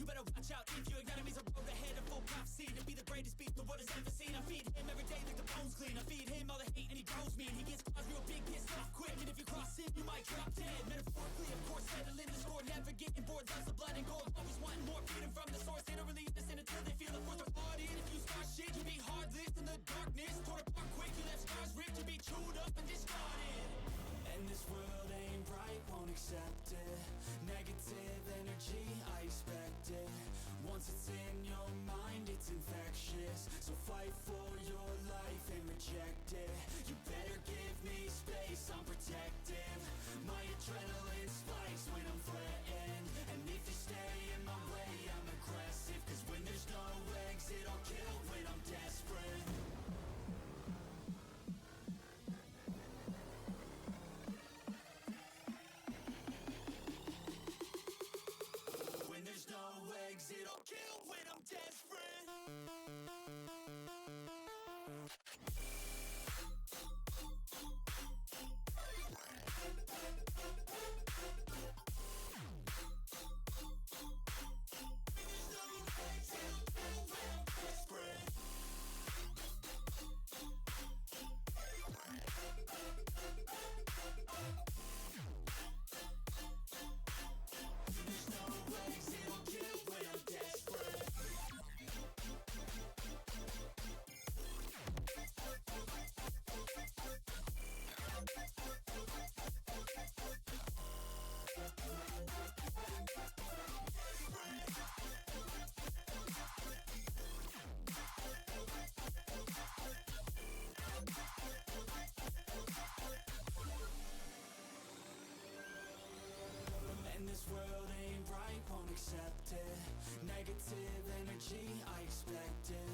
better watch out if your enemy's a road ahead of full prophecy to be the greatest beast the world has ever seen. I feed him every day like the bones clean. I feed him all the hate and he grows me, and he gets caused real big, pissed off quick. And if you cross him, you might drop dead. Metaphorically, of course, settling the score, never getting bored. Loves of blood and gore, always wanting more freedom from the source. They don't really listen until they feel the force of hard in. If you start shit, you be heartless in the darkness. Torn apart quick, you left scars ripped, you be chewed up and discarded. And this world ain't bright, won't accept it. Negative energy, I expect it. Once it's in your mind, it's infectious. So fight for your life and reject it. You better give me space, I'm protective. My adrenaline spikes when I'm threatened. And if you stay in my way, I'm aggressive. Cause when there's no exit, I'll kill when I'm desperate. There's no exit, I'll kill when I'm desperate. And this world ain't right, won't accept it. Negative energy, I expect it.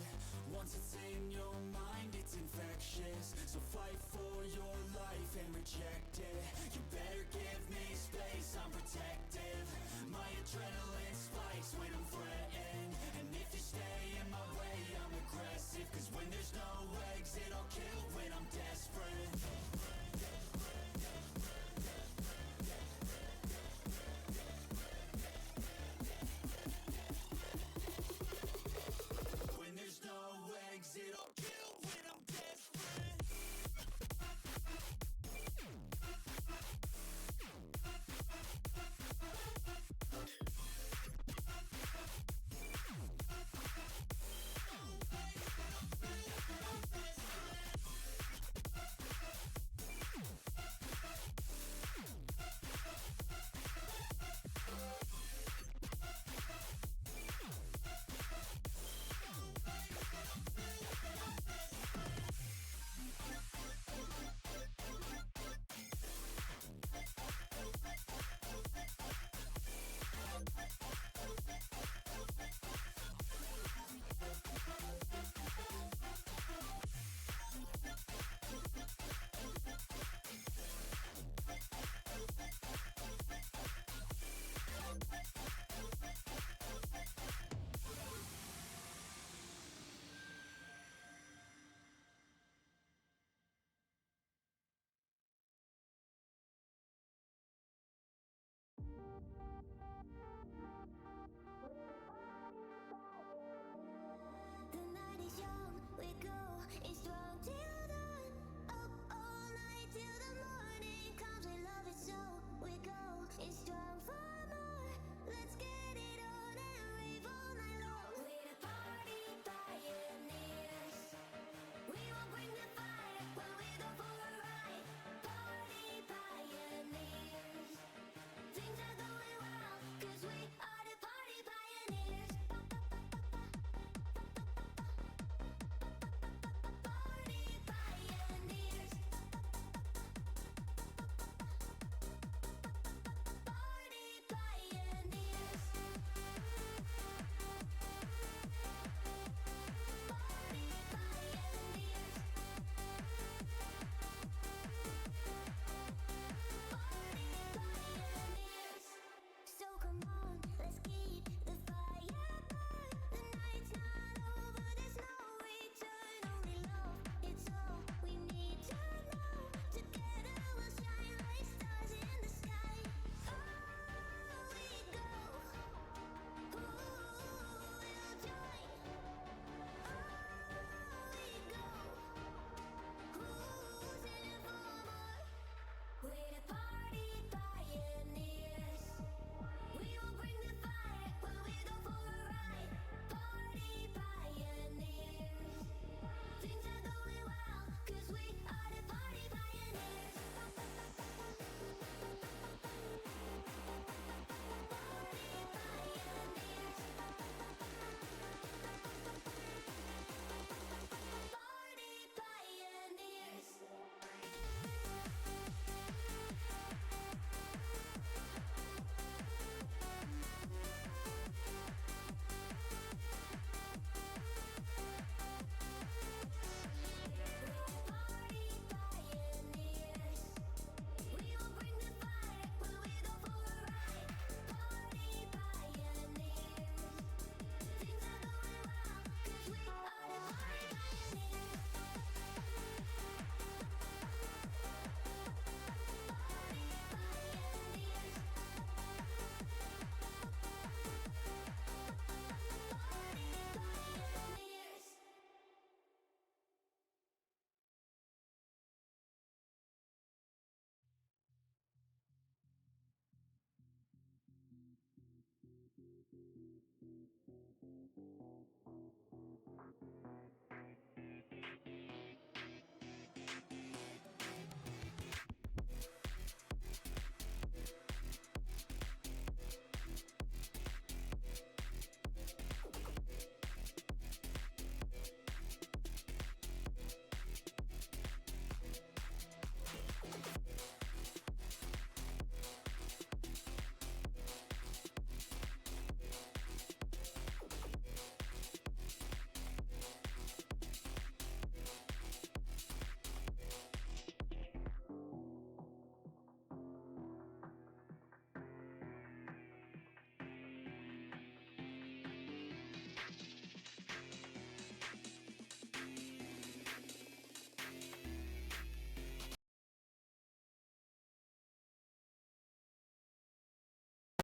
Once it's in your mind, it's infectious. So fight for your life and reject it. You better give me space, I'm protective. My adrenaline spikes when I'm threatened. And if you stay in my way, I'm aggressive. Cause when there's no exit, I'll kill when I'm desperate. There's no exit, I'll kill when I'm desperate.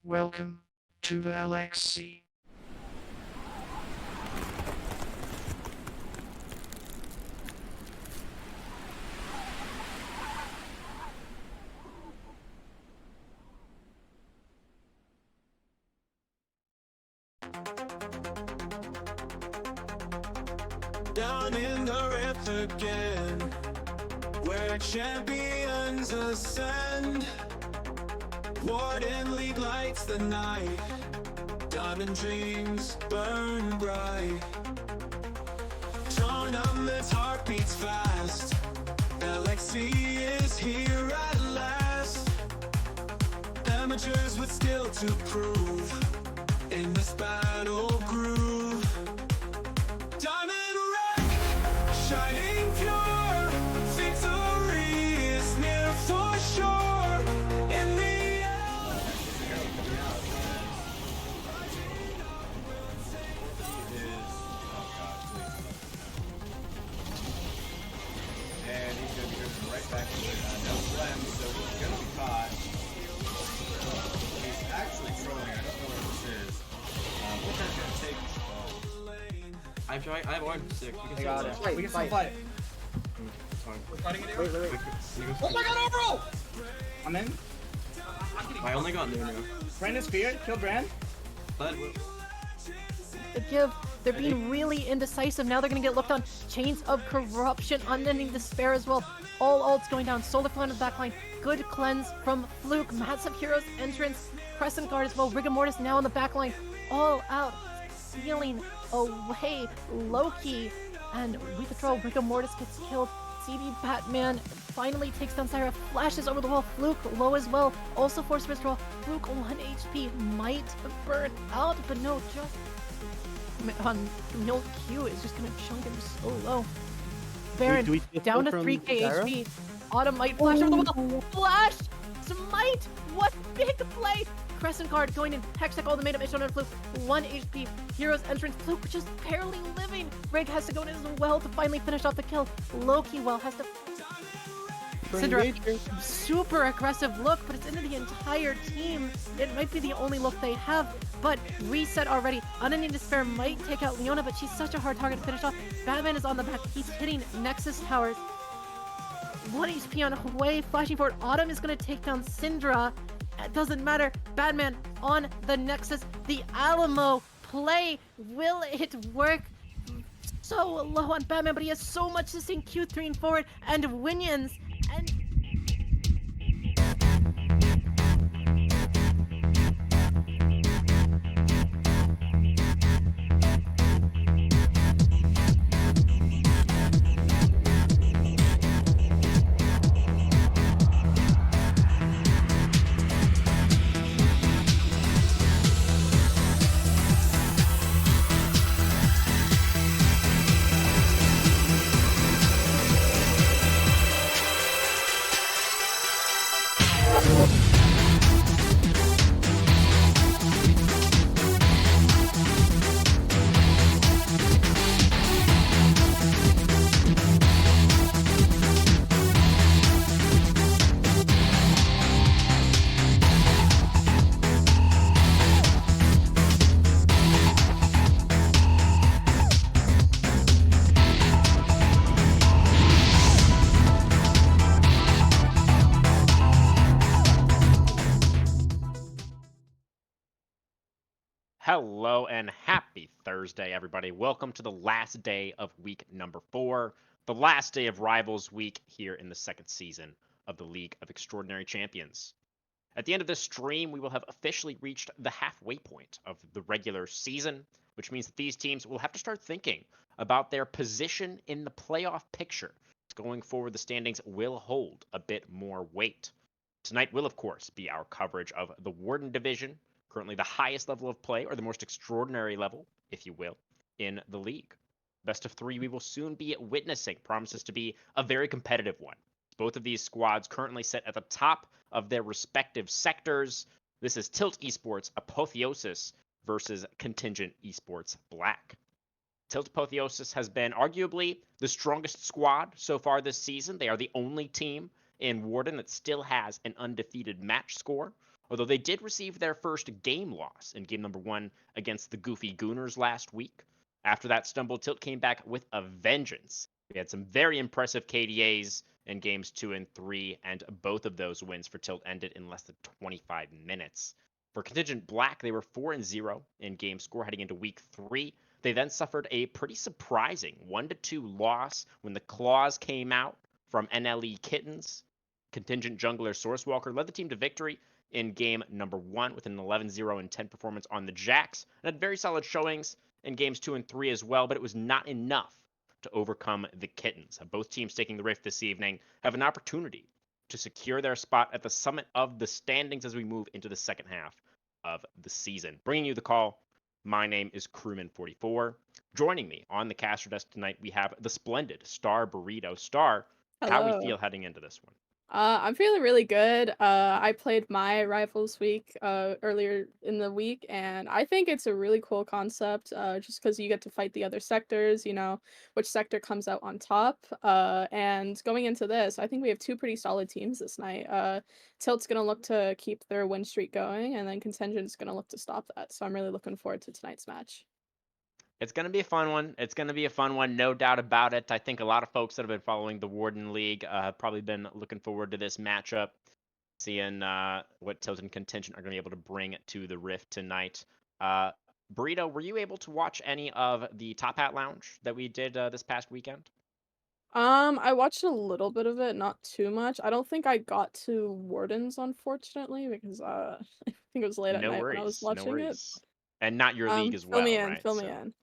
Welcome to the LXC. Down in the rift again, where champions ascend. Warden league lights the night, diamond dreams burn bright. Tournament's heart beats fast, LXC is here at last. Amateurs with skill to prove, in this battle groove. Diamond wreck, shining pure, victory is near for sure. In the and he's going to be driven right back to no blem, so he's going to be caught. He's actually trolling. I don't know where this is. Booker's going to take this ball. I'm trying. I have one sick. I got it. We can still fight. It's fine. We're fighting it. Wait. Oh my god, overall! I'm in. I only got Nuno. Brandon's spear. Kill Brand. But The give. They're being really indecisive. Now they're going to get looked on. Chains of Corruption, Unending Despair as well. All ults going down. Solar Flow in the backline. Good cleanse from Fluke. Massive Heroes entrance. Crescent Guard as well. Rigor Mortis now in the backline. All out. Stealing away Loki. And we control. Rigor Mortis gets killed. CD Batman finally takes down Syra. Flashes over the wall. Fluke low as well. Also force withdrawal. Fluke 1 HP. Might burn out, but no, just on Milk Q is just gonna chunk him so low. Baron do we down to from 3k Sarah? HP. Autumn might flash over the wall. Flash! Smite! What big play! Crescent Guard going in. Hextech all the made up mission on Fluke. 1 HP. Heroes entrance. Fluke just barely living. Rig has to go in as well to finally finish off the kill. Loki well has to. Syndra, super aggressive look, but it's into the entire team. It might be the only look they have, but reset already. Unending Despair might take out Leona, but she's such a hard target to finish off. Batman is on the back. He's hitting Nexus towers. 1 HP on Huey, flashing forward. Autumn is going to take down Syndra. It doesn't matter. Batman on the Nexus. The Alamo play. Will it work? So low on Batman, but he has so much to sing Q3 and forward. And Winions. And Hello and happy Thursday, everybody. Welcome to the last day of week number 4, the last day of Rivals Week here in the second season of the League of Extraordinary Champions. At the end of this stream, we will have officially reached the halfway point of the regular season, which means that these teams will have to start thinking about their position in the playoff picture. Going forward, the standings will hold a bit more weight. Tonight will, of course, be our coverage of the Warden division, currently the highest level of play, or the most extraordinary level, if you will, in the league. Best of 3 we will soon be witnessing promises to be a very competitive one. Both of these squads currently sit at the top of their respective sectors. This is Tilt Esports Apotheosis versus Contingent Esports Black. Tilt Apotheosis has been arguably the strongest squad so far this season. They are the only team in Warden that still has an undefeated match score, although they did receive their first game loss in game number 1 against the Goofy Gooners last week. After that stumble, Tilt came back with a vengeance. We had some very impressive KDAs in games 2 and 3, and both of those wins for Tilt ended in less than 25 minutes. For Contingent Black, they were 4-0 in game score heading into week 3. They then suffered a pretty surprising 1-2 loss when the Claws came out from NLE Kittens. Contingent jungler Sourcewalker led the team to victory in game number 1 with an 11-0 and 10 performance on the Jacks, and had very solid showings in games 2 and 3 as well, but it was not enough to overcome the Kittens. Both teams taking the Rift this evening have an opportunity to secure their spot at the summit of the standings as we move into the second half of the season. Bringing you the call, my name is Crewman44. Joining me on the caster desk tonight, we have the splendid Star Burrito. Star, how we Hello. feel heading into this one? I'm feeling really good. I played my Rivals Week earlier in the week, and I think it's a really cool concept. Just because you get to fight the other sectors, which sector comes out on top. And going into this, I think we have 2 pretty solid teams this night. Tilt's gonna look to keep their win streak going, and then Contingent's gonna look to stop that. So I'm really looking forward to tonight's match. It's going to be a fun one. It's going to be a fun one, no doubt about it. I think a lot of folks that have been following the Warden League have probably been looking forward to this matchup, seeing what Tilt and Contingent are going to be able to bring to the Rift tonight. Burrito, were you able to watch any of the Top Hat Lounge that we did this past weekend? I watched a little bit of it, not too much. I don't think I got to Wardens, unfortunately, because I think it was late at No night when I was worries, no watching it. worries. And not your league as Fill me well, in, right? fill me So in.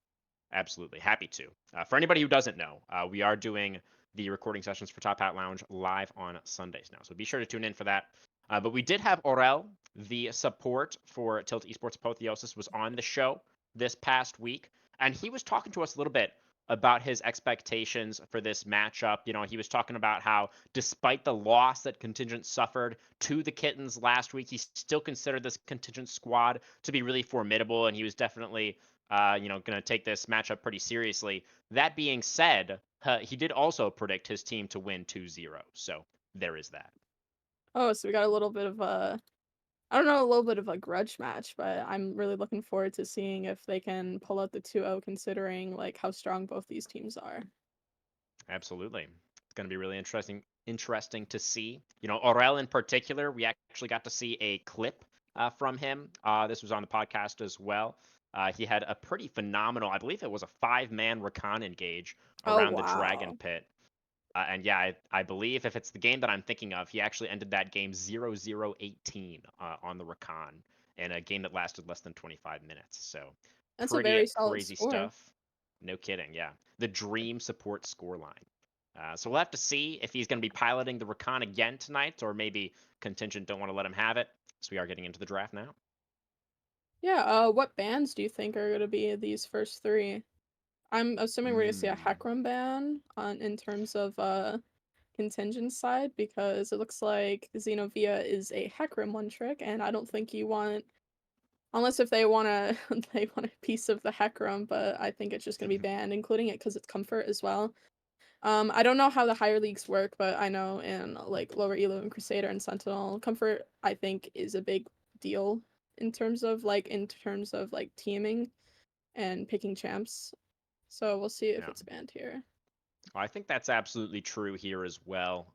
absolutely happy to. For anybody who doesn't know, we are doing the recording sessions for Top Hat Lounge live on Sundays now, so be sure to tune in for that. But we did have Aurel, the support for Tilt Esports Apotheosis, was on the show this past week, and he was talking to us a little bit about his expectations for this matchup. He was talking about how, despite the loss that Contingent suffered to the Kittens last week, he still considered this Contingent squad to be really formidable, and he was definitely going to take this matchup pretty seriously. That being said, he did also predict his team to win 2-0. So there is that. Oh, so we got a little bit of I don't know, a little bit of a grudge match, but I'm really looking forward to seeing if they can pull out the 2-0 considering like how strong both these teams are. Absolutely. It's going to be really interesting to see. Aurel in particular, we actually got to see a clip from him. This was on the podcast as well. He had a pretty phenomenal, I believe it was a 5-man Rakan engage around the Dragon Pit. And yeah, I believe if it's the game that I'm thinking of, he actually ended that game 0-0-18 on the Rakan in a game that lasted less than 25 minutes. So That's a pretty very solid crazy score. stuff. No kidding, yeah. The dream support scoreline. So we'll have to see if he's going to be piloting the Rakan again tonight, or maybe Contingent don't want to let him have it. So we are getting into the draft now. Yeah, what bans do you think are going to be these first 3? I'm assuming we're going to see a Hecarim ban in terms of Contingent side, because it looks like Xenovia is a Hecarim one trick, and I don't think you want, unless if they want a piece of the Hecarim, but I think it's just going to be banned, including it because it's comfort as well. I don't know how the higher leagues work, but I know in like lower elo and Crusader and Sentinel, comfort I think is a big deal in terms of teaming and picking champs. So we'll see if Yeah. it's banned here. I think that's absolutely true here as well.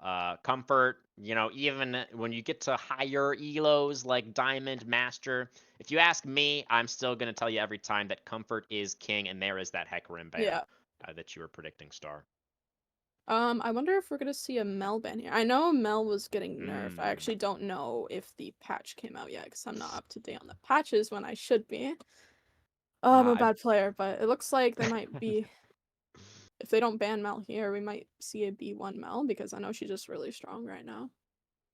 Comfort, even when you get to higher elos like Diamond, Master, if you ask me, I'm still going to tell you every time that Comfort is king, and there is that Hecarim ban Yeah. that you were predicting, Star. I wonder if we're gonna see a Mel ban here. I know Mel was getting nerfed. I Mm. actually don't know if the patch came out yet because I'm not up to date on the patches when I should be. I'm a I bad player, but it looks like they might be. If they don't ban Mel here, we might see a B1 Mel because I know she's just really strong right now.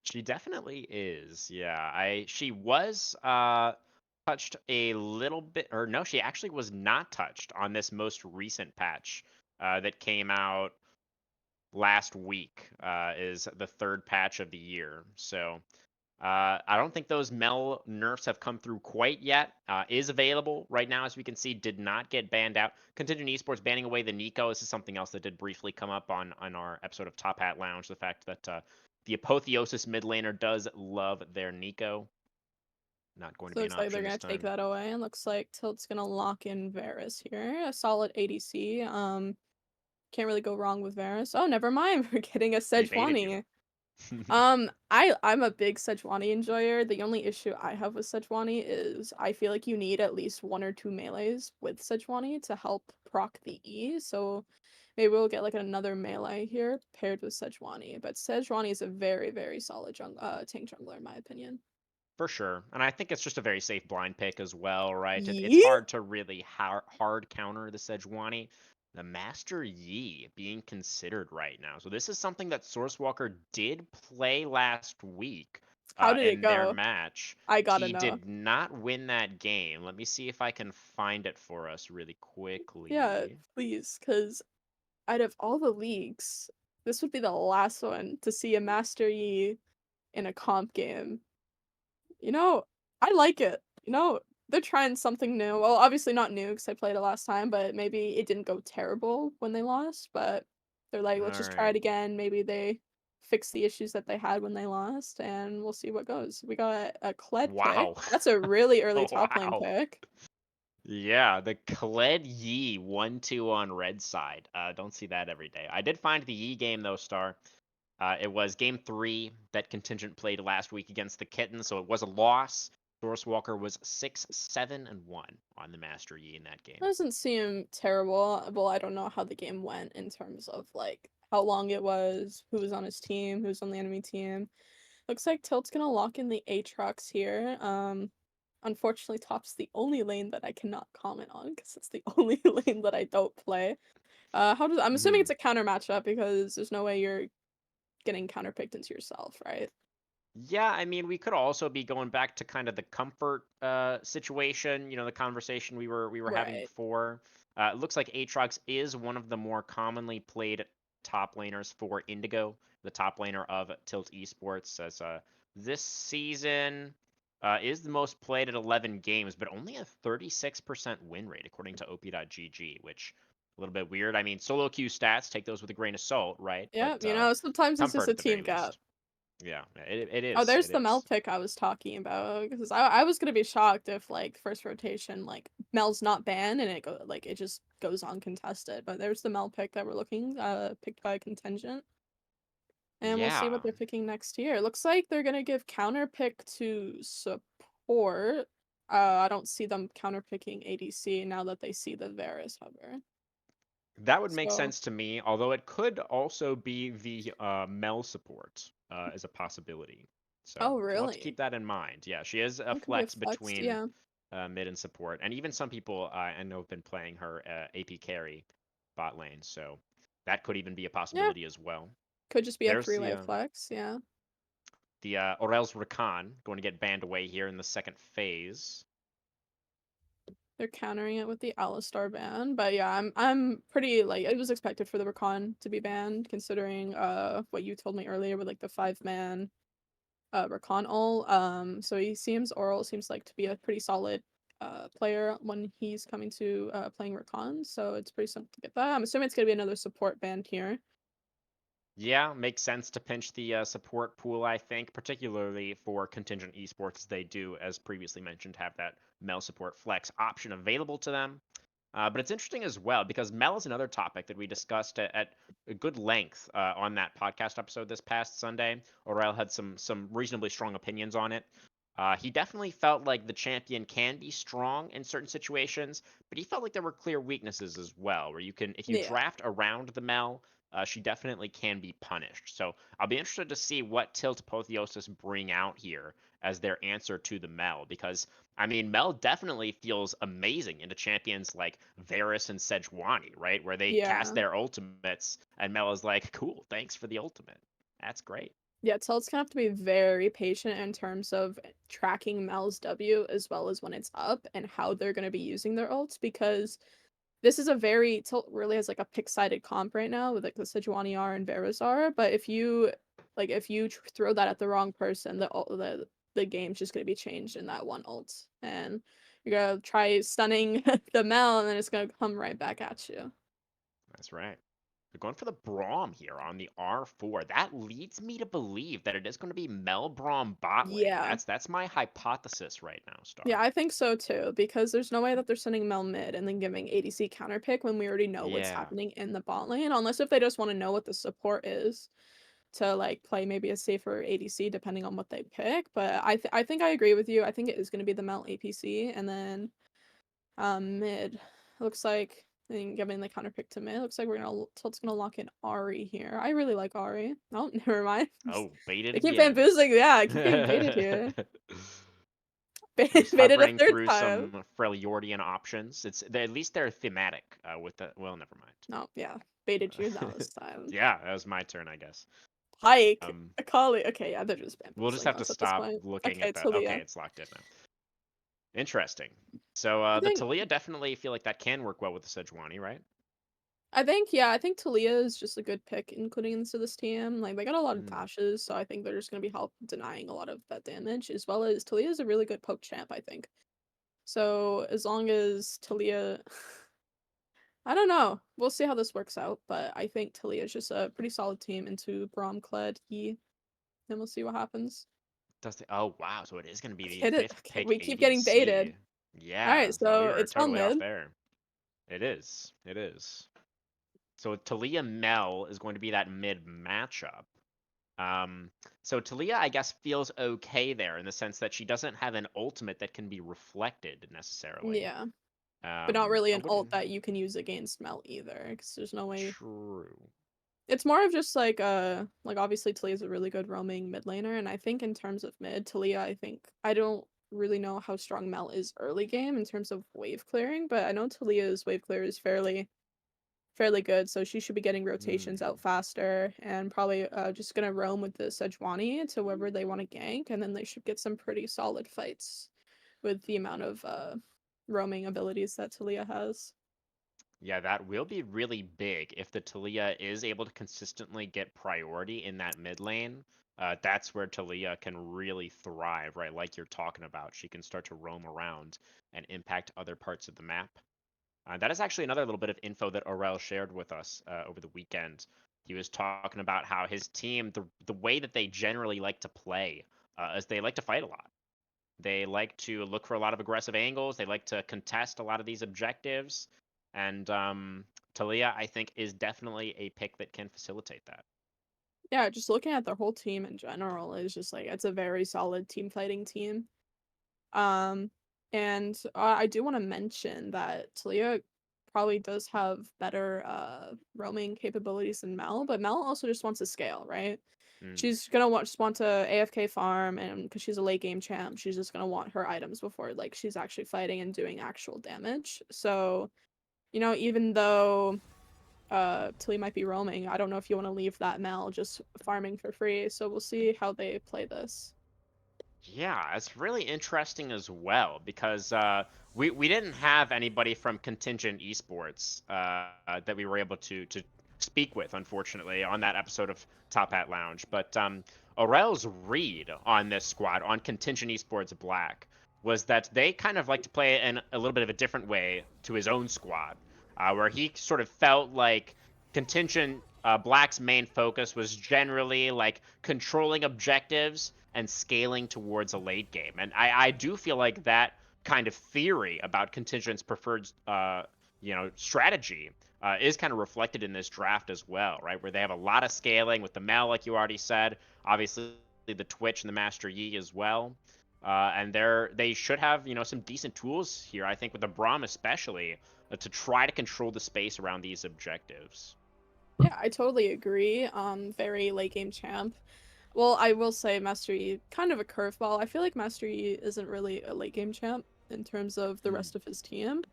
She definitely is. Yeah. She was touched a little bit, or no, she actually was not touched on this most recent patch that came out last week. Is the third patch of the year. So I don't think those Mel nerfs have come through quite yet. Is available right now, as we can see. Did not get banned out. Contingent Esports banning away the Nico. This is something else that did briefly come up on our episode of Top Hat Lounge. The fact that the Apotheosis mid laner does love their Nico. Not going to So be an looks like they're option gonna this take time. that away, and looks like Tilt's gonna lock in Varus here. A solid ADC. Can't really go wrong with Varus. Oh, never mind. We're getting a They baited you. Sejuani. I'm a big Sejuani enjoyer. The only issue I have with Sejuani is I feel like you need at least 1 or 2 melees with Sejuani to help proc the E. So maybe we'll get like another melee here paired with Sejuani. But Sejuani is a very, very solid tank jungler in my opinion. For sure. And I think it's just a very safe blind pick as well, right? It's Yee? hard to really hard counter the Sejuani. The Master Yi being considered right now. So this is something that Sourcewalker did play last week How did it in their go? match. I gotta He know. did not win that game. Let me see if I can find it for us really Yeah, quickly. please, because out of all the leagues, this would be the last one to see a Master Yi in a comp game. You know, I like it. They're trying something new. Well, obviously not new because I played it last time, but maybe it didn't go terrible when they lost. But they're like, All let's just try it right. again. Maybe they fix the issues that they had when they lost, and we'll see what goes. We got a Kled pick. Wow. That's a really early top lane Wow. pick. Yeah, the Kled Yi 1-2 on red side. Don't see that every day. I did find the Yi game though, Star. It was game 3 that Contingent played last week against the Kitten, so it was a loss. Source Walker was 6-7-1 on the Master Yi in that game. Doesn't seem terrible. Well, I don't know how the game went in terms of like how long it was, who was on his team, who's on the enemy team. Looks like Tilt's gonna lock in the Aatrox here. Unfortunately, top's the only lane that I cannot comment on because it's the only lane that I don't play. I'm assuming Hmm. it's a counter matchup because there's no way you're getting counterpicked into yourself, right? Yeah, I mean, we could also be going back to kind of the comfort situation, the conversation we were having Right. before. It looks like Aatrox is one of the more commonly played top laners for Indigo, the top laner of Tilt Esports, as this season is the most played at 11 games, but only a 36% win rate according to op.gg, which a little bit weird. I mean, solo queue stats, take those with a grain of salt, right? But Yeah, sometimes it's just comfort a at the very team gap. least. Yeah, it Oh, is. there's It the Mel is. pick I was talking about because I was gonna be shocked if like first rotation like Mel's not banned and it just goes uncontested. But there's the Mel pick that we're looking picked by Contingent, and we'll see what Yeah, they're picking next year. It looks like they're gonna give counter pick to support. I don't see them counter picking ADC now that they see the Varus hover. that would make So sense to me. Although it could also be the Mel support as a possibility. So oh we'll have to keep really? that in mind. Yeah, she is a That could be a flex flex. between Yeah, mid and support, and even some people I know have been playing her AP carry bot lane. So that could even be a yeah. possibility as well. Could just be a There's three-way flex. Yeah. the Aurel's Rakan going to get banned away here in the second phase. They're countering it with the Alistar ban, but yeah, I'm pretty like it was expected for the Rakan to be banned, considering what you told me earlier with like the 5-man Rakan ult. So Oral seems like to be a pretty solid player when he's coming to playing Rakan, so it's pretty simple to get that. I'm assuming it's gonna be another support ban here. Yeah, makes sense to pinch the support pool, I think, particularly for Contingent Esports, as they do, as previously mentioned, have that Mel support flex option available to them. But it's interesting as well because Mel is another topic that we discussed at a good length on that podcast episode this past Sunday. Aurel had some reasonably strong opinions on it. He definitely felt like the champion can be strong in certain situations, but he felt like there were clear weaknesses as well, where you can, if you Yeah. draft around the Mel, she definitely can be punished. So I'll be interested to see what Tilt Apotheosis bring out here as their answer to the Mel, because I mean, Mel definitely feels amazing into champions like Varus and Sejuani, right? Where they cast Yeah. their ultimates, and Mel is like, cool, thanks for the ultimate. That's great. Yeah, Tilt's gonna have to be very patient in terms of tracking Mel's W as well as when it's up and how they're gonna be using their ults because this is a very Tilt really has like a pick-sided comp right now with like the Sejuani R and Varus R, but if you throw that at the wrong person, the game's just gonna be changed in that one ult, and you're gonna try stunning the Mel, and then it's gonna come right back at you. That's right. They're going for the Braum here on the R4. That leads me to believe that it is going to be Mel Braum bot lane. Yeah. That's my hypothesis right now, Star. Yeah, I think so too, because there's no way that they're sending Mel mid and then giving ADC counter pick when we already know what's Yeah. happening in the bot lane, unless if they just want to know what the support is to like play maybe a safer ADC depending on what they pick. But I think I agree with you. I think it is going to be the Mel APC and then mid. Looks like and giving the counter pick to mid. Looks like Tilt's gonna lock in Ari here. I really like Ari. Oh, never mind. Oh, baited They keep again. bamboozling. Yeah, I keep getting baited here. Just Baited a hovering third through time. some Freljordian options. At least they're thematic with the. Well, never mind. Oh, yeah. Baited you that was time. Yeah, that was my turn, I guess. Pike. Um, Akali. Okay, yeah, they're just bamboozling we'll just have to us at this stop point. looking Okay, at the. Talia. Okay, it's locked in now. Interesting. So I the think Talia definitely feel like that can work well with the Sejuani, right? I think Talia is just a good pick including into this team. Like they got a lot of Mm. dashes, so I think they're just gonna be help denying a lot of that damage, as well as Talia is a really good poke champ, I think. So as long as Talia I don't know. We'll see how this works out, but I think Talia is just a pretty solid team into Braum Kled Yi. Then we'll see what happens. Oh wow, so it is going to be the Hit it. fifth Okay, pick we keep getting baited. ADC. Yeah, Alright, so we so were it's on totally off mid. there. It is. It is. So Talia Mel is going to be that mid matchup. So Talia, I guess, feels okay there in the sense that she doesn't have an ultimate that can be reflected necessarily. Yeah. But not really I an ult wouldn't. that you can use against Mel either, because there's no way. True. It's more of just like obviously Talia's a really good roaming mid laner, and I think in terms of mid, Talia, I don't really know how strong Mel is early game in terms of wave clearing, but I know Talia's wave clear is fairly good, so she should be getting rotations out faster and probably just gonna roam with the Sejuani to wherever they want to gank, and then they should get some pretty solid fights with the amount of roaming abilities that Talia has. Yeah, that will be really big if the Talia is able to consistently get priority in that mid lane. That's where Talia can really thrive, right? Like you're talking about. She can start to roam around and impact other parts of the map. That is actually another little bit of info that Aurel shared with us over the weekend. He was talking about how his team, the way that they generally like to play, is they like to fight a lot. They like to look for a lot of aggressive angles. They like to contest a lot of these objectives. And Talia, I think, is definitely a pick that can facilitate that. Yeah, just looking at their whole team in general is just like it's a very solid team fighting team. Um, and I do want to mention that Talia probably does have better roaming capabilities than Mel, but Mel also just wants to scale, right? Mm. She's gonna just want to AFK farm, and because she's a late game champ, she's just gonna want her items before like she's actually fighting and doing actual damage. So, even though Talia might be roaming, I don't know if you want to leave that Mel just farming for free. So we'll see how they play this. Yeah, it's really interesting as well because we didn't have anybody from Contingent Esports that we were able to speak with, unfortunately, on that episode of Top Hat Lounge. But Aurel's read on this squad, on Contingent Esports Black, was that they kind of like to play in a little bit of a different way to his own squad, where he sort of felt like Contingent Black's main focus was generally like controlling objectives and scaling towards a late game. And I do feel like that kind of theory about Contingent's preferred strategy is kind of reflected in this draft as well, right? Where they have a lot of scaling with the Mel, like you already said, obviously the Twitch and the Master Yi as well. And they should have, some decent tools here, I think, with the Braum especially, to try to control the space around these objectives. Yeah, I totally agree. Very late game champ. Well, I will say Master Yi, kind of a curveball. I feel like Master Yi isn't really a late game champ in terms of the rest of his team.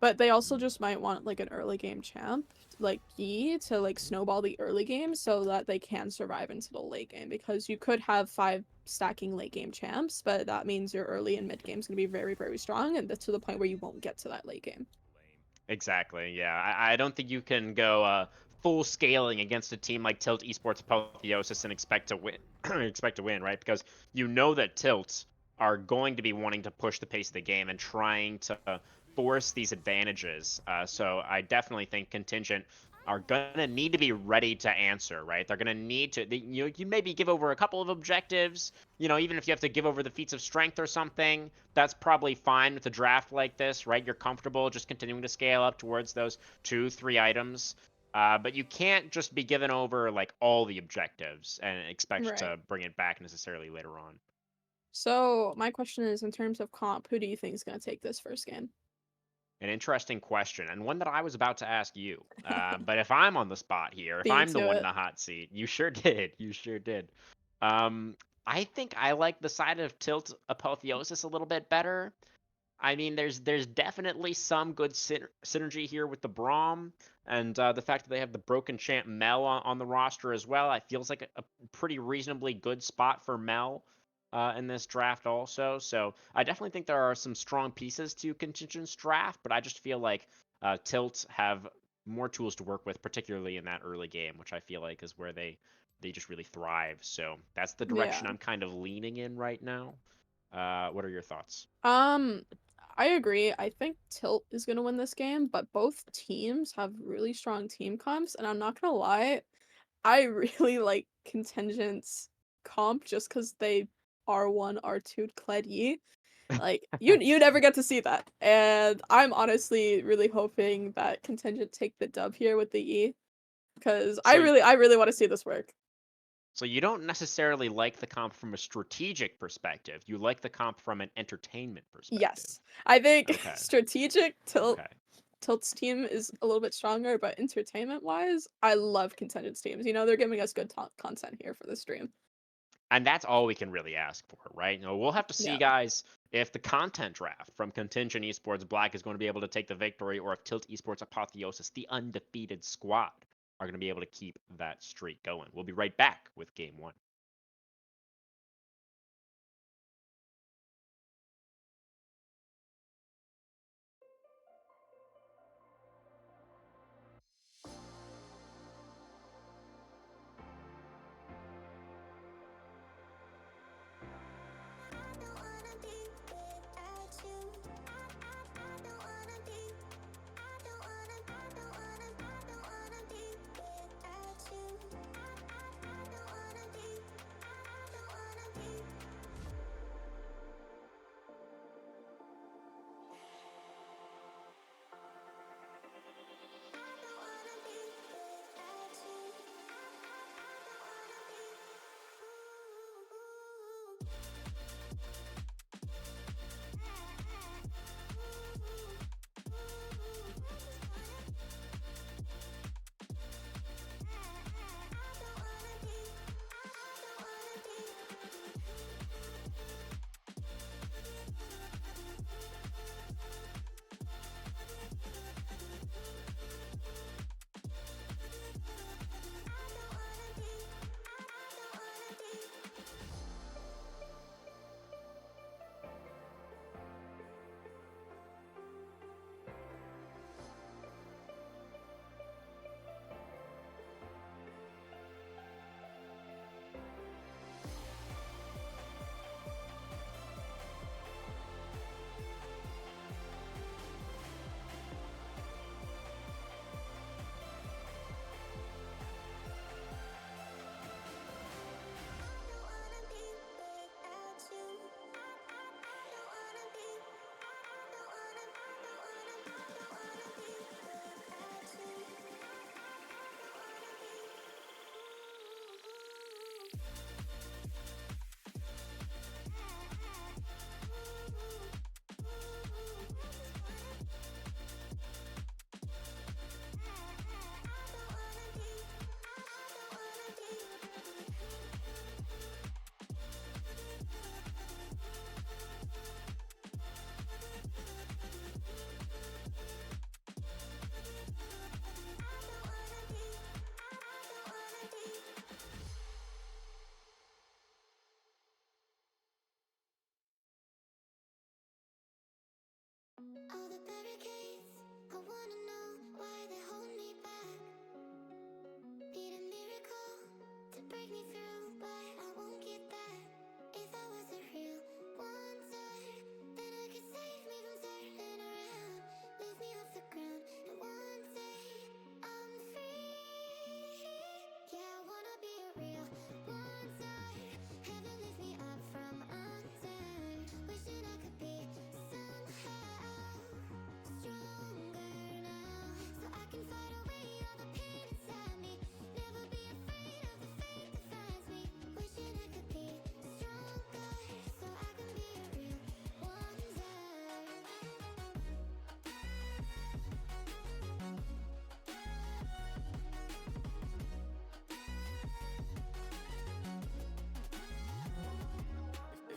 But they also just might want like an early game champ, like Yi, to like snowball the early game so that they can survive into the late game. Because you could have 5 stacking late game champs, but that means your early and mid game is going to be very, very strong, and that's to the point where you won't get to that late game. Exactly. Yeah, I don't think you can go full scaling against a team like Tilt Esports Apotheosis and expect to win. Expect to win, right? Because you know that Tilt are going to be wanting to push the pace of the game and trying to force these advantages. So I definitely think Contingent are gonna need to be ready to answer, right? They're gonna need to. You maybe give over a couple of objectives. Even if you have to give over the feats of strength or something, that's probably fine with a draft like this, right? You're comfortable just continuing to scale up towards those 2-3 items. But you can't just be given over like all the objectives and expect to bring it back necessarily later on. So my question is, in terms of comp, who do you think is going to take this first game? An interesting question, and one that I was about to ask you. But if I'm on the spot here, if Beat I'm the to one it. in the hot seat, you sure did. You sure did. I think I like the side of Tilt Apotheosis a little bit better. I mean, there's definitely some good synergy here with the Braum, and the fact that they have the Broken Champ Mel on the roster as well. It feels like a pretty reasonably good spot for Mel in this draft also. So I definitely think there are some strong pieces to Contingent's draft, but I just feel like Tilt have more tools to work with, particularly in that early game, which I feel like is where they just really thrive. So that's the direction Yeah. I'm kind of leaning in right now. What are your thoughts? I agree. I think Tilt is gonna win this game, but both teams have really strong team comps, and I'm not gonna lie, I really like Contingent's comp just because they R1, R2 Kled Yi. Like you never get to see that. And I'm honestly really hoping that Contingent take the dub here with the E. Because So I really want to see this work. So you don't necessarily like the comp from a strategic perspective. You like the comp from an entertainment perspective. Yes. I think Okay. strategic Okay. Tilt's team is a little bit stronger, but entertainment wise, I love Contingent's teams. They're giving us good content here for the stream. And that's all we can really ask for, right? We'll have to see, Yeah. guys, if the content draft from Contingent Esports Black is going to be able to take the victory, or if Tilt Esports Apotheosis, the undefeated squad, are going to be able to keep that streak going. We'll be right back with Game 1.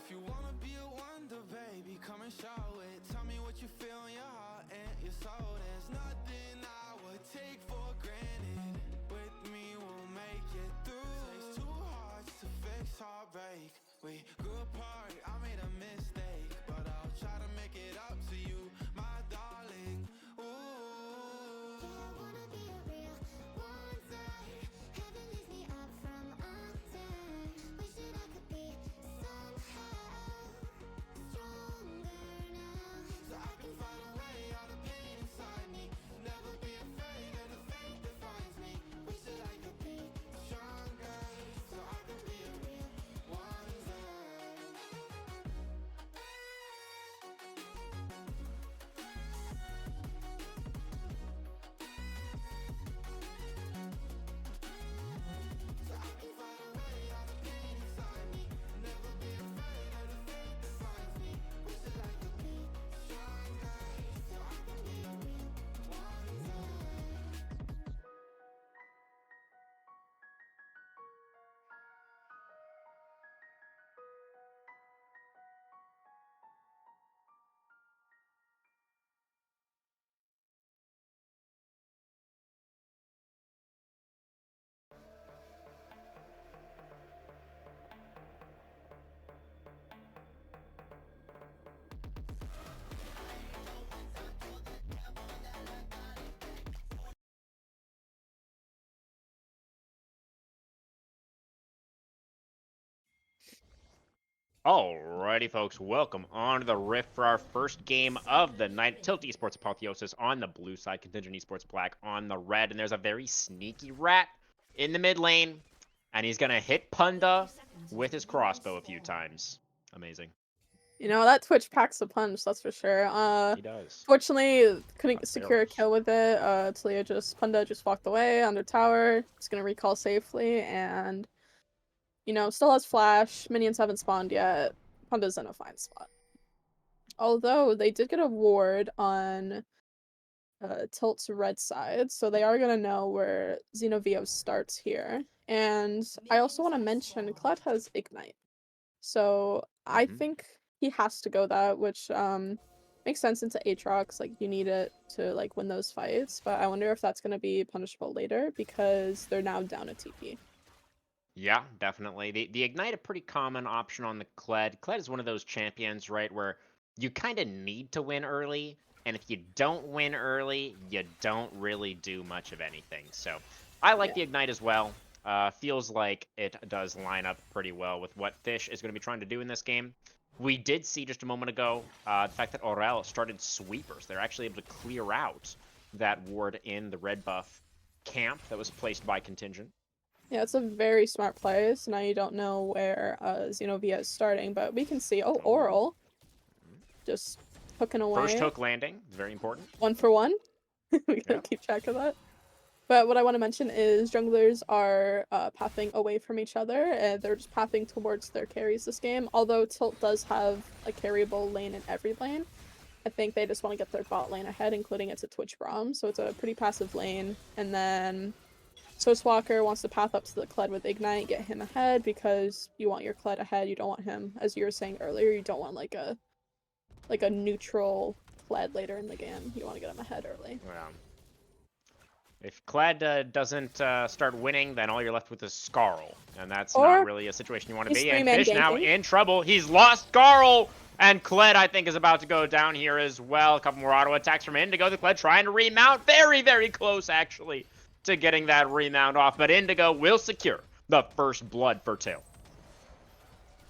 If you wanna be a wonder, baby, come and show it. Tell me what you feel in your heart and your soul. There's nothing I would take for granted. With me, we'll make it through. Takes two hearts to fix heartbreak. We grew apart, I made a mistake, but I'll try to make it up to you, my darling. Ooh, I wanna be a real wonder. Heaven lifts me up from under. Wishing I could be somehow stronger now, so I can fight away all the pain inside me. Never be afraid of the fate that finds me. Wish that I could be stronger, so I can be a real wonder. So I can fight away all the pain inside me. Never be afraid of the fate that finds me. Wish that I could be stronger, so I can be a real wonder. Alrighty, folks, welcome on to the Rift for our first game of the night. Tilt Esports Apotheosis on the blue side, Contingent Esports Black on the red, and there's a very sneaky rat in the mid lane, and he's gonna hit Punda with his crossbow a few times. Amazing. You know, that Twitch packs a punch, that's for sure. He does. Fortunately, couldn't secure a Barrels. kill with it. Punda just walked away under tower. He's gonna recall safely, and you know, still has flash. Minions haven't spawned yet. Punda's in a fine spot. Although they did get a ward on Tilt's red side, so they are gonna know where Xenovio starts here. And I also want to mention Kled has Ignite, so I think he has to go that, which makes sense into Aatrox. Like, you need it to like win those fights, but I wonder if that's gonna be punishable later because they're now down a TP. Yeah, definitely. The Ignite a pretty common option on the Kled. Kled is one of those champions, right, where you kind of need to win early, and if you don't win early, you don't really do much of anything. So I like the Ignite as well. Feels like it does line up pretty well with what Fish is going to be trying to do in this game. We did see just a moment ago the fact that Aurel started sweepers. They're actually able to clear out that ward in the red buff camp that was placed by Contingent. Yeah, it's a very smart play. So now you don't know where Xenovia is starting, but we can see, Oral just hooking away. First hook landing, very important. 1 for 1. We gotta keep track of that. But what I want to mention is junglers are pathing away from each other, and they're just pathing towards their carries this game. Although Tilt does have a carryable lane in every lane, I think they just want to get their bot lane ahead, including it's a Twitch Braum, so it's a pretty passive lane. And then Swaswalker wants to path up to the Kled with Ignite, get him ahead, because you want your Kled ahead. You don't want him, as you were saying earlier, you don't want like a neutral Kled later in the game. You want to get him ahead early. Yeah. If Kled doesn't start winning, then all you're left with is Skarl, and that's not really a situation you want to be in. Fish now in trouble. He's lost Skarl, and Kled, I think, is about to go down here as well. A couple more auto attacks from Indigo. The Kled trying to remount. Very, very close, actually, to getting that remount off, but Indigo will secure the first blood for Till.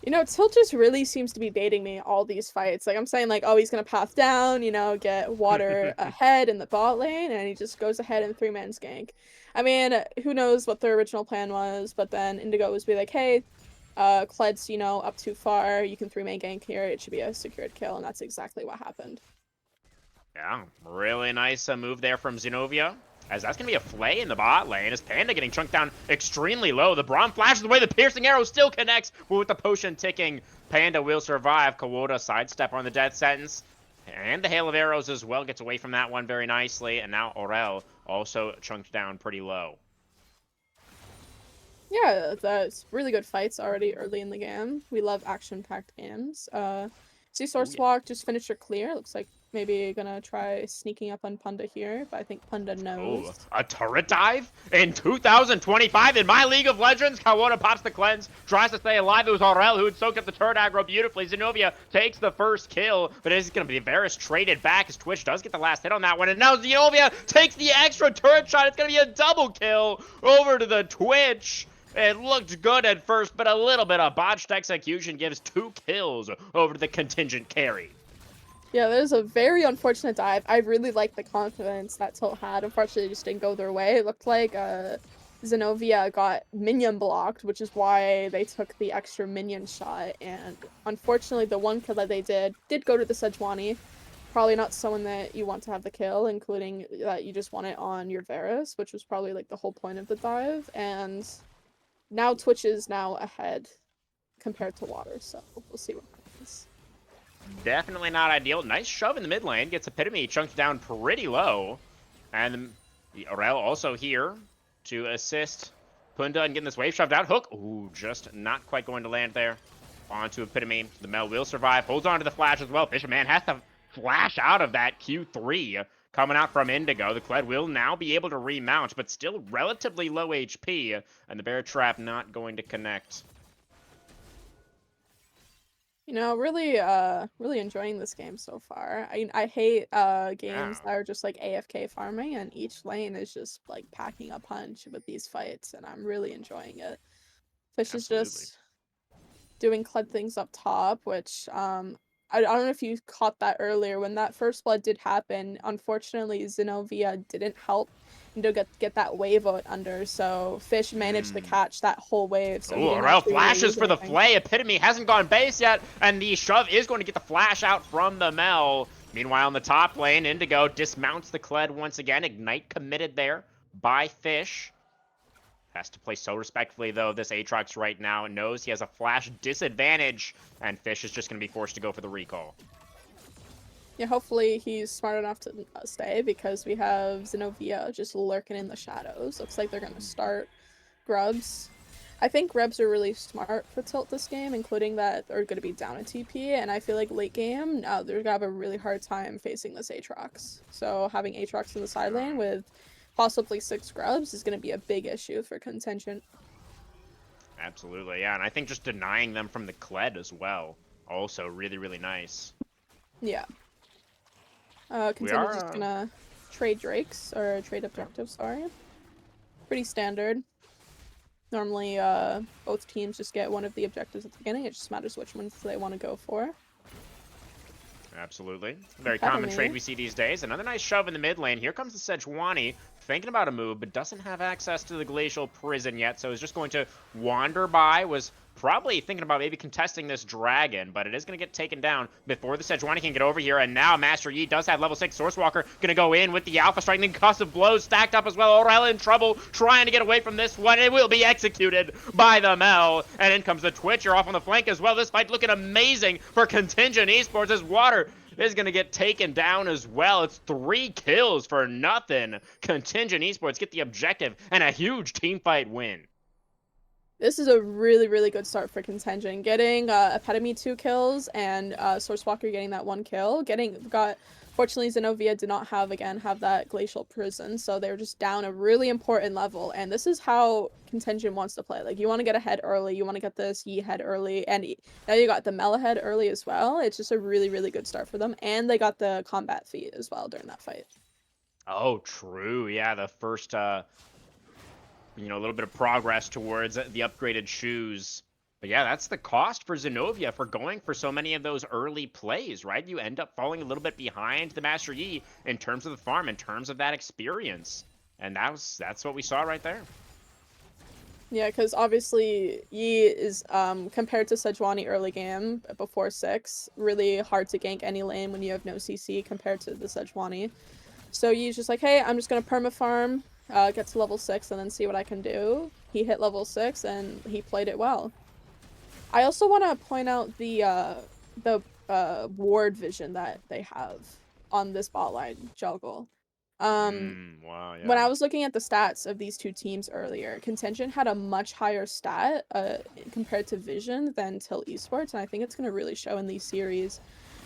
You know, Tilt just really seems to be baiting me all these fights. Like, I'm saying, like, oh, he's gonna path down, you know, get water ahead in the bot lane, and he just goes ahead and 3-man's gank. I mean, who knows what their original plan was, but then Indigo was be like, hey, Kled's, you know, up too far, you can 3-man gank here, it should be a secured kill, and that's exactly what happened. Yeah, really nice move there from Zenobia. As that's going to be a flay in the bot lane. As Panda getting chunked down extremely low. The Braum flashes away. The piercing arrow still connects. But with the potion ticking, Panda will survive. Kawota sidestep on the death sentence. And the hail of arrows as well gets away from that one very nicely. And now Aurel also chunked down pretty low. Yeah, that's really good fights already early in the game. We love action-packed games. See Source Walk just finished her clear. Looks like maybe gonna try sneaking up on Punda here, but I think Punda knows. Ooh, a turret dive in 2025 in my League of Legends. Kawota pops the cleanse, tries to stay alive. It was Aurel who had soaked up the turret aggro beautifully. Zenobia takes the first kill, but it is going to be Varus traded back as Twitch does get the last hit on that one. And now Zenobia takes the extra turret shot. It's going to be a double kill over to the Twitch. It looked good at first, but a little bit of botched execution gives 2 kills over to the Contingent carry. Yeah, that was a very unfortunate dive. I really liked the confidence that Tilt had. Unfortunately, it just didn't go their way. It looked like Zenobia got minion blocked, which is why they took the extra minion shot. And unfortunately, the one kill that they did go to the Sejuani. Probably not someone that you want to have the kill, including that you just want it on your Varus, which was probably like the whole point of the dive. And now Twitch is now ahead compared to Water, so we'll see what happens. Definitely not ideal. Nice shove in the mid lane. Gets Epitome chunked down pretty low. And Aurel also here to assist Punda and getting this wave shoved out. Hook. Ooh, just not quite going to land there. Onto Epitome. The Mel will survive. Holds on to the flash as well. Fisherman has to flash out of that Q3 coming out from Indigo. The Kled will now be able to remount, but still relatively low HP. And the Bear Trap not going to connect. You know, really enjoying this game so far. I hate games that are just like AFK farming, and each lane is just like packing a punch with these fights, and I'm really enjoying it. Fish is just doing Kled things up top, which I don't know if you caught that earlier. When that first blood did happen, unfortunately Zenobia didn't help to get that wave out under, so Fish managed to catch that whole wave. So Aurel flashes for the flay. Epitome hasn't gone base yet, and the shove is going to get the flash out from the Mel. Meanwhile, in the top lane, Indigo dismounts the Kled once again. Ignite committed there by Fish. Has to play so respectfully, though. This Aatrox right now knows he has a flash disadvantage, and Fish is just going to be forced to go for the recall. Yeah, hopefully he's smart enough to stay, because we have Zenobia just lurking in the shadows. Looks like they're going to start Grubs. I think Grubs are really smart for Tilt this game, including that they're going to be down a TP, and I feel like late game, they're going to have a really hard time facing this Aatrox. So having Aatrox in the side lane with possibly 6 Grubs is going to be a big issue for Contingent. Absolutely, yeah, and I think just denying them from the Kled as well. Also really, really nice. Yeah. Contingent's just gonna trade Drakes, or trade objectives, sorry. Pretty standard. Normally, both teams just get one of the objectives at the beginning. It just matters which ones they want to go for. Absolutely. Very common trade we see these days. Another nice shove in the mid lane. Here comes the Sejuani, thinking about a move, but doesn't have access to the Glacial Prison yet, so is just going to wander by. Was probably thinking about maybe contesting this dragon, but it is going to get taken down before the Sejuani can get over here. And now Master Yi does have level 6 Sourcewalker, going to go in with the Alpha Strike, and then concussive blows stacked up as well. Aurel in trouble, trying to get away from this one. It will be executed by the Mel, and in comes the Twitcher off on the flank as well. This fight looking amazing for Contingent Esports as Water is going to get taken down as well. It's 3 kills for nothing. Contingent Esports get the objective and a huge team fight win. This is a really, really good start for Contingent. Getting Epitome 2 kills and Sourcewalker getting that 1 kill. Fortunately, Zenobia did not have that Glacial Prison, so they were just down a really important level. And this is how Contingent wants to play. Like, you want to get ahead early, you want to get this Yi head early, and now you got the Mel ahead early as well. It's just a really, really good start for them. And they got the combat feat as well during that fight. Oh, true. Yeah, the first you know, a little bit of progress towards the upgraded shoes. But yeah, that's the cost for Zenobia for going for so many of those early plays, right? You end up falling a little bit behind the Master Yi in terms of the farm, in terms of that experience. And that's what we saw right there. Yeah, because obviously Yi is compared to Sejuani early game before 6, really hard to gank any lane when you have no CC compared to the Sejuani. So Yi's just like, hey, I'm just gonna perma farm, get to level 6, and then see what I can do. He hit level 6 and he played it well. I also want to point out the ward vision that they have on this bot line juggle. Wow, yeah. When I was looking at the stats of these two teams earlier, Contingent had a much higher stat compared to Vision than Till Esports, and I think it's going to really show in these series.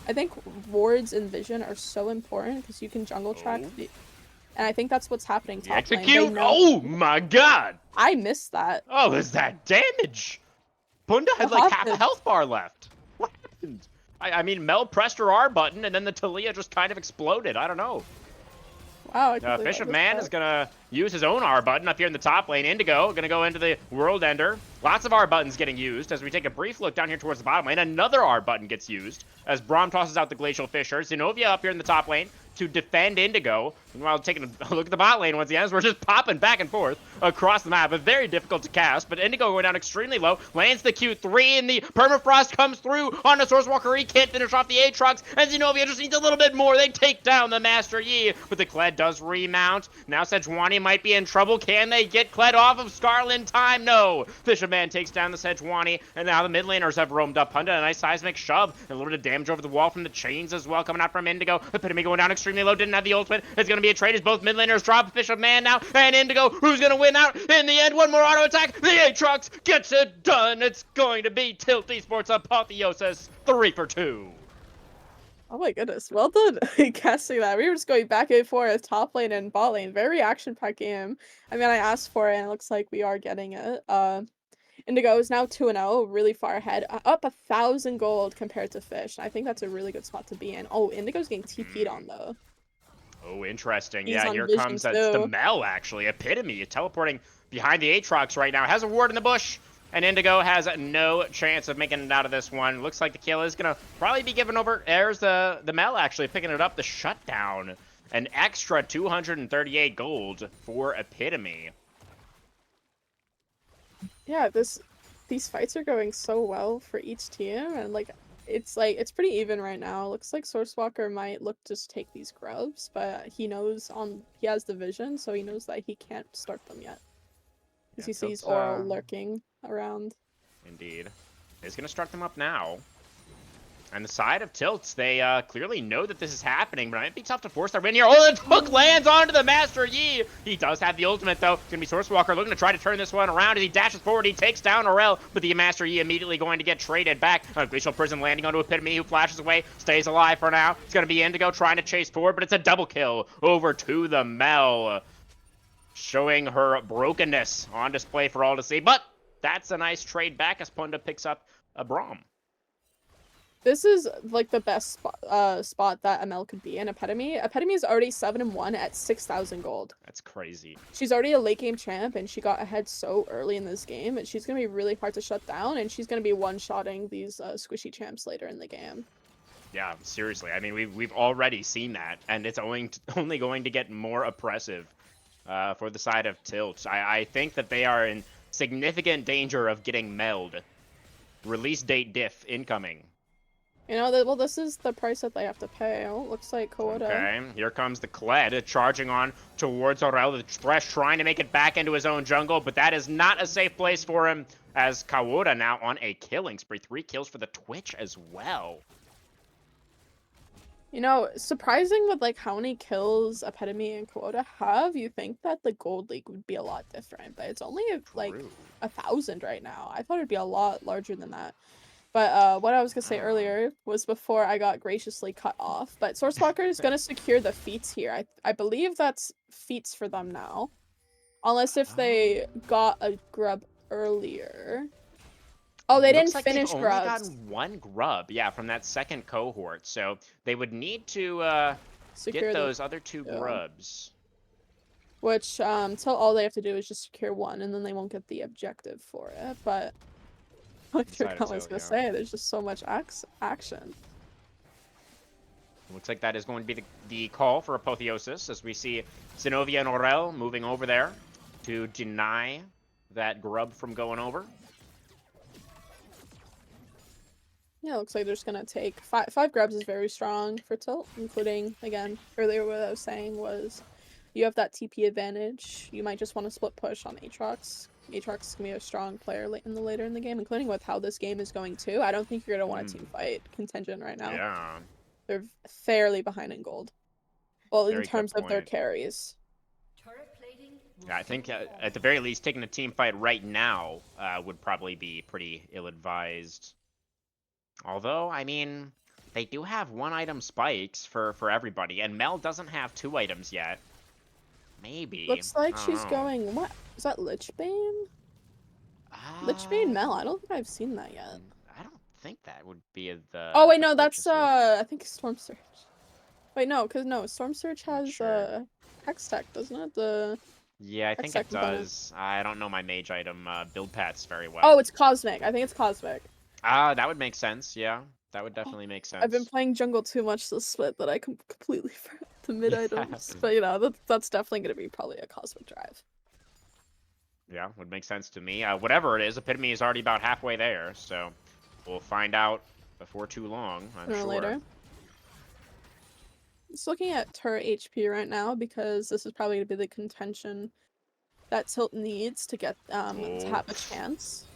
I think wards and Vision are so important because you can jungle track, and I think that's what's happening top lane. Execute! Oh my god! I missed that. Oh, is that damage? Punda had What like happened? half a health bar left. What happened? I mean, Mel pressed her R button, and then the Talia just kind of exploded. I don't know. Wow, I completely Fish of missed Man that. is going to use his own R button up here in the top lane. Indigo going to go into the World Ender. Lots of R buttons getting used. As we take a brief look down here towards the bottom lane, another R button gets used as Braum tosses out the Glacial Fisher. Zenobia up here in the top lane to defend Indigo. Meanwhile, taking a look at the bot lane once again, as we're just popping back and forth across the map. It's very difficult to cast, but Indigo going down extremely low. Lands the Q3, and the Permafrost comes through on the Source Walker. He can't finish off the Aatrox, and Zenobia just needs a little bit more. They take down the Master Yi, but the Kled does remount. Now Sejuani might be in trouble. Can they get Kled off of Skarl in time? No. Fisherman takes down the Sejuani, and now the mid laners have roamed up. Punda, a nice seismic shove, and a little bit of damage over the wall from the chains as well, coming out from Indigo. Epitome going down extremely low, didn't have the ultimate. It's going to be a trade as both mid laners drop Fish of Man now, and Indigo, who's going to win out in the end. One more auto attack. The Aatrox gets it done. It's going to be Tilt Esports Apotheosis 3 for 2. Oh my goodness, well done casting that. We were just going back and forth, top lane and bot lane. Very action-packed game. I mean, I asked for it, and it looks like we are getting it. Indigo is now 2-0, really far ahead, up 1,000 gold compared to Fish. I think that's a really good spot to be in. Oh, Indigo's getting TP'd on, though. Oh, interesting. He's Yeah, on here Vision comes that's the too. Mel, actually. Epitome teleporting behind the Aatrox right now. Has a ward in the bush, and Indigo has no chance of making it out of this one. Looks like the kill is going to probably be given over. There's the Mel actually picking it up, the shutdown. An extra 238 gold for Epitome. Yeah, these fights are going so well for each team, and it's pretty even right now. Looks like Sourcewalker might look to just take these grubs, but he has the vision, so he knows that he can't start them yet. Because he sees Oral lurking around. Indeed. He's going to start them up now. And the side of Tilts, they clearly know that this is happening, but it might be tough to force their win here. Oh, the hook lands onto the Master Yi. He does have the ultimate, though. It's going to be Sourcewalker looking to try to turn this one around as he dashes forward. He takes down Aurel, but the Master Yi immediately going to get traded back. Glacial Prison landing onto Epitome, who flashes away, stays alive for now. It's going to be Indigo trying to chase forward, but it's a double kill over to the Mel, showing her brokenness on display for all to see. But that's a nice trade back as Punda picks up a Braum. This is like the best spot that ML could be in. Epitome is already 7-1 at 6,000 gold. That's crazy. She's already a late game champ, and she got ahead so early in this game, and she's gonna be really hard to shut down, and she's gonna be one-shotting these squishy champs later in the game. Yeah, seriously. I mean, we've already seen that, and it's only going to get more oppressive for the side of Tilt. I think that they are in significant danger of getting meld. Release date diff incoming. You know, well, this is the price that they have to pay. Oh, looks like Kawada. Okay, here comes the Kled charging on towards Aurel. The Thresh trying to make it back into his own jungle, but that is not a safe place for him as Kawada now on a killing spree. 3 kills for the Twitch as well. You know, surprising with like how many kills Epitome and Kawada have, you think that the Gold League would be a lot different, but it's only like 1,000 right now. I thought it'd be a lot larger than that. But what I was gonna say earlier was before I got graciously cut off. But Sourcewalker is gonna secure the feats here. I believe that's feats for them now, unless if they got a grub earlier. Oh, they didn't finish they've grubs. only gotten 1 grub, yeah, from that second cohort. So they would need to Secure get those other 2 yeah. grubs. which till all they have to do is just secure one, and then they won't get the objective for it. But like Decided I was to, gonna yeah. say, there's just so much action. Looks like that is going to be the call for Apotheosis, as we see Zenobia and Aurel moving over there to deny that grub from going over. Yeah, it looks like they're just gonna take five grabs is very strong for tilt, including again earlier what I was saying was you have that TP advantage. You might just want to split push on Aatrox. Aatrox is gonna be a strong player later in the game, including with how this game is going too. I don't think you're gonna want to team fight Contingent right now. Yeah. They're fairly behind in gold. Well, in Very good terms of their point. carries. Yeah, I think at the very least, taking a team fight right now would probably be pretty ill-advised. Although, I mean, they do have one-item spikes for everybody, and Mel doesn't have 2 items yet. Maybe. Looks like I don't she's know. going. What is that? Lichbane? Lichbane Mel. I don't think I've seen that yet. I don't think that would be the. Oh wait, the no, that's purchase list. I think Storm Surge. Wait, no, Storm Surge Not has sure. Hex Tech, doesn't it? The Yeah, I think Hex Tech it component. does. I don't know my mage item build paths very well. Oh, it's Cosmic. I think it's Cosmic. That would make sense. Yeah, that would definitely make sense. I've been playing jungle too much this split that I completely forgot the mid Yeah. items. But you know, that's definitely gonna be probably a Cosmic drive. Yeah, would make sense to me. Whatever it is, Epitome is already about halfway there, so we'll find out before too long, I'm Sooner or sure. later. Just looking at turret HP right now because this is probably gonna be the contention that Tilt needs to get to have a chance.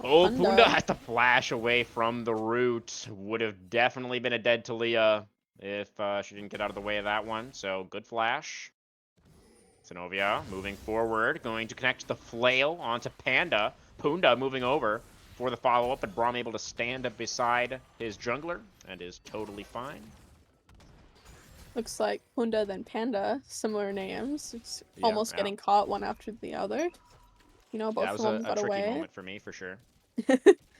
Oh, Punda has to flash away from the root. Would have definitely been a dead Talia if she didn't get out of the way of that one. So, good flash. Zenobia moving forward, going to connect the flail onto Panda. Punda moving over for the follow-up, but Braum able to stand up beside his jungler and is totally fine. Looks like Punda then Panda, similar names. It's Yeah, almost yeah. getting caught one after the other. You know, both That of was them a got tricky away. moment for me, for sure.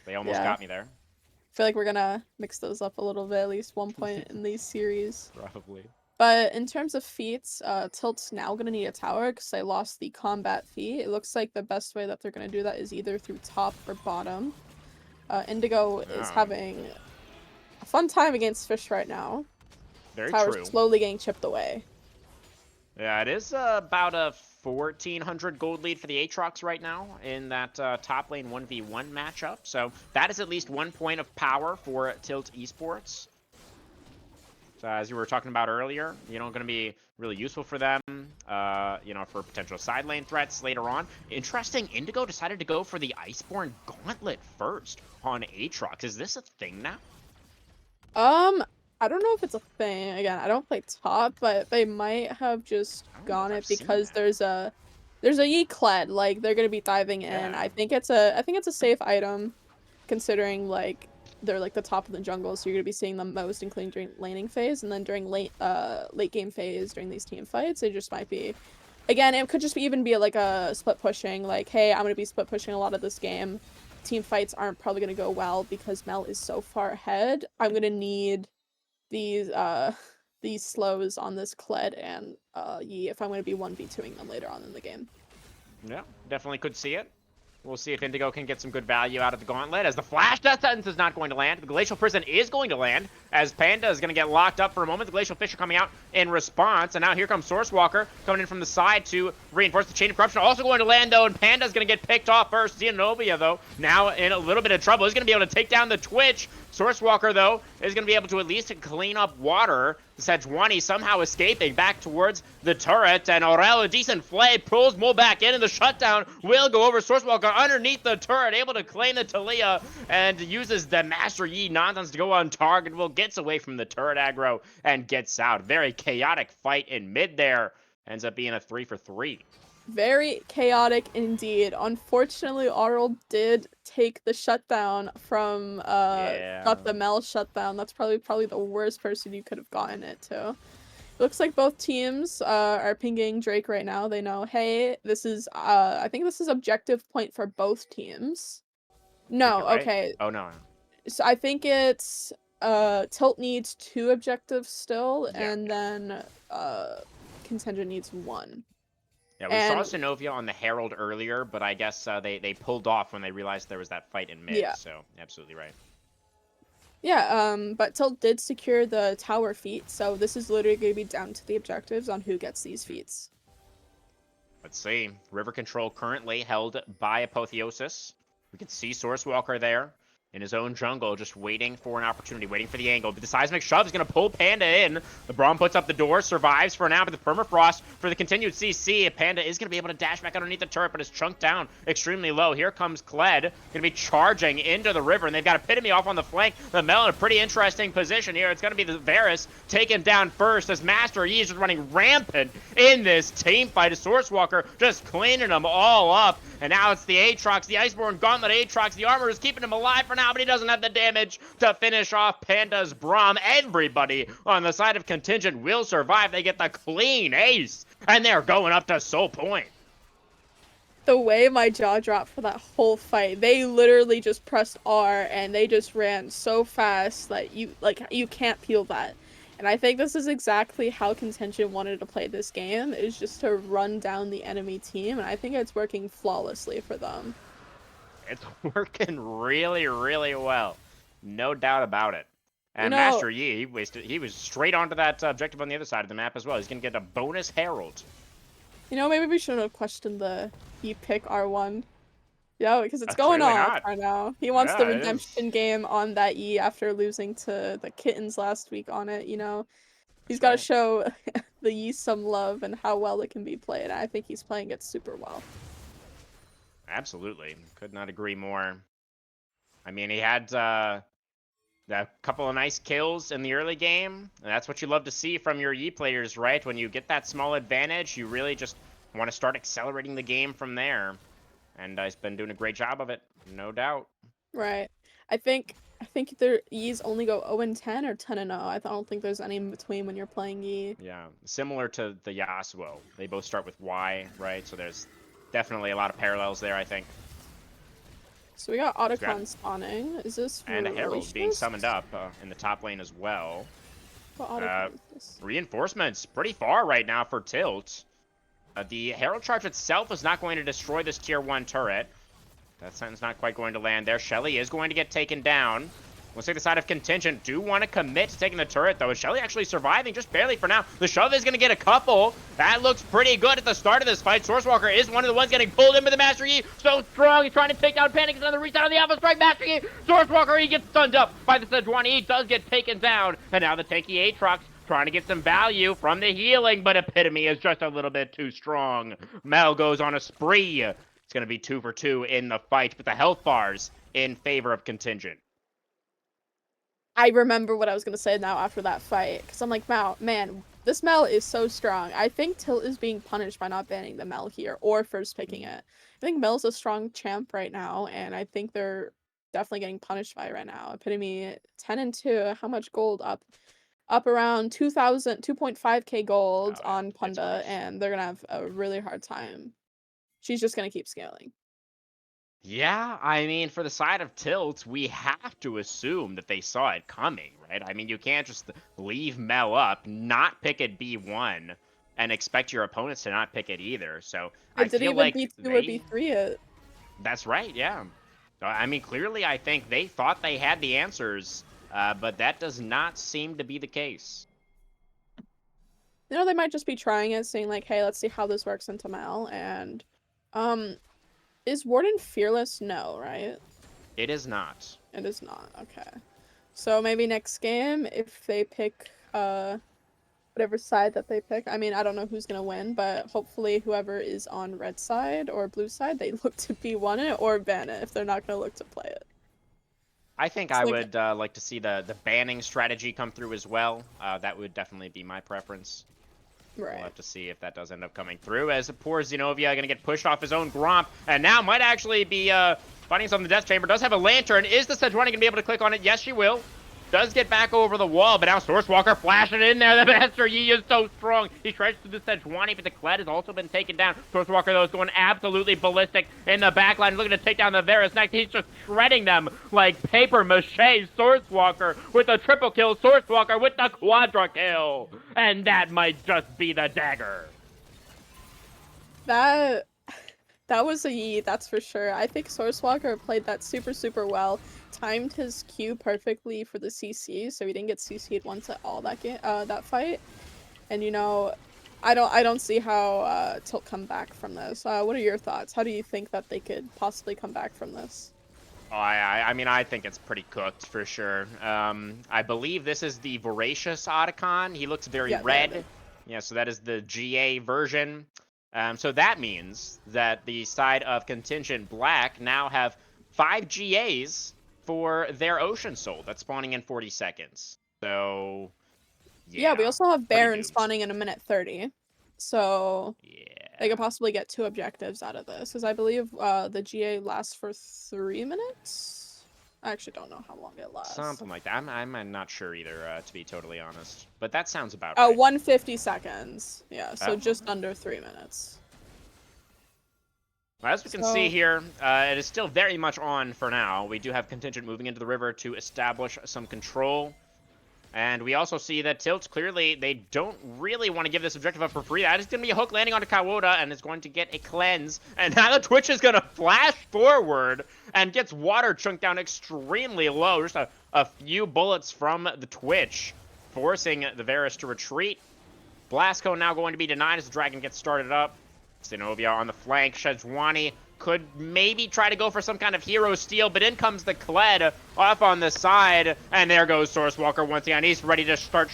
They almost Yeah. got me there. I feel like we're gonna mix those up a little bit, at least one point in these series. Probably. But in terms of feats, Tilt's now gonna need a tower because they lost the combat feat. It looks like the best way that they're gonna do that is either through top or bottom. Indigo is having a fun time against Fish right now. Very Tower's true. slowly getting chipped away. Yeah, it is about a 1,400 gold lead for the Aatrox right now in that top lane 1v1 matchup. So that is at least 1 point of power for Tilt Esports. So as you were talking about earlier, you know, going to be really useful for them, you know, for potential side lane threats later on. Interesting, Indigo decided to go for the Iceborne Gauntlet first on Aatrox. Is this a thing now? I don't know if it's a thing. Again, I don't play top, but they might have just gone it because there's a Yi Kled, like they're gonna be diving in. Yeah. I think it's a safe item, considering like they're like the top of the jungle, so you're gonna be seeing them most, including during laning phase, and then during late game phase during these team fights, it just might be. Again, it could just even be like a split pushing, like, hey, I'm gonna be split pushing a lot of this game. Team fights aren't probably gonna go well because Mel is so far ahead. I'm gonna need these slows on this Kled and Yi if I'm going to be 1v2ing them later on in the game. Yeah, definitely could see it. We'll see if Indigo can get some good value out of the Gauntlet, as the Flash Death Sentence is not going to land. The Glacial Prison is going to land, as Panda is going to get locked up for a moment. The Glacial Fish are coming out in response, and now here comes Source Walker coming in from the side to reinforce the Chain of Corruption. Also going to land, though, and Panda's going to get picked off first. Zenobia, though, now in a little bit of trouble. He's going to be able to take down the Twitch. Source Walker, though, is going to be able to at least clean up water. Sejuani somehow escaping back towards the turret, and Aurel, a decent flay, pulls Mo back in, and the shutdown will go over. Source Walker underneath the turret, able to claim the Talia, and uses the Master Yi nonsense to go on target. Gets away from the turret aggro and gets out. Very chaotic fight in mid there. Ends up being a 3-for-3. Very chaotic indeed. Unfortunately, Aurel did take the shutdown from got the Mel shutdown. That's probably the worst person you could have gotten it to. Looks like both teams are pinging Drake right now. They know, hey, this is I think this is objective point for both teams. No, Right? okay. Oh no. So I think it's Tilt needs 2 objectives still, Yeah. and then Contingent needs 1. Yeah, we saw Synovia on the Herald earlier, but I guess they pulled off when they realized there was that fight in mid. Yeah. So absolutely right. Yeah, but Tilt did secure the tower feat, so this is literally going to be down to the objectives on who gets these feats. Let's see. River control currently held by Apotheosis. We can see Sourcewalker there in his own jungle, just waiting for an opportunity, waiting for the angle. But the seismic shove is going to pull Panda in. The Braum puts up the door, survives for now, but the permafrost for the continued CC. Panda is going to be able to dash back underneath the turret, but is chunked down extremely low. Here comes Kled, going to be charging into the river, and they've got Epitome off on the flank. The Mel in a pretty interesting position here. It's going to be the Varus taken down first as Master Yi is just running rampant in this team fight. A Sourcewalker just cleaning them all up. And now it's the Aatrox, the Iceborne Gauntlet Aatrox. The armor is keeping him alive for now, but he doesn't have the damage to finish off Panda's Braum. Everybody on the side of Contingent will survive. They get the clean ace, and they're going up to Soul Point. The way my jaw dropped for that whole fight, they literally just pressed R and they just ran so fast that you can't peel that. And I think this is exactly how Contingent wanted to play this game, is just to run down the enemy team, and I think it's working flawlessly for them. It's working really, really well. No doubt about it. And Master Yi, he was straight onto that objective on the other side of the map as well. He's going to get a bonus Herald. Maybe we shouldn't have questioned the E pick R1. Yeah, because it's Clearly going on not. right now. He wants Yeah, the it is. redemption game on that E after losing to the Kittens last week on it, He's got to show the E some love and how well it can be played. I think he's playing it super well. Absolutely. Could not agree more. I mean, he had a couple of nice kills in the early game, and that's what you love to see from your Yi players, right? When you get that small advantage, you really just want to start accelerating the game from there. And he's been doing a great job of it, no doubt. Right. I think their E's only go 0-10 or 10-0. I don't think there's any in between when you're playing E. Yeah, similar to the Yasuo. They both start with Y, right? So there's definitely a lot of parallels there, I think. So we got Otacon spawning. Is this And a Herald being Releases? summoned up in the top lane as well. What Otacon is this? Reinforcements pretty far right now for Tilt. The Herald charge itself is not going to destroy this tier 1 turret. That sentence not quite going to land there. Shelly is going to get taken down. Looks like the side of Contingent do want to commit to taking the turret, though. Is Shelly actually surviving? Just barely for now. The shove is going to get a couple. That looks pretty good at the start of this fight. Sourcewalker is one of the ones getting pulled in by the Master Yi. So strong. He's trying to take down Panic. Another reset on the Alpha Strike. Master Yi. Sourcewalker, he gets stunned up by the Sejuani. He does get taken down. And now the tanky Aatrox trying to get some value from the healing, but Epitome is just a little bit too strong. Mel goes on a spree. It's going to be 2 for 2 in the fight, but the health bars in favor of Contingent. I remember what I was going to say now after that fight, because I'm like, man, this Mel is so strong. I think Tilt is being punished by not banning the Mel here, or first picking it. I think Mel's a strong champ right now, and I think they're definitely getting punished by it right now. Epitome 10-2, how much gold up? Up around 2.5k gold on Punda, and they're going to have a really hard time. She's just going to keep scaling. Yeah, I mean, for the side of Tilt, we have to assume that they saw it coming, right? I mean, you can't just leave Mel up, not pick at B1, and expect your opponents to not pick it either. So I didn't feel even like B2 or B3 it. That's right, yeah. I mean, clearly, I think they thought they had the answers, but that does not seem to be the case. They might just be trying it, saying like, hey, let's see how this works into Mel, and, is Warden fearless? No, right? It is not. It is not, okay. So maybe next game, if they pick, whatever side that they pick, I mean, I don't know who's gonna win, but hopefully whoever is on red side or blue side, they look to B1 it or ban it if they're not gonna look to play it. I think I would like to see the banning strategy come through as well. That would definitely be my preference. Right. We'll have to see if that does end up coming through, as poor Xenovia going to get pushed off his own Gromp, and now might actually be finding some in the Death Chamber. Does have a Lantern. Is the Sejuani going to be able to click on it? Yes, she will. Does get back over the wall, but now Sourcewalker flashing in there. The Master Yi is so strong. He tries to do the Sejuani, but the Kled has also been taken down. Sourcewalker, though, is going absolutely ballistic in the backline, looking to take down the Varus next. He's just shredding them like paper mache. Sourcewalker with a triple kill. Sourcewalker with the quadra kill. And that might just be the dagger. That that was a yeet, that's for sure. I think Sourcewalker played that super well. Timed his Q perfectly for the CC, so he didn't get CC'd once at all that game, that fight. And you know, I don't see how Tilt come back from this. What are your thoughts? How do you think that they could possibly come back from this? Oh, I mean, I think it's pretty cooked for sure. I believe this is the Voracious Otacon. He looks very red. Yeah, so that is the GA version. So that means that the side of Contingent Black now have 5 GAs for their Ocean Soul. That's spawning in 40 seconds. So, yeah, we also have Baron doomed. spawning in a minute 30. So Yeah. they could possibly get 2 objectives out of this, because I believe the GA lasts for 3 minutes? I actually don't know how long it lasts. Something like that. I'm not sure either, to be totally honest. But that sounds about right. 150 seconds. Yeah, so just under 3 minutes. As we can see here, it is still very much on for now. We do have Contingent moving into the river to establish some control. And we also see that Tilt, clearly, they don't really want to give this objective up for free. That is going to be a hook landing onto Kawota, and it's going to get a cleanse. And now the Twitch is going to flash forward and gets water chunked down extremely low. Just a few bullets from the Twitch, forcing the Varus to retreat. Blasco now going to be denied as the Dragon gets started up. Zenobia on the flank. Shedzwani could maybe try to go for some kind of hero steal, but in comes the Kled off on the side, and there goes Sourcewalker once again. He's ready to start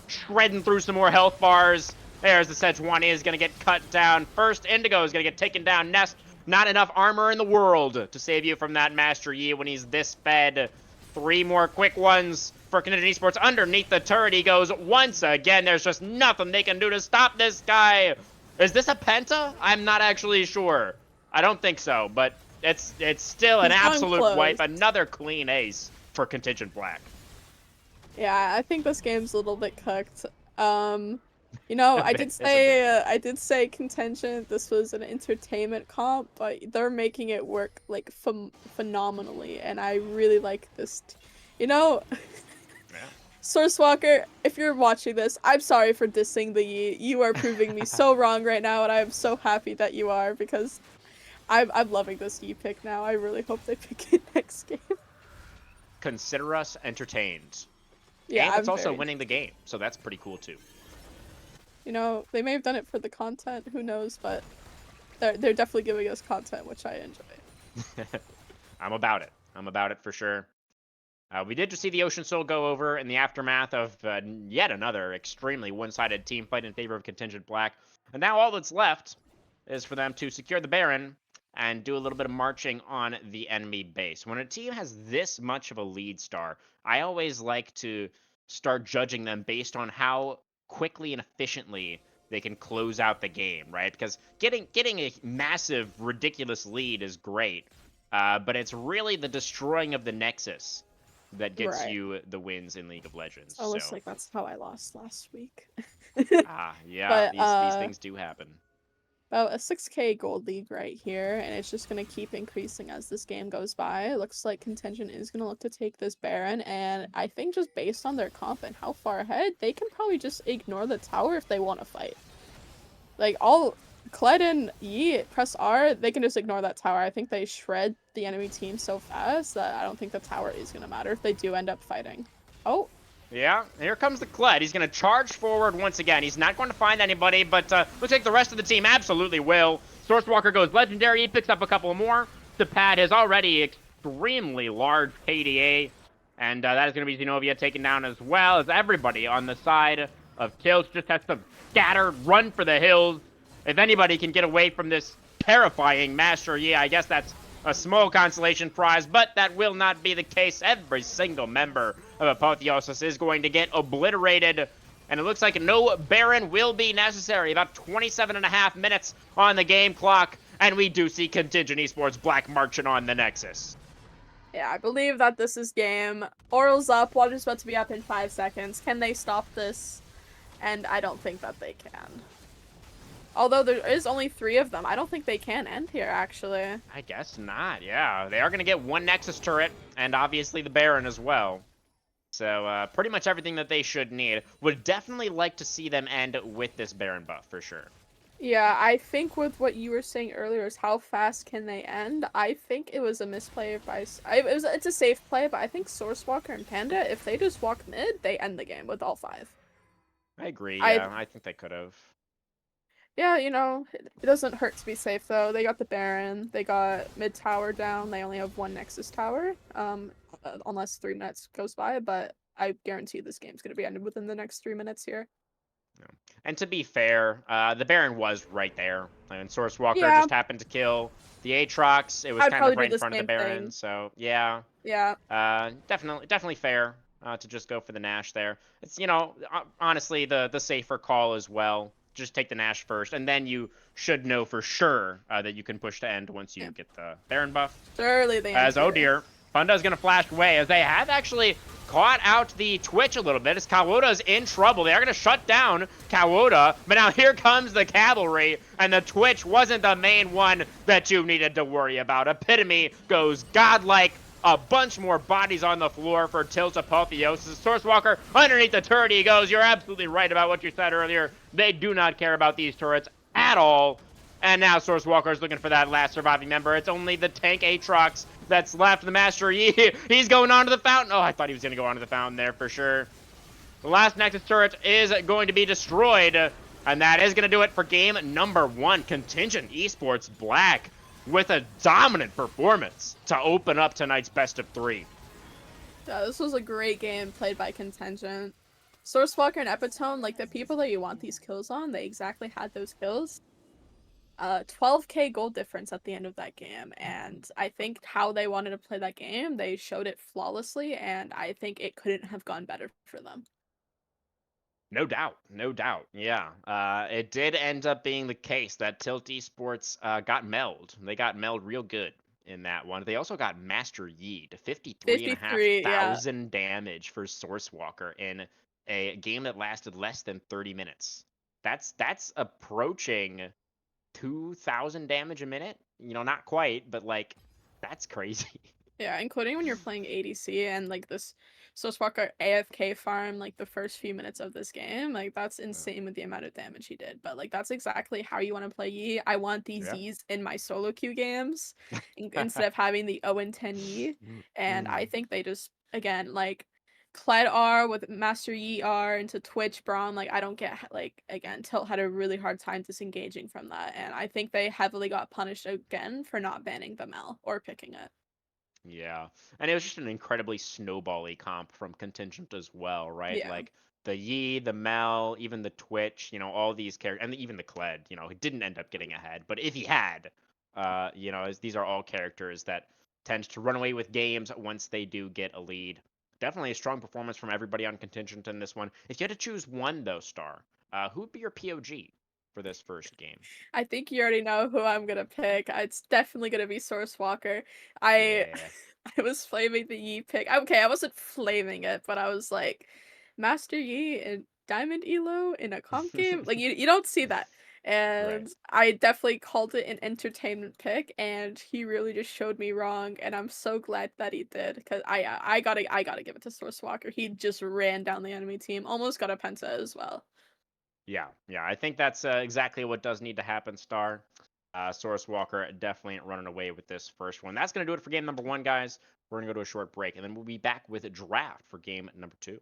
shredding through some more health bars. There's the Shedzwani is going to get cut down. First, Indigo is going to get taken down. Nest, not enough armor in the world to save you from that Master Yi when he's this fed. 3 more quick ones for Contingent Esports. Underneath the turret he goes once again. There's just nothing they can do to stop this guy. Is this a penta? I'm not actually sure. I don't think so, but it's still an absolute wipe. Another clean ace for Contingent Black. Yeah, I think this game's a little bit cooked. You know, I did say Contingent, this was an entertainment comp, but they're making it work like phenomenally, and I really like this. You know, Sourcewalker, if you're watching this, I'm sorry for dissing the Yi. You are proving me so wrong right now, and I am so happy that you are, because I'm loving this Yi pick now. I really hope they pick it next game. Consider us entertained. Yeah, and it's also winning the game, so that's pretty cool too. You know, they may have done it for the content, who knows, but they're definitely giving us content, which I enjoy. I'm about it. I'm about it for sure. We did just see the Ocean Soul go over in the aftermath of yet another extremely one-sided team fight in favor of Contingent Black. And now all that's left is for them to secure the Baron and do a little bit of marching on the enemy base. When a team has this much of a lead star, I always like to start judging them based on how quickly and efficiently they can close out the game, right? Because getting a massive, ridiculous lead is great, but it's really the destroying of the Nexus that gets you the wins in League of Legends. Oh, looks like that's how I lost last week. Yeah, but, these things do happen. About a 6k gold lead right here, and it's just going to keep increasing as this game goes by. It looks like Contingent is going to look to take this Baron, and I think just based on their comp and how far ahead, they can probably just ignore the tower if they want to fight. Like, all Kled and Yi press R, they can just ignore that tower. I think they shred the enemy team so fast that I don't think the tower is going to matter if they do end up fighting. Oh. Yeah, here comes the Kled. He's going to charge forward once again. He's not going to find anybody, but looks like the rest of the team absolutely will. Sourcewalker goes legendary. He picks up a couple more. The pad has already extremely large KDA, and that is going to be Zenobia taken down as well as everybody on the side of Tilt just has to scatter, run for the hills. If anybody can get away from this terrifying Master Yi, I guess that's a small consolation prize, but that will not be the case. Every single member of Apotheosis is going to get obliterated, and it looks like no Baron will be necessary. About 27.5 minutes on the game clock, and we do see Contingent Esports Black marching on the Nexus. Yeah, I believe that this is game. Oral's up, water's about to be up in 5 seconds. Can they stop this? And I don't think that they can. Although there is only 3 of them, I don't think they can end here, actually. I guess not, yeah. They are going to get 1 Nexus turret, and obviously the Baron as well. So, pretty much everything that they should need. Would definitely like to see them end with this Baron buff, for sure. Yeah, I think with what you were saying earlier is how fast can they end? I think it was a misplay by it's a safe play, but I think Sourcewalker and Panda, if they just walk mid, they end the game with all 5. I agree. I Yeah, I think they could have. Yeah, it doesn't hurt to be safe though. They got the Baron, they got mid tower down. They only have one Nexus tower, unless 3 minutes goes by. But I guarantee this game's gonna be ended within the next 3 minutes here. Yeah. And to be fair, the Baron was right there, and Source Walker Yeah, just happened to kill the Aatrox. It was I'd kind of probably do right in the front of the same Baron, thing. so yeah, Yeah, definitely fair to just go for the Nash there. It's honestly the safer call as well. Just take the Nash first, and then you should know for sure that you can push to end once you yeah. get the Baron buff. Surely the As answer. oh dear, Funda's gonna flash away as they have actually caught out the Twitch a little bit as Kawoda's in trouble. They are gonna shut down Kawoda, but now here comes the cavalry, and the Twitch wasn't the main one that you needed to worry about. Epitome goes godlike. A bunch more bodies on the floor for Tilt's Apotheosis. Sourcewalker underneath the turret he goes. You're absolutely right about what you said earlier. They do not care about these turrets at all. And now Sourcewalker is looking for that last surviving member. It's only the tank Aatrox that's left. The Master Yi, he's going onto the fountain. Oh, I thought he was going to go onto the fountain there for sure. The last Nexus turret is going to be destroyed. And that is going to do it for game number 1. Contingent Esports Black with a dominant performance to open up tonight's best of 3. Yeah, this was a great game played by Contingent. Sourcewalker and Epitome, like the people that you want these kills on, they exactly had those kills. 12k gold difference at the end of that game, and I think how they wanted to play that game, they showed it flawlessly, and I think it couldn't have gone better for them. No doubt, no doubt. Yeah, it did end up being the case that Tilt Esports got meld. They got meld real good in that one. They also got Master Yi to 53, yeah. 53,500 damage for Sourcewalker in a game that lasted less than 30 minutes. That's approaching 2,000 damage a minute. Not quite, but like that's crazy. Yeah, including when you're playing ADC and like this Sourcewalker AFK farm like the first few minutes of this game, like that's insane with the amount of damage he did. But like that's exactly how you want to play Yi. I want these Yeah. Yis in my solo queue games instead of having the 0-10 Yi. And I think they just again like Kled R with Master Yi R into Twitch Braum, like I don't get like again, Tilt had a really hard time disengaging from that, and I think they heavily got punished again for not banning the Mel or picking it. Yeah, and it was just an incredibly snowbally comp from Contingent as well, right? Yeah. Like the Yi, the Mel, even the Twitch, all these characters, and even the Kled, he didn't end up getting ahead. But if he had, as these are all characters that tend to run away with games once they do get a lead. Definitely a strong performance from everybody on Contingent in this one. If you had to choose one, though, Star, who would be your POG for this first game? I think you already know who I'm gonna pick. It's definitely gonna be Sourcewalker. I Yeah. I was flaming the Yi pick. Okay, I wasn't flaming it, but I was like, Master Yi and Diamond Elo in a comp game? Like you don't see that. Right. And I definitely called it an entertainment pick, and he really just showed me wrong, and I'm so glad that he did, because I gotta give it to Sourcewalker. He just ran down the enemy team, almost got a penta as well. Yeah, I think that's exactly what does need to happen, Star. Sourcewalker definitely running away with this first one. That's going to do it for game number 1, guys. We're going to go to a short break, and then we'll be back with a draft for game number 2.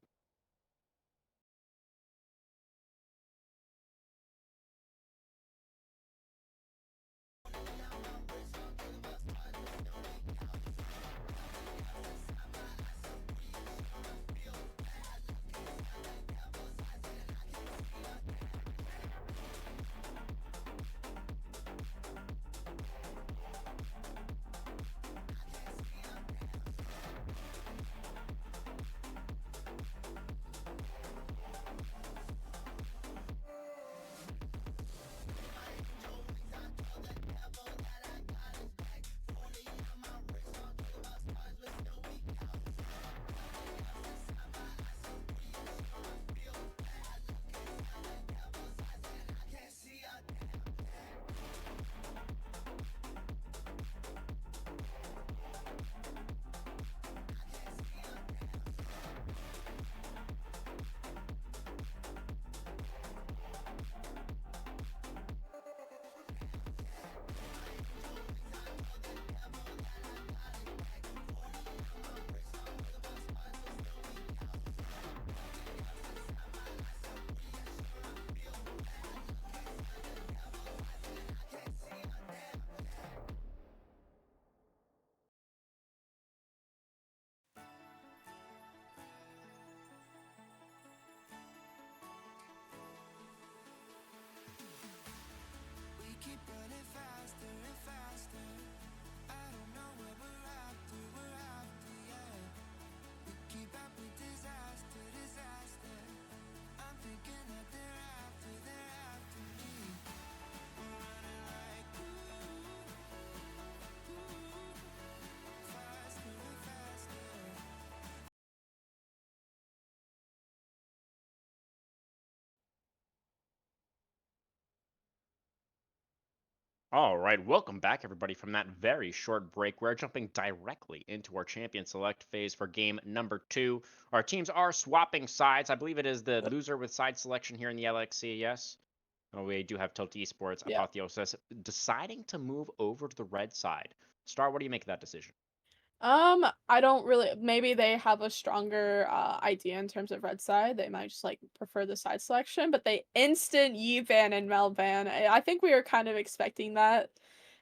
All right, welcome back, everybody, from that very short break. We're jumping directly into our champion select phase for game number 2. Our teams are swapping sides. I believe it is the loser with side selection here in the LXC, yes? Oh, we do have Tilt Esports, Yeah. Apotheosis, deciding to move over to the red side. Star, what do you make of that decision? I don't really. Maybe they have a stronger idea in terms of red side. They might just like prefer the side selection, but they instant Yi ban and Mel ban. I think we were kind of expecting that.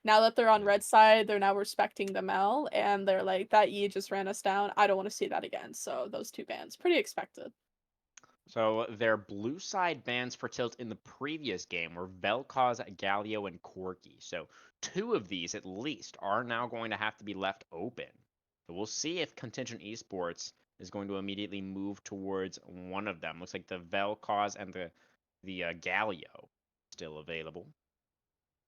Now that they're on Yeah. red side, they're now respecting the Mel, and they're like, that Yi just ran us down. I don't want to see that again. So those two bans, pretty expected. So their blue side bans for Tilt in the previous game were Vel'Koz, Galio, and Corki. So 2 of these at least are now going to have to be left open. So we'll see if Contingent Esports is going to immediately move towards one of them. Looks like the Vel'Koz and the Galio still available.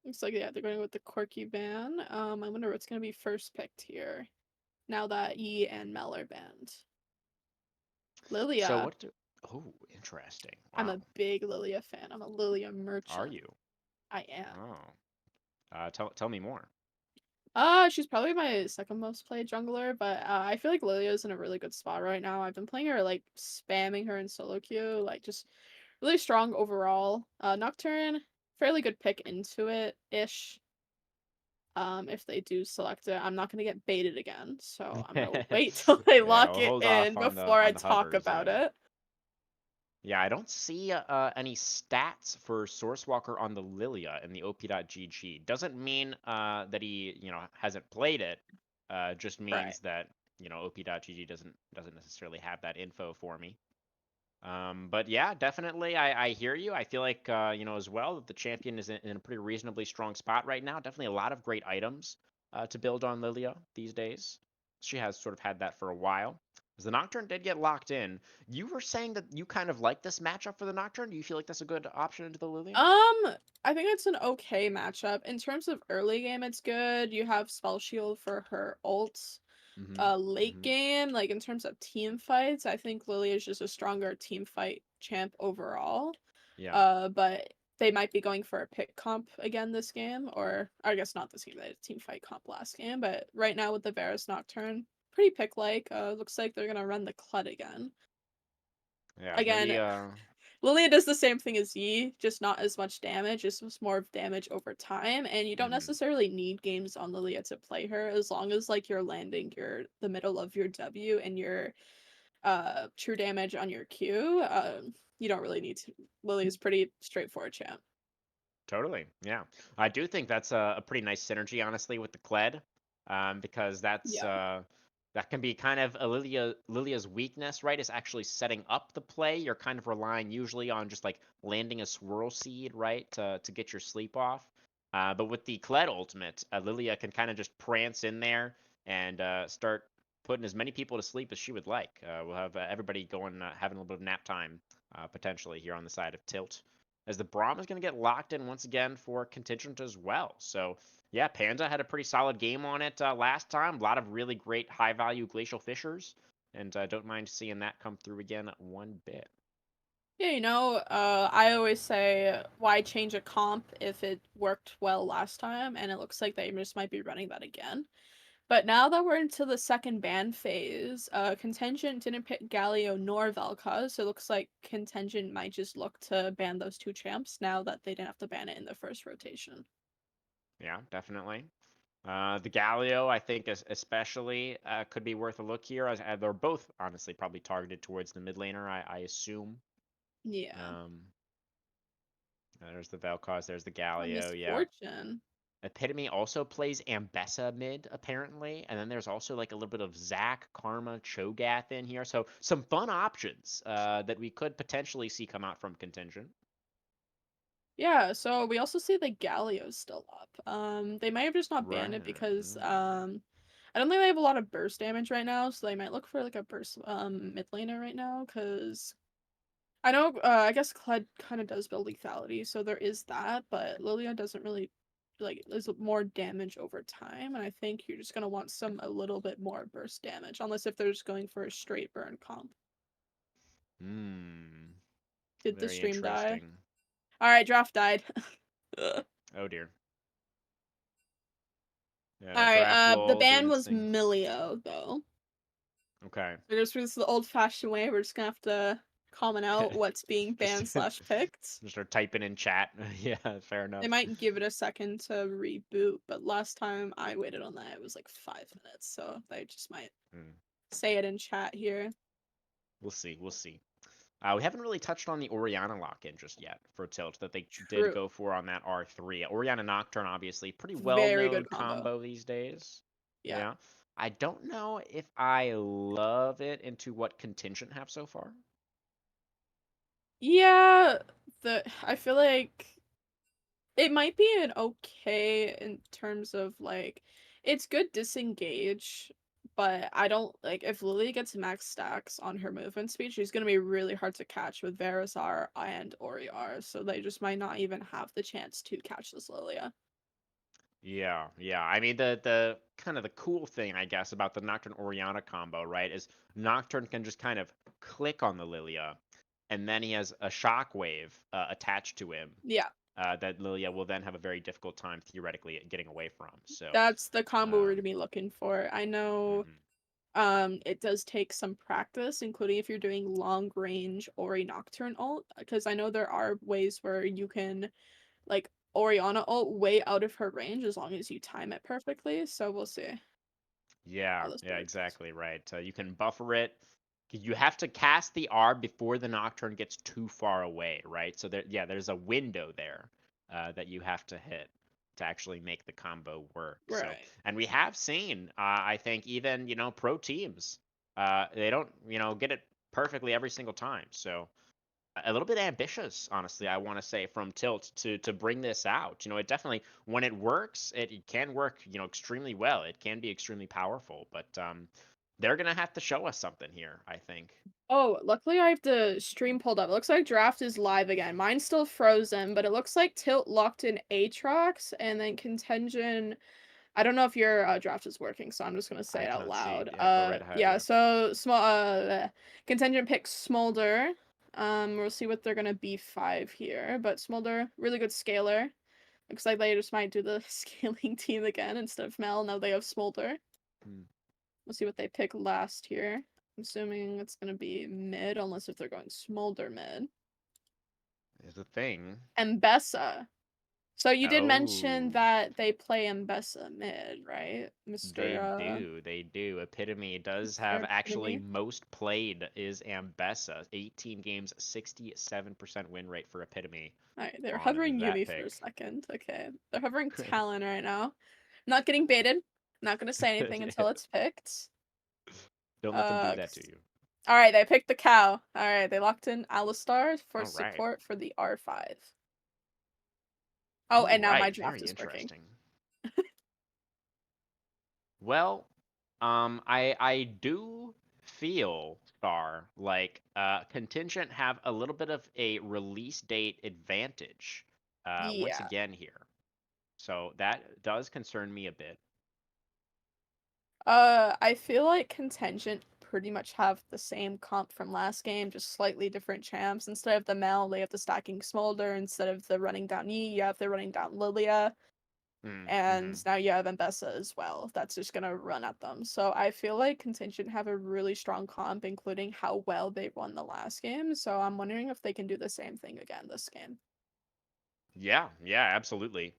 Looks like, yeah, they're going with the Corky ban. I wonder what's gonna be first picked here. Now that Yi and Mel are banned. So Lilia. what do... Oh, interesting. I'm Wow. a big Lilia fan. I'm a Lilia Are merchant. you? I am. Oh. Tell me more. She's probably my second most played jungler, but I feel like Lilia's in a really good spot right now. I've been playing her, like spamming her in solo queue, like just really strong overall. Nocturne, fairly good pick into it ish. If they do select it, I'm not gonna get baited again, so I'm gonna wait till they Yeah, lock we'll it hold off in on before I the talk hovers, about yeah. it. Yeah, I don't see any stats for Sourcewalker on the Lilia in the OP.GG. Doesn't mean that he, hasn't played it. Just Right. means that, OP.GG doesn't necessarily have that info for me. But yeah, definitely, I hear you. I feel like, as well, that the champion is in a pretty reasonably strong spot right now. Definitely a lot of great items to build on Lilia these days. She has sort of had that for a while. As the Nocturne did get locked in, you were saying that you kind of like this matchup for the Nocturne. Do you feel like that's a good option into the Lilia? I think it's an okay matchup. In terms of early game, it's good. You have Spell Shield for her ult. Mm-hmm. Late Mm-hmm. game, like in terms of team fights, I think Lily is just a stronger team fight champ overall. Yeah. But they might be going for a pick comp again this game, or I guess not this game, they had a team fight comp last game, but right now with the Varus Nocturne, pretty pick like. Looks like they're gonna run the Clut again. Yeah. Again, Maybe. Lilia does the same thing as Yi, just not as much damage. It's just more of damage over time, and you don't Mm-hmm. necessarily need games on Lilia to play her as long as like you're landing the middle of your W and your true damage on your Q. You don't really need to. Lilia is pretty straightforward champ. Totally. Yeah. I do think that's a pretty nice synergy, honestly, with the Kled, because Yeah. that can be kind of Lilia's weakness, right? Is actually setting up the play. You're kind of relying usually on just like landing a swirl seed, right, to get your sleep off. But with the Kled ultimate, Lilia can kind of just prance in there and start putting as many people to sleep as she would like. We'll have everybody going having a little bit of nap time potentially here on the side of Tilt as the Braum is going to get locked in once again for Contingent as well. So, yeah, Panda had a pretty solid game on it last time. A lot of really great high-value Glacial Fishers, and don't mind seeing that come through again one bit. Yeah, I always say, why change a comp if it worked well last time? And it looks like they just might be running that again. But now that we're into the second ban phase, Contingent didn't pick Galio nor Vel'Koz, so it looks like Contingent might just look to ban those two champs now that they didn't have to ban it in the first rotation. Yeah, definitely. The Galio, I think, especially could be worth a look here. As they're both honestly probably targeted towards the mid laner, I assume. Yeah. Um, there's the Vel'Koz, there's the Oh, Galio. Yeah. Misfortune. Epitome also plays Ambessa mid, apparently. And then there's also like a little bit of Zac, Karma, Cho'Gath in here. So some fun options that we could potentially see come out from Contingent. Yeah, so we also see the Galio's still up. They might have just not banned Right. it because I don't think they have a lot of burst damage right now, so they might look for like a burst mid laner right now, because I know I guess Kled kind of does build lethality, so there is that, but Lilia doesn't really like there's more damage over time, and I think you're just gonna want a little bit more burst damage, unless if they're just going for a straight burn comp. Hmm. Did the Very stream die? interesting. Alright, draft died. Oh dear. Yeah, All right. draft The will do ban its was thing. Milio though. Okay. So just for this the old-fashioned way, we're just gonna have to comment out what's being banned Just slash picked. just start typing in chat. Yeah, fair enough. They might give it a second to reboot, but last time I waited on that, it was like 5 minutes. So they just might Hmm. say it in chat here. We'll see. We'll see. We haven't really touched on the Oriana lock-in just yet for Tilt that they did True. go for on that R3. Oriana Nocturne, obviously, pretty Very well-known good combo. combo these days. Yeah. Yeah. I don't know if I love it into what Contingent have so far. Yeah, I feel like it might be an okay in terms of like it's good disengage, but I don't like if Lily gets max stacks on her movement speed, she's gonna be really hard to catch with Verazar and Oriar, so they just might not even have the chance to catch this Lilia. Yeah, yeah. I mean, the kind of the cool thing, I guess, about the Nocturne Oriana combo, right, is Nocturne can just kind of click on the Lilia, and then he has a shockwave attached to him Yeah, that Lilia will then have a very difficult time theoretically at getting away from. So, that's the combo we're um, gonna be looking for. I know mhm. it does take some practice, including if you're doing long range Ori Nocturne ult, because I know there are ways where you can like Oriana ult way out of her range as long as you time it perfectly. So we'll see Yeah, how this yeah, works. exactly right. You can buffer it. You have to cast the R before the Nocturne gets too far away, right? So there, yeah, there's a window there that you have to hit to actually make the combo work. So, Right. and we have seen, I think, even pro teams, they don't get it perfectly every single time. So a little bit ambitious, honestly, I want to say from Tilt to bring this out. It definitely when it works, it can work, extremely well. It can be extremely powerful, but they're gonna have to show us something here, I think. Oh, luckily I have the stream pulled up. It looks like draft is live again. Mine's still frozen, but it looks like Tilt locked in Aatrox and then Contingent. I don't know if your draft is working, so I'm just gonna say I it out cannot see. loud. Yeah, go right ahead. Yeah. Yeah. So small. Contingent picks Smolder. We'll see what they're gonna B5 here, but Smolder, really good scaler. Looks like they just might do the scaling team again instead of Mel. Now they have Smolder. Hmm. We'll see what they pick last here. I'm assuming it's gonna be mid, unless if they're going Smolder mid. Is a thing. Mbessa. So you did mention Oh, that they play Mbessa mid, right, they Mr. do. They do. Epitome does have Mr. actually Epitome? most played is Ambessa. 18 games, 67% win rate for Epitome Alright, they're on hovering that Yumi for a pick. second. Okay. They're hovering Talon right now. Not getting baited. Not gonna say anything until it's picked. Don't let them do that to you. Alright, they picked the cow. Alright, they locked in Alistar for All right. support for the R5. Oh, All and now my right. draft Very is working. interesting. Well, I do feel, Star, like Contingent have a little bit of a release date advantage once Yeah. again here. So that does concern me a bit. I feel like Contingent pretty much have the same comp from last game, just slightly different champs. Instead of the Mel, they have the stacking Smolder. Instead of the running down Yi, you have the running down Lilia. Mm-hmm. And now you have Mbessa as well. That's just gonna run at them. So I feel like Contingent have a really strong comp, including how well they won the last game. So I'm wondering if they can do the same thing again this game. Yeah, yeah, absolutely.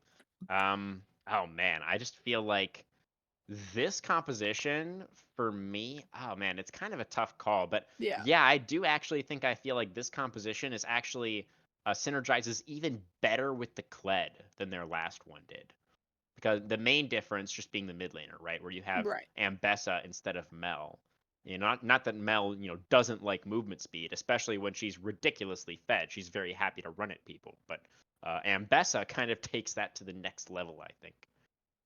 Oh man, I just feel like this composition for me, oh man, it's kind of a tough call. But Yeah. yeah, I do actually think I feel like this composition is actually synergizes even better with the Kled than their last one did. Because the main difference just being the mid laner, right? Where you have Right. Ambessa instead of Mel. Not that Mel, doesn't like movement speed, especially when she's ridiculously fed. She's very happy to run at people. But Ambessa kind of takes that to the next level, I think.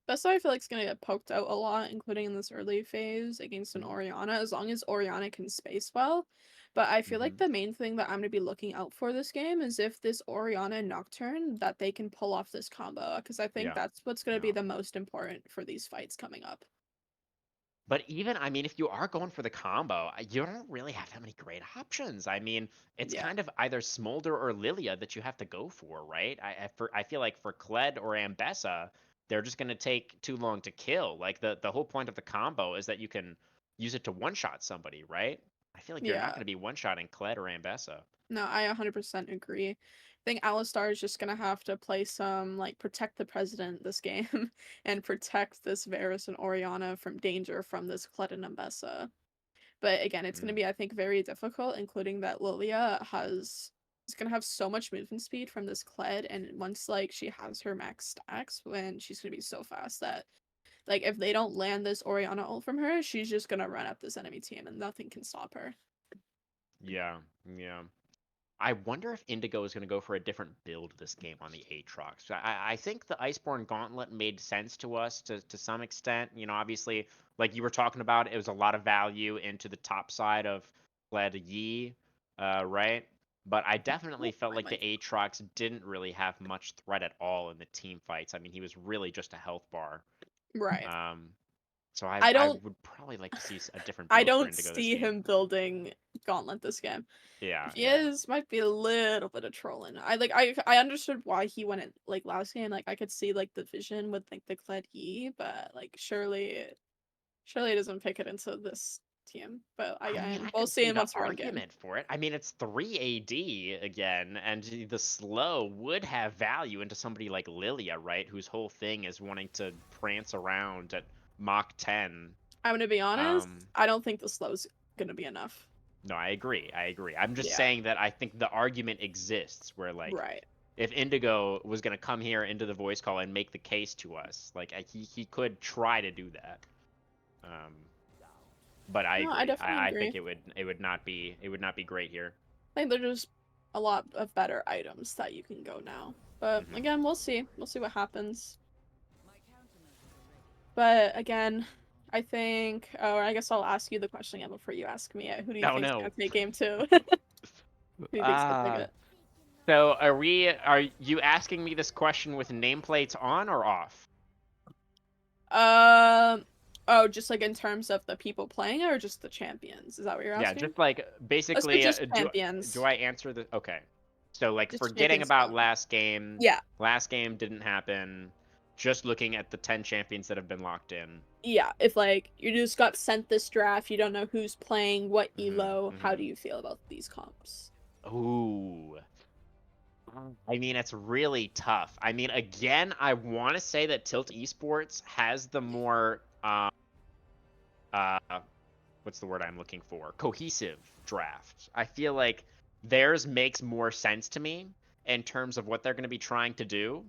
That's why I feel like it's gonna get poked out a lot, including in this early phase against an Mm-hmm. Oriana, as long as Oriana can space well. But I feel like Mm-hmm. the main thing that I'm gonna be looking out for this game is if this Oriana Nocturne that they can pull off this combo, because I think Yeah. that's what's gonna be Yeah. the most important for these fights coming up. But even, I mean, if you are going for the combo, you don't really have that many great options. I mean, it's Yeah. kind of either Smolder or Lilia that you have to go for, right? I feel like for Kled or Ambessa, they're just going to take too long to kill. Like the whole point of the combo is that you can use it to one-shot somebody, right? I feel like you're not Yeah. going to be one-shotting Kled or Ambessa. No, I 100% agree. I think Alistar is just gonna have to play some like protect the president this game and protect this Varus and Orianna from danger from this Kled and Ambessa. But again, it's gonna Mm. be I think very difficult, including that Lilia is gonna have so much movement speed from this Kled, and once like she has her max stacks, when she's gonna be so fast that like if they don't land this Orianna ult from her, she's just gonna run up this enemy team and nothing can stop her. Yeah, yeah. I wonder if Indigo is going to go for a different build this game on the Aatrox. I think the Iceborne Gauntlet made sense to us to some extent. You know, obviously, like you were talking about, it was a lot of value into the top side of Kled Yi, right? But I definitely felt like the Aatrox didn't really have much threat at all in the team fights. I mean, he was really just a health bar. Right. Um, so I I I don't would probably like to see a different I build for don't Indigo this see game. him building Gauntlet this game. Yeah, If he yeah. is, might be a little bit of trolling. I understood why he went it like last game. Like I could see like the vision with like the Kled Yi, but like surely it doesn't pick it into this team. But I mean, again, I we'll could see see in the what's run game. argument for it. I mean, it's 3 AD again, and the slow would have value into somebody like Lilia, right? Whose whole thing is wanting to prance around at Mach 10. I'm gonna be honest, Um, I don't think the slow's gonna be enough. no, I agree. I agree. I'm just Yeah, saying that I think the argument exists where, like, right. if Indigo was going to come here into the voice call and make the case to us, like, he could try to do that. Um, but I No, I agree. definitely I think agree. it would not be great here. I think there's just a lot of better items that you can go now. But Hmm. again, we'll see. We'll see what happens. But again, I think, or I guess I'll ask you the question again before you ask me it. Who do you Oh think's gonna no. take game two? Who do you think's gonna take Ah. it? So are you asking me this question with nameplates on or off? Um, oh, just like in terms of the people playing it or just the champions? Is that what you're Yeah, asking? just like Let's say basically just do champions. I answer the okay. So like Just forgetting champions about alone. Yeah, last game didn't happen. Just looking at the 10 champions that have been locked in. yeah. If like you just got sent this draft, you don't know who's playing, what Mhm. elo, how do Mhm. you feel about these comps? Ooh. I mean, it's really tough. I mean, again, I want to say that Tilt Esports has the more uh what's the word I'm looking for? Cohesive draft. I feel like theirs makes more sense to me in terms of what they're going to be trying to do.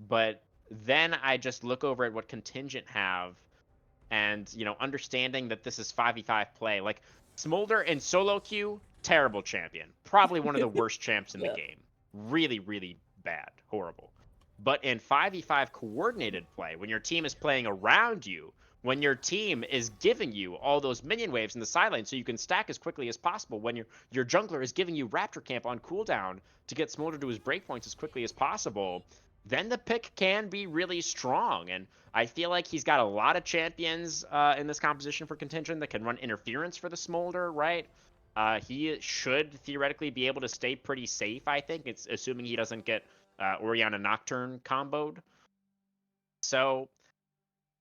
But then I just look over at what Contingent have and, you know, understanding that this is 5v5 play. Like, Smolder in solo queue, terrible champion. Probably one of the worst champs in the Yeah. game. Really, really bad. Horrible. But in 5v5 coordinated play, when your team is playing around you, when your team is giving you all those minion waves in the sideline so you can stack as quickly as possible, when your jungler is giving you Raptor Camp on cooldown to get Smolder to his breakpoints as quickly as possible, then the pick can be really strong. And I feel like he's got a lot of champions in this composition for Contingent that can run interference for the Smolder, right? He should theoretically be able to stay pretty safe, I think. It's assuming he doesn't get Orianna Nocturne comboed. So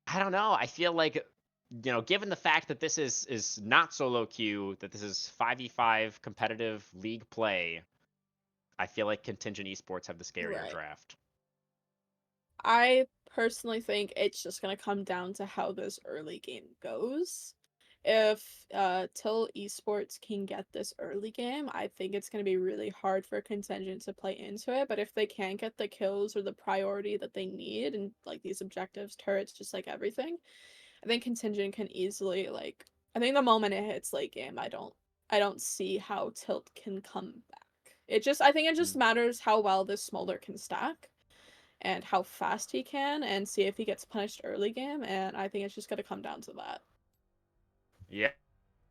I don't know. I feel like, you know, given the fact that this is not solo queue, that this is 5v5 competitive league play, I feel like Contingent Esports have the scarier Right. draft. I personally think it's just gonna come down to how this early game goes. If Till Esports can get this early game, I think it's gonna be really hard for Contingent to play into it. But if they can't get the kills or the priority that they need and like these objectives, turrets, just like everything, I think Contingent can easily like I think the moment it hits late game, I don't see how Tilt can come back. I think it just Mm. matters how well this Smolder can stack and how fast he can and see if he gets punished early game, and I think it's just gonna come down to that. Yeah.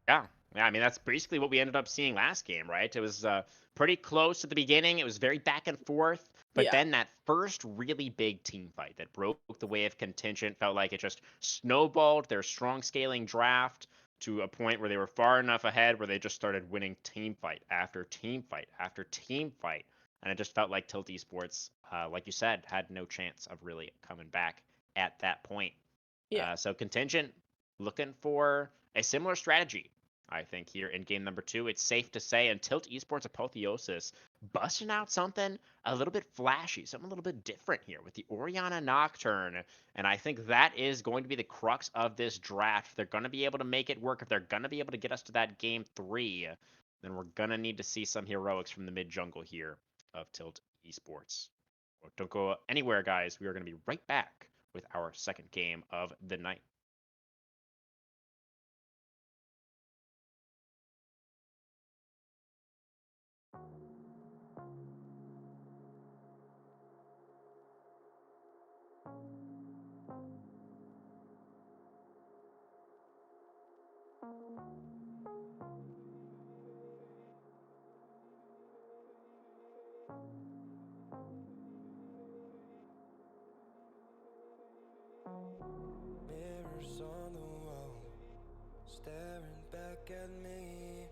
Yeah. Yeah, I mean, that's basically what we ended up seeing last game, right? It was pretty close at the beginning. It was very back and forth. But Yeah. then that first really big team fight that broke the way of Contingent felt like it just snowballed their strong scaling draft to a point where they were far enough ahead where they just started winning team fight after team fight after team fight. and it just felt like Tilt Esports, like you said, had no chance of really coming back at that point. Yeah. So Contingent looking for a similar strategy, I think, here in game number 2. It's safe to say, and Tilt Esports Apotheosis busting out something a little bit flashy, something a little bit different here with the Oriana Nocturne. And I think that is going to be the crux of this draft. If they're going to be able to make it work, if they're going to be able to get us to that game 3, then we're going to need to see some heroics from the mid jungle here of Tilt Esports. Don't go anywhere, guys. We are going to be right back with our second game of the night. Mirrors on the wall, staring back at me.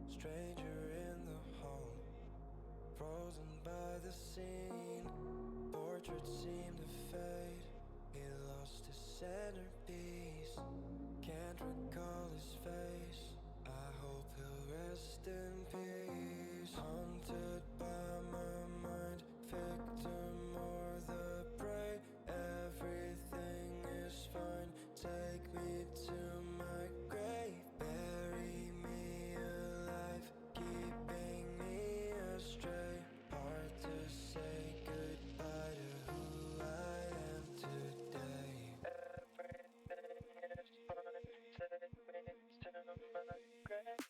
Stranger in the hall, frozen by the scene. Portraits seem to fade. He lost his centerpiece. Can't recall his face. I hope he'll rest in peace. Haunted by my mind, victim or the prey. Everything is fine. Take me to my grave. Bury me alive, keeping me astray. Hard to say goodbye to who I am today. Everything is fine. Take me to my grave.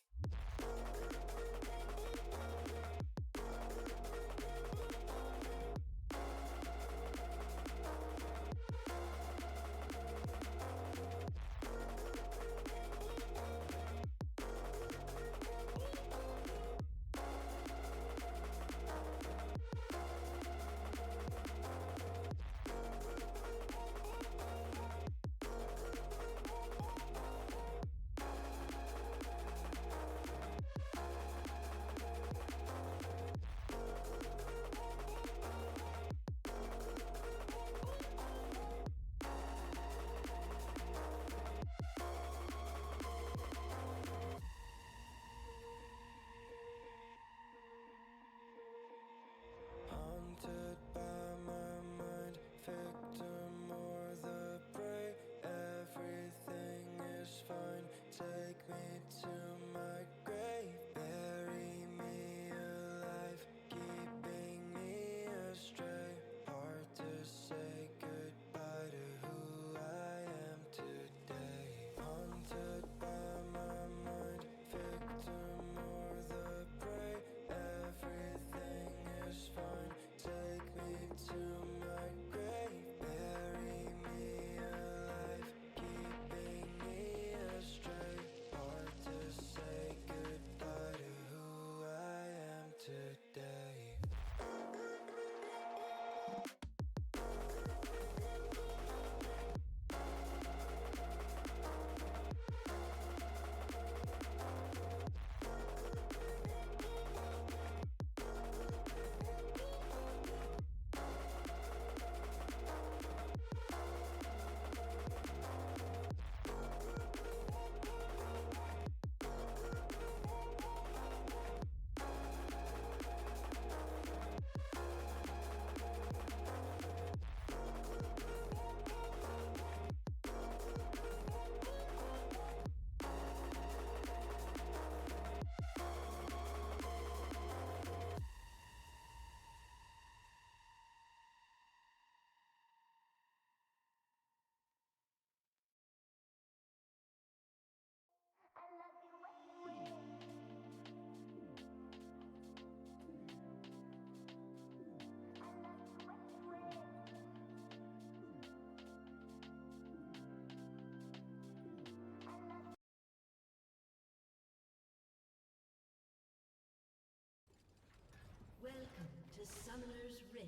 Haunted by my mind, victim or the prey. Everything is fine. Take me to my grave. Bury me alive, keeping me astray. Hard to say goodbye to who I am today. Haunted by my mind, victim or the prey. Everything is fine. Take me to my grave. Bury me alive, keeping me astray. Hard to say goodbye to who I am today. Welcome to Summoner's Rift.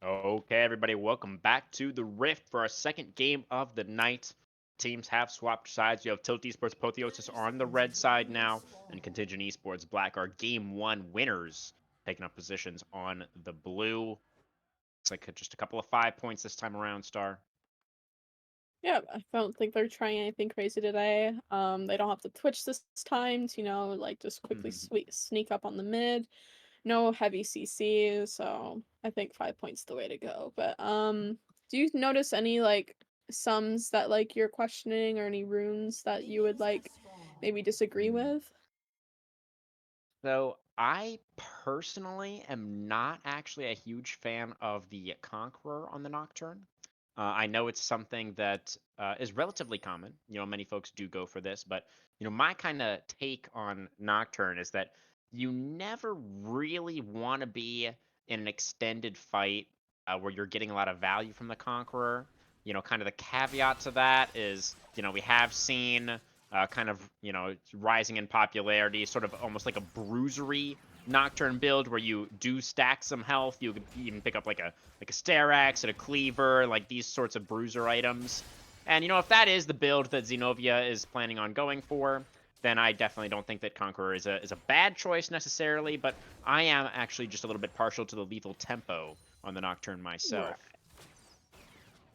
Okay, everybody, welcome back to the Rift for our second game of the night. Teams have swapped sides. You have Tilt Esports Apotheosis on the red side now, and Contingent Esports Black are game 1 winners taking up positions on the blue. It's like just a couple of 5 points this time around, Star. Yeah, I don't think they're trying anything crazy today. They don't have to twitch this time to, like just quickly sneak up on the mid. No heavy CCs, so I think 5 points the way to go. But do you notice any like sums that like you're questioning or any runes that you would like maybe disagree with? So I personally am not actually a huge fan of the Conqueror on the Nocturne. I know it's something that is relatively common. Many folks do go for this, but my kind of take on Nocturne is that you never really want to be in an extended fight where you're getting a lot of value from the Conqueror. Kind of the caveat to that is, we have seen kind of, rising in popularity, sort of almost like a bruisery Nocturne build where you do stack some health. You can even pick up like a Stair Axe and a Cleaver, like these sorts of bruiser items. And, if that is the build that Xenovia is planning on going for, then I definitely don't think that Conqueror is a bad choice necessarily, but I am actually just a little bit partial to the lethal tempo on the Nocturne myself. Right.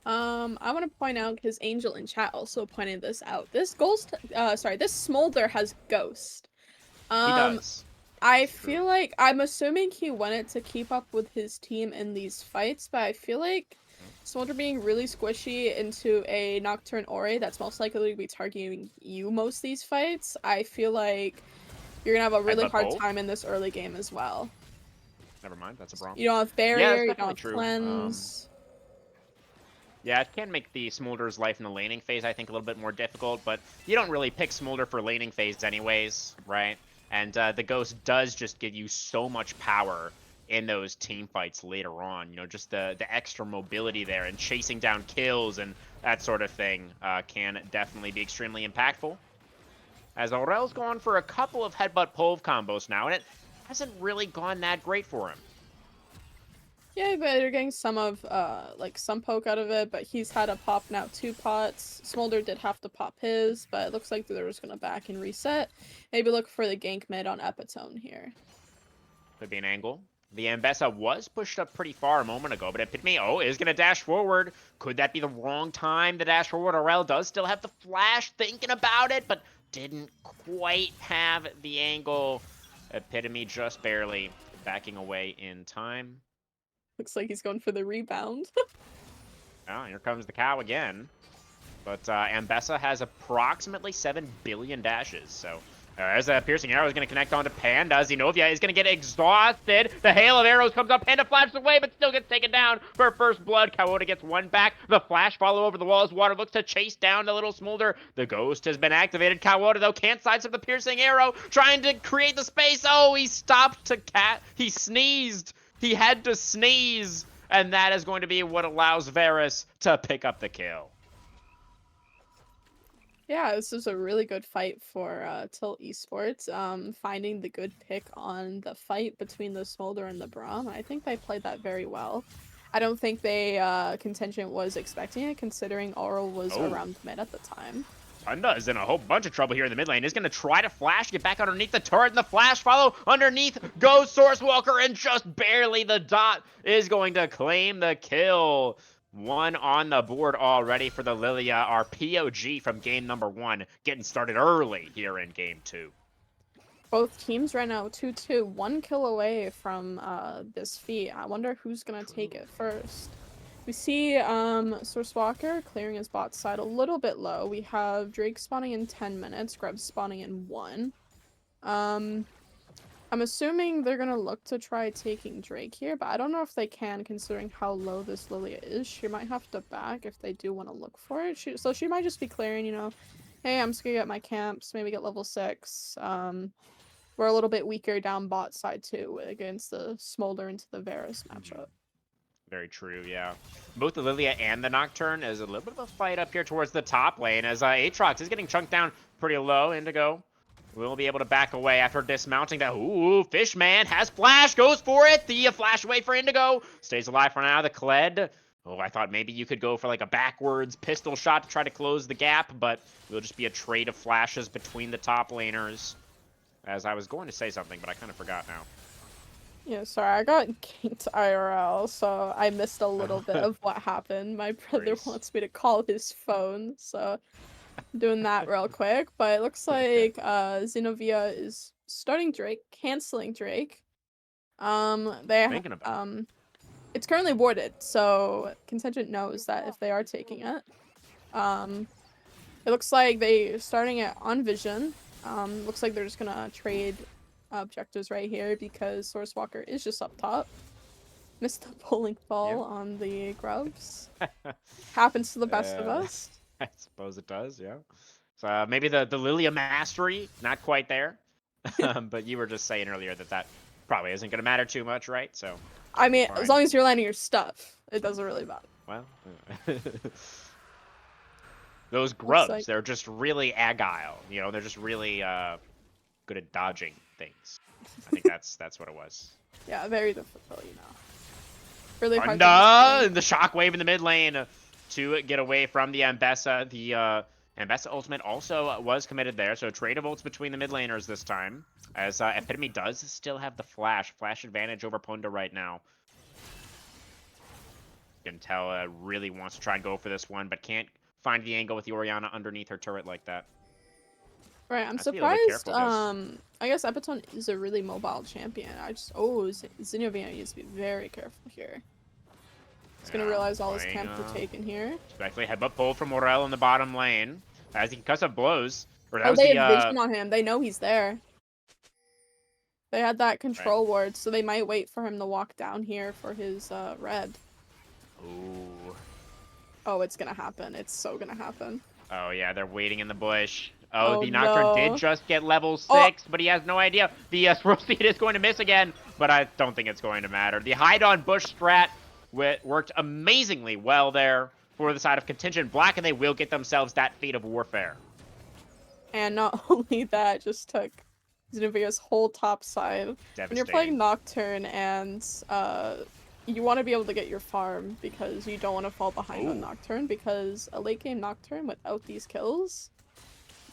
I want to point out because Angel in chat also pointed this out. This this Smolder has Ghost. He does. I feel like I'm assuming he wanted to keep up with his team in these fights, but I feel like Smolder being really squishy into a Nocturne Ori that's most likely to be targeting you most these fights. I feel like you're gonna have a really hard time in this early game as well. Never mind, that's a problem. You don't have barrier, you that's don't have true. cleanse. Yeah, it can make the Smolder's life in the laning phase, I think, a little bit more difficult, but you don't really pick Smolder for laning phase anyways, right? And the Ghost does just give you so much power in those team fights later on. Just the extra mobility there and chasing down kills and that sort of thing can definitely be extremely impactful. As Aurel's gone for a couple of headbutt pove combos now, and it hasn't really gone that great for him. Yeah, but you're getting some of, like, some poke out of it, but he's had a pop now 2 pots. Smolder did have to pop his, but it looks like they're just gonna back and reset. Maybe look for the gank mid on Epitone here. Could be an angle. The Ambessa was pushed up pretty far a moment ago, but Epitome, is going to dash forward. Could that be the wrong time to dash forward? Aurel does still have the flash, thinking about it, but didn't quite have the angle. Epitome just barely backing away in time. Looks like he's going for the rebound. Oh, here comes the cow again. But Ambessa has approximately 7 billion dashes, so as a piercing arrow is going to connect onto Panda. Xenovia is going to get exhausted. The hail of arrows comes up. Panda flashes away, but still gets taken down for first blood. Kawota gets one back. The flash follow over the wall as Water looks to chase down the little Smolder. The Ghost has been activated. Kawota, though, can't sidestep the piercing arrow, trying to create the space. Oh, he stopped to He sneezed. He had to sneeze, and that is going to be what allows Varus to pick up the kill. Yeah, this is a really good fight for Tilt Esports. Finding the good pick on the fight between the Smolder and the Braum. I think they played that very well. I don't think they Contingent was expecting it, considering Oral was around mid at the time. Panda is in a whole bunch of trouble here in the mid lane. He's going to try to flash, get back underneath the turret, and the flash follow underneath goes Source Walker, and just barely the dot is going to claim the kill. One on the board already for the Lilia, our POG from game number 1, getting started early here in game 2. Both teams right now 2-2, 1 kill away from this feat. I wonder who's gonna take it first. We see Source Walker clearing his bot side a little bit low. We have Drake spawning in 10 minutes, Greb spawning in 1. I'm assuming they're gonna look to try taking Drake here, but I don't know if they can, considering how low this Lilia is. She might have to back if they do want to look for it. So she might just be clearing, hey, I'm just gonna get my camps, maybe get level 6. We're a little bit weaker down bot side too against the Smolder into the Varus matchup. Very true, yeah. Both the Lilia and the Nocturne is a little bit of a fight up here towards the top lane, as Aatrox is getting chunked down pretty low. Indigo will be able to back away after dismounting that. Ooh, Fishman has flash, goes for it. The flash away for Indigo. Stays alive for now. The Kled. Oh, I thought maybe you could go for like a backwards pistol shot to try to close the gap, but it'll just be a trade of flashes between the top laners. As I was going to say something, but I kind of forgot now. Yeah, sorry, I got ganked IRL, so I missed a little bit of what happened. My brother Worries. wants me to call his phone, so I'm doing that real quick. But it looks Okay. like Xenovia is starting Drake, canceling Drake. Thinking about it. It's currently warded, so Contingent knows that if they are taking it. It looks like they're starting it on Vision. Looks like they're just gonna trade objectives right here because Source Walker is just up top. Missed the bowling ball on the grubs. Happens to the best of us. I suppose it does, yeah. So maybe the Lilia mastery, not quite there. But you were just saying earlier that probably isn't going to matter too much, right? So I mean, fine. as long as you're landing your stuff, it doesn't really matter. Well, those grubs, like- they're just really agile. You know, they're just really good at dodging things. I think that's what it was. Yeah, very difficult, you know. Really hard. And the shockwave in the mid lane to get away from the Ambessa. The Ambessa ultimate also was committed there, so trade of ults between the mid laners this time. As Epitome does still have the flash advantage over Punda right now. You can tell really wants to try and go for this one, but can't find the angle with the Orianna underneath her turret like that. Right, I'm Has to be a little bit surprised. careful, I guess Epitone is a really mobile champion. Xenovia needs to be very careful here. He's gonna realize all his camps are taken here. Especially headbutt pull from Morel in the bottom lane. As he concussive blows. Or that Oh, was they the, have vision on him. They know he's there. They had that control ward, so they might wait for him to walk down here for his red. Ooh. Oh, it's gonna happen. It's so gonna happen. Oh yeah, they're waiting in the bush. Oh, Oh, the Nocturne did no. just get level 6, but he has no idea. The Swirl Speed is going to miss again, but I don't think it's going to matter. The hide on bush strat worked amazingly well there for the side of Contingent Black, and they will get themselves that feat of warfare. And not only that, just took Xenovia's whole top side. When you're playing Nocturne and you want to be able to get your farm because you don't want to fall behind on Nocturne, because a late game Nocturne without these kills,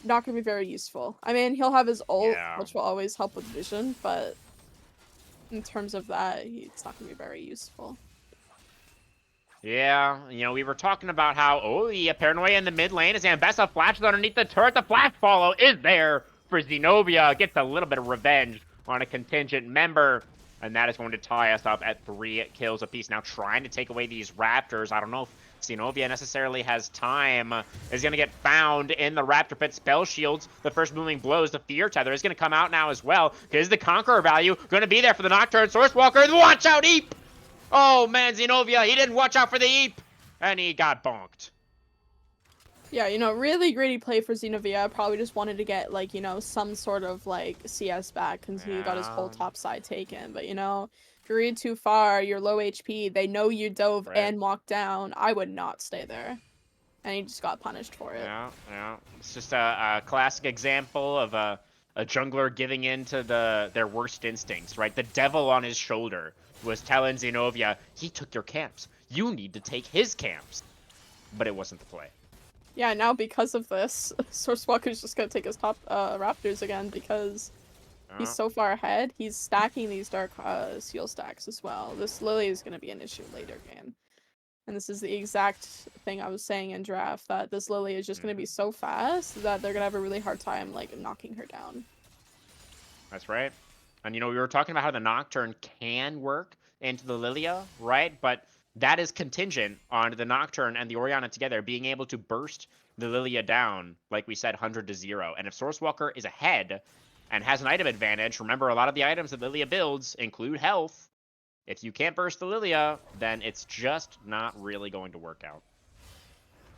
not going to be very useful. I mean, he'll have his ult, which will always help with vision, but in terms of that, it's not going to be very useful. Yeah, you know, we were talking about how, the paranoia in the mid lane as Ambessa flashes underneath the turret. The flash follow is there for Xenovia. Gets a little bit of revenge on a Contingent member. And that is going to tie us up at 3 kills apiece. Now trying to take away these Raptors. I don't know if Xenovia necessarily has time. Is going to get found in the Raptor pit. Spell shields. The first moving blows. The Fear Tether is going to come out now as well. Is the Conqueror value going to be there for the Nocturne? Source Walker. Watch out, Eep! Oh man, Xenovia, he didn't watch out for the Eep! And he got bonked. Yeah, you know, really greedy play for Xenovia. Probably just wanted to get, like, you know, some sort of, like, CS back because he got his whole top side taken. But, you know, if you read too far, you're low HP, they know you dove and walked down. I would not stay there. And he just got punished for it. Yeah. It's just a classic example of a jungler giving in to their worst instincts, right? The devil on his shoulder was telling Xenovia, he took your camps. You need to take his camps. But it wasn't the play. Yeah, now because of this, Source Walker's just gonna take his top Raptors again because he's so far ahead. He's stacking these Dark Seal stacks as well. This Lily is gonna be an issue later game. And this is the exact thing I was saying in draft, that this Lily is just gonna be so fast that they're gonna have a really hard time, like, knocking her down. That's right. And, you know, we were talking about how the Nocturne can work into the Lilia, right? But that is contingent on the Nocturne and the Orianna together being able to burst the Lilia down, like we said, 100 to 0. And if Source Walker is ahead and has an item advantage, remember a lot of the items that Lilia builds include health. If you can't burst the Lilia, then it's just not really going to work out.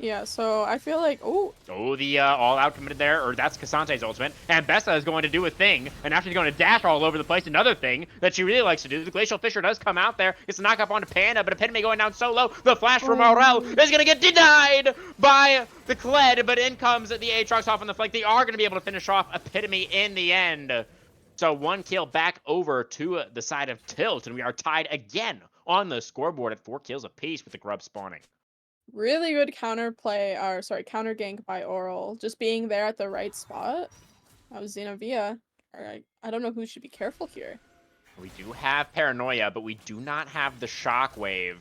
Yeah, so I feel like, the all-out committed there, or that's Cassante's ultimate. And Bessa is going to do a thing, and now she's going to dash all over the place. Another thing that she really likes to do. The Glacial Fisher does come out there. It's a knock up onto Panda, but Epitome going down so low. The flash from Morel is going to get denied by the Kled, but in comes the Aatrox off on the flank. They are going to be able to finish off Epitome in the end. So 1 kill back over to the side of Tilt, and we are tied again on the scoreboard at 4 kills apiece with the Grub spawning. really good counter gank by Oral. Just being there at the right spot. That was Xenovia. I don't know who should be careful here. We do have Paranoia, but we do not have the Shockwave.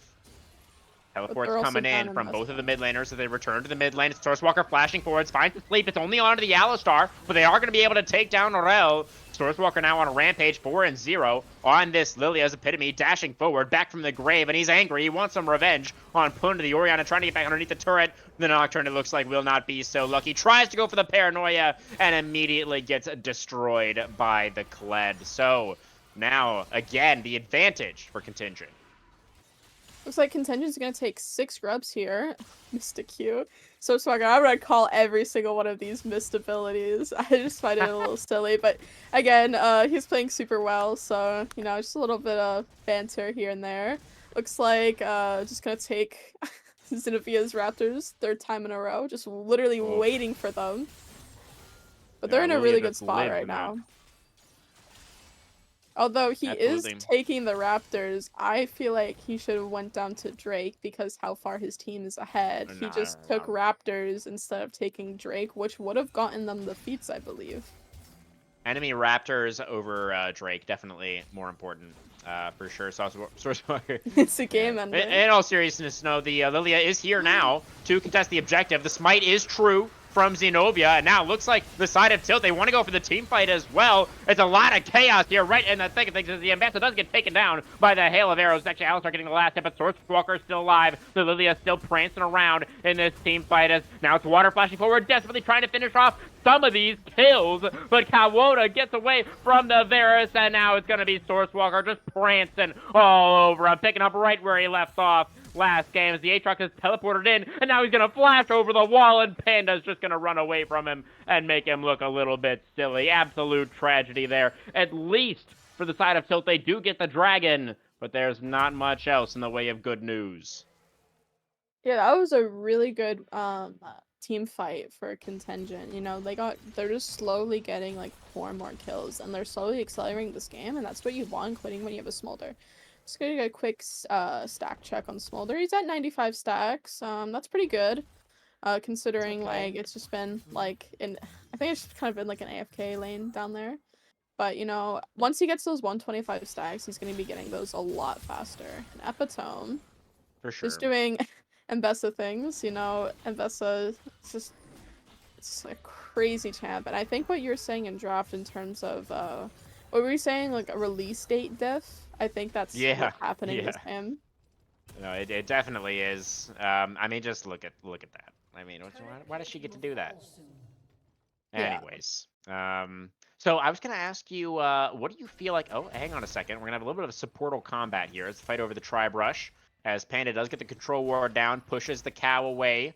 Teleport's they're also coming down in in from this both of the one. mid laners, so they return to the mid lane. Sourcewalker flashing forwards, finds the sleep. It's only onto the Alistar, but they are going to be able to take down Aurel. Sourcewalker now on a rampage, 4-0 on this Lilia's Epitome, dashing forward, back from the grave, and he's angry. He wants some revenge on Puna the Orianna, trying to get back underneath the turret. The Nocturne, it looks like, will not be so lucky. Tries to go for the Paranoia, and immediately gets destroyed by the Kled. So, now, again, the advantage for Contingent. Looks like Contingent's gonna take 6 grubs here. Missed a Q. So Swagger, I'm gonna call every single one of these missed abilities. I just find it a little silly, but again, he's playing super well, so you know, just a little bit of banter here and there. Looks like just gonna take Xenovia's Raptors 3rd time in a row, just literally waiting for them. But they're in a really good spot right now. Although he is taking the Raptors, I feel like he should have went down to Drake because how far his team is ahead. He just took Raptors instead of taking Drake, which would have gotten them the feats, I believe. Enemy Raptors over Drake, definitely more important, for sure. Sourcewalker. It's a game ender. In all seriousness, no, the Lilia is here now to contest the objective. The smite is true from Xenovia, and now it looks like the side of Tilt, they want to go for the team fight as well. It's a lot of chaos here right in the thick of things. The Ambassador does get taken down by the hail of arrows. Actually, Alistar getting the last hit, but Sourcewalker is still alive. The Lilia still prancing around in this team fight as now it's Water flashing forward, desperately trying to finish off some of these kills, but Kawoda gets away from the Varus, and now it's going to be Sourcewalker just prancing all over him, picking up right where he left off last game as the Aatrox is teleported in, and now he's going to flash over the wall, and Panda's just going to run away from him and make him look a little bit silly. Absolute tragedy there. At least for the side of Tilt, they do get the dragon, but there's not much else in the way of good news. Yeah, that was a really good team fight for Contingent. You know, they're just slowly getting like 4 more kills, and they're slowly accelerating this game, and that's what you want, including when you have a Smolder. Just gonna get a quick stack check on Smolder. He's at 95 stacks. That's pretty good, considering like it's just been like I think it's just kind of been like an AFK lane down there. But you know, once he gets those 125 stacks, he's gonna be getting those a lot faster. And Epitome, for sure, just doing Mbessa things. You know, Mbessa it's a crazy champ. And I think what you're saying in draft in terms of what were you saying, like a release date diff? I think that's what's happening with him. No, it definitely is. I mean, just look at that. I mean, why does she get to do that? Anyways, so I was gonna ask you, what do you feel like? Oh, hang on a second. We're gonna have a little bit of a supportal combat here. It's a fight over the Tribe Rush, as Panda does get the control ward down, pushes the cow away,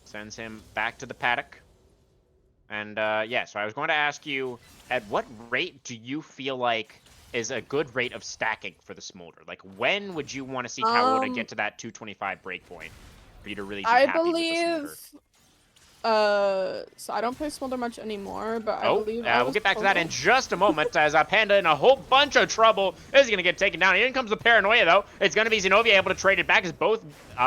sends him back to the paddock. And yeah, so I was going to ask you, at what rate do you feel like is a good rate of stacking for the Smolder? Like, when would you want to see Kawoda get to that 225 breakpoint for you to really be happy with the Smolder? So I don't play Smolder much anymore, but I believe we'll get back to that in just a moment, as Panda in a whole bunch of trouble is going to get taken down. In comes the Paranoia, though. It's going to be Xenovia able to trade it back as both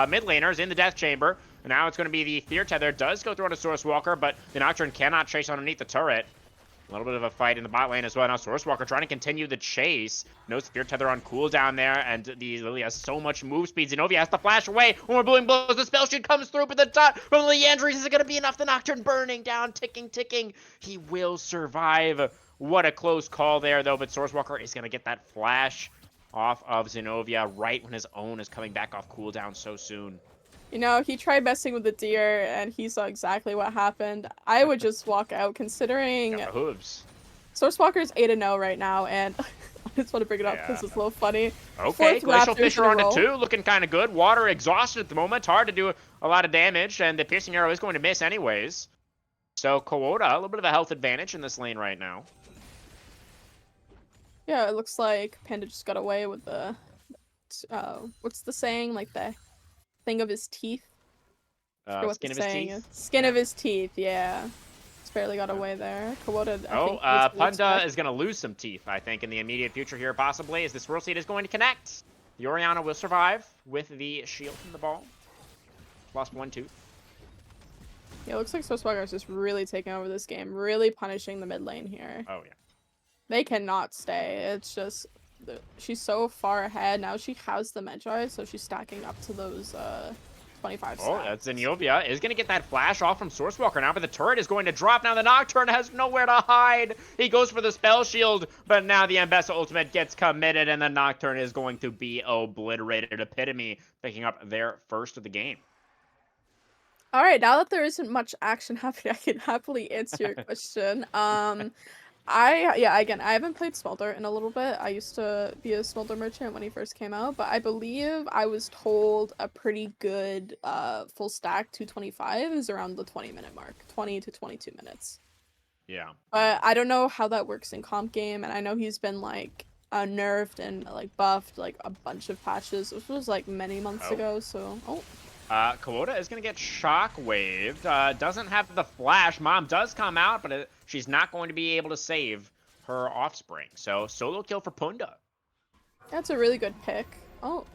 mid laners in the Death Chamber. And now it's going to be the Fear Tether. Does go through on a Sourcewalker, but the Nocturne cannot chase underneath the turret. A little bit of a fight in the bot lane as well. Now Sourcewalker trying to continue the chase. No Spear Tether on cooldown there, and the Lily has so much move speed. Xenovia has to flash away. When we're blowing blows, the spell shield comes through, but the dot from Leandries is it going to be enough? The Nocturne burning down, ticking. He will survive. What a close call there, though, but Sourcewalker is going to get that flash off of Xenovia right when his own is coming back off cooldown so soon. You know, he tried messing with the deer, and he saw exactly what happened. I would just walk out, considering hooves. Sourcewalker's 8-0 right now, and I just want to bring it up because it's a little funny. Okay, Glacial Fisher on it too, looking kind of good. Water exhausted at the moment. It's hard to do a lot of damage, and the Piercing Arrow is going to miss anyways. So Kawoda, a little bit of a health advantage in this lane right now. Yeah, it looks like Panda just got away with the, what's the saying, like the thing of his teeth? Skin of his teeth? Skin of his teeth, yeah. Just barely got away there. Kawoda, Punda is going to lose some teeth, I think, in the immediate future here, possibly, as this World Seed is going to connect. The Orianna will survive with the shield from the ball. Lost 1 tooth. Yeah, it looks like Sourcewalker is just really taking over this game, really punishing the mid lane here. Oh, yeah. They cannot stay. It's just she's so far ahead now. She has the Magi, so she's stacking up to those 25 Oh, stacks. that's Zenobia is going to get that flash off from Sourcewalker now, but the turret is going to drop. Now the Nocturne has nowhere to hide. He goes for the spell shield, but now the Ambessa ultimate gets committed, and the Nocturne is going to be obliterated. Epitome picking up their first of the game. All right, now that there isn't much action happening, I can happily answer your question. Again, I haven't played Smolder in a little bit. I used to be a Smolder merchant when he first came out, but I believe I was told a pretty good full stack 225 is around the 20-minute mark, 20 to 22 minutes. Yeah. But I don't know how that works in comp game, and I know he's been like nerfed and like buffed like a bunch of patches. This was like many months ago, so Kuota is going to get shockwaved. Doesn't have the flash. Mom does come out, but she's not going to be able to save her offspring. So, solo kill for Punda. that's a really good pick. Oh.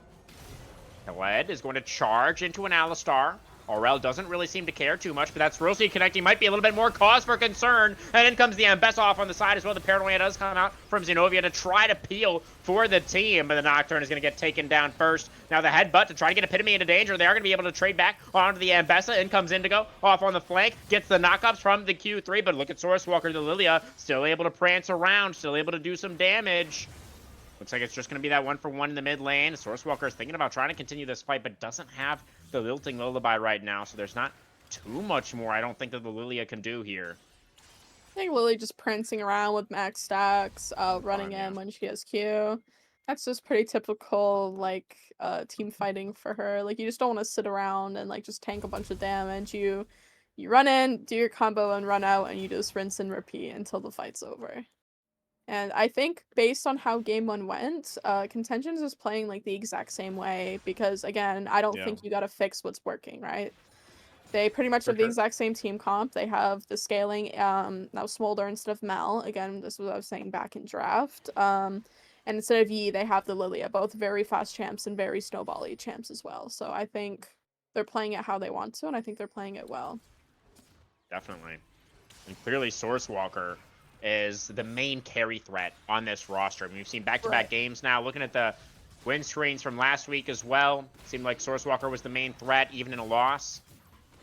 Khaled is going to charge into an Alistar. Aurel doesn't really seem to care too much, but that Swarovski connecting might be a little bit more cause for concern. And in comes the Ambessa off on the side as well. The Paranoia does come out from Zenobia to try to peel for the team, but the Nocturne is going to get taken down first. Now the headbutt to try to get Epitome into danger. They are going to be able to trade back onto the Ambessa. In comes Indigo off on the flank, gets the knockups from the Q3, but look at Sourcewalker, the Lilia, still able to prance around, still able to do some damage. Looks like it's just going to be that 1-for-1 in the mid lane. Sourcewalker is thinking about trying to continue this fight, but doesn't have the Lilting Lullaby right now, so there's not too much more I don't think that the Lilia can do here. I think Lily just prancing around with max stacks, running in when she has Q. That's just pretty typical, like, team fighting for her. Like, you just don't want to sit around and, like, just tank a bunch of damage. You run in, do your combo, and run out, and you just rinse and repeat until the fight's over. And I think based on how game 1 went, Contingent is playing, like, the exact same way because, again, I don't think you gotta fix what's working, right? They pretty much have the exact same team comp. They have the scaling, now Smolder instead of Mel. Again, this is what I was saying back in draft. And instead of Yi, they have the Lilia, both very fast champs and very snowbally champs as well. So I think they're playing it how they want to, and I think they're playing it well. Definitely. And clearly Sourcewalker is the main carry threat on this roster. I mean, we've seen back-to-back games now. Looking at the win screens from last week as well, seemed like Sourcewalker was the main threat, even in a loss.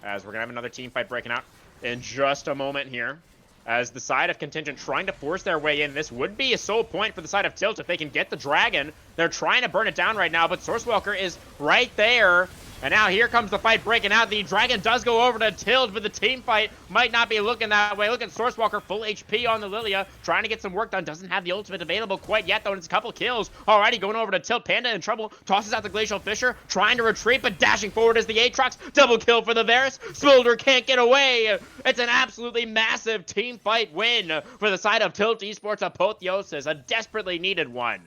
As we're going to have another team fight breaking out in just a moment here. As the side of Contingent trying to force their way in. This would be a sole point for the side of Tilt if they can get the Dragon. They're trying to burn it down right now, but Sourcewalker is right there. And now here comes the fight breaking out. The Dragon does go over to Tilt, but the team fight might not be looking that way. Look at Sourcewalker, full HP on the Lilia, trying to get some work done. Doesn't have the ultimate available quite yet, though, and it's a couple kills. Alrighty, going over to Tilt. Panda in trouble, tosses out the Glacial Fisher, trying to retreat, but dashing forward is the Aatrox. Double kill for the Varus. Smolder can't get away. It's an absolutely massive team fight win for the side of Tilt Esports Apotheosis, a desperately needed one.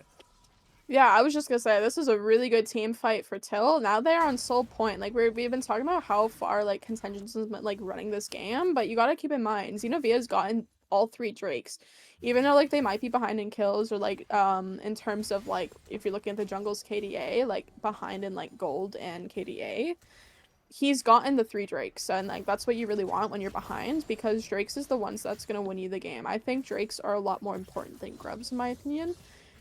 Yeah, I was just gonna say, this is a really good team fight for Till. Now they're on Soul Point. Like, we've been talking about how far, like, Contingent is, like, running this game, but you gotta keep in mind, Xenovia's gotten all 3 Drakes. Even though, like, they might be behind in kills, or, like, in terms of, like, if you're looking at the jungle's KDA, like, behind in, like, gold and KDA, he's gotten the 3 Drakes, and, like, that's what you really want when you're behind, because Drakes is the ones that's gonna win you the game. I think Drakes are a lot more important than Grubs, in my opinion.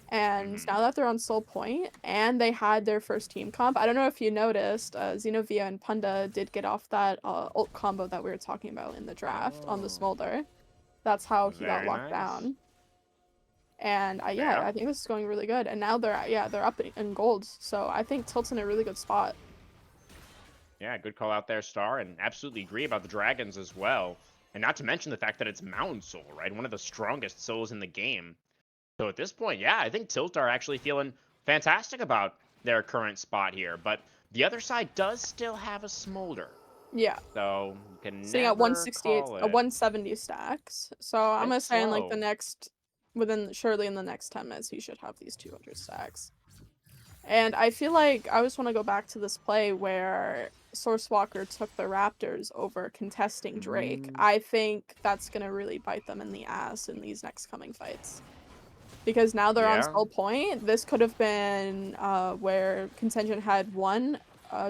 And now that they're on Soul Point, and they had their first team comp, I don't know if you noticed, Xenovia and Punda did get off that ult combo that we were talking about in the draft on the Smolder. That's how he got locked down. And I think this is going really good. And now they're up in gold, so I think Tilt's in a really good spot. Yeah, good call out there, Star, and absolutely agree about the Dragons as well. And not to mention the fact that it's Mountain Soul, right? One of the strongest souls in the game. So at this point, yeah, I think Tilt are actually feeling fantastic about their current spot here. But the other side does still have a Smolder. Yeah. So you can sitting at 168, 170 stacks. So I'm gonna say in like the next, surely in the next 10 minutes, he should have these 200 stacks. And I feel like I just want to go back to this play where Sourcewalker took the Raptors over contesting Drake. I think that's gonna really bite them in the ass in these next coming fights. Because now they're on Soul Point. This could have been where Contingent had 1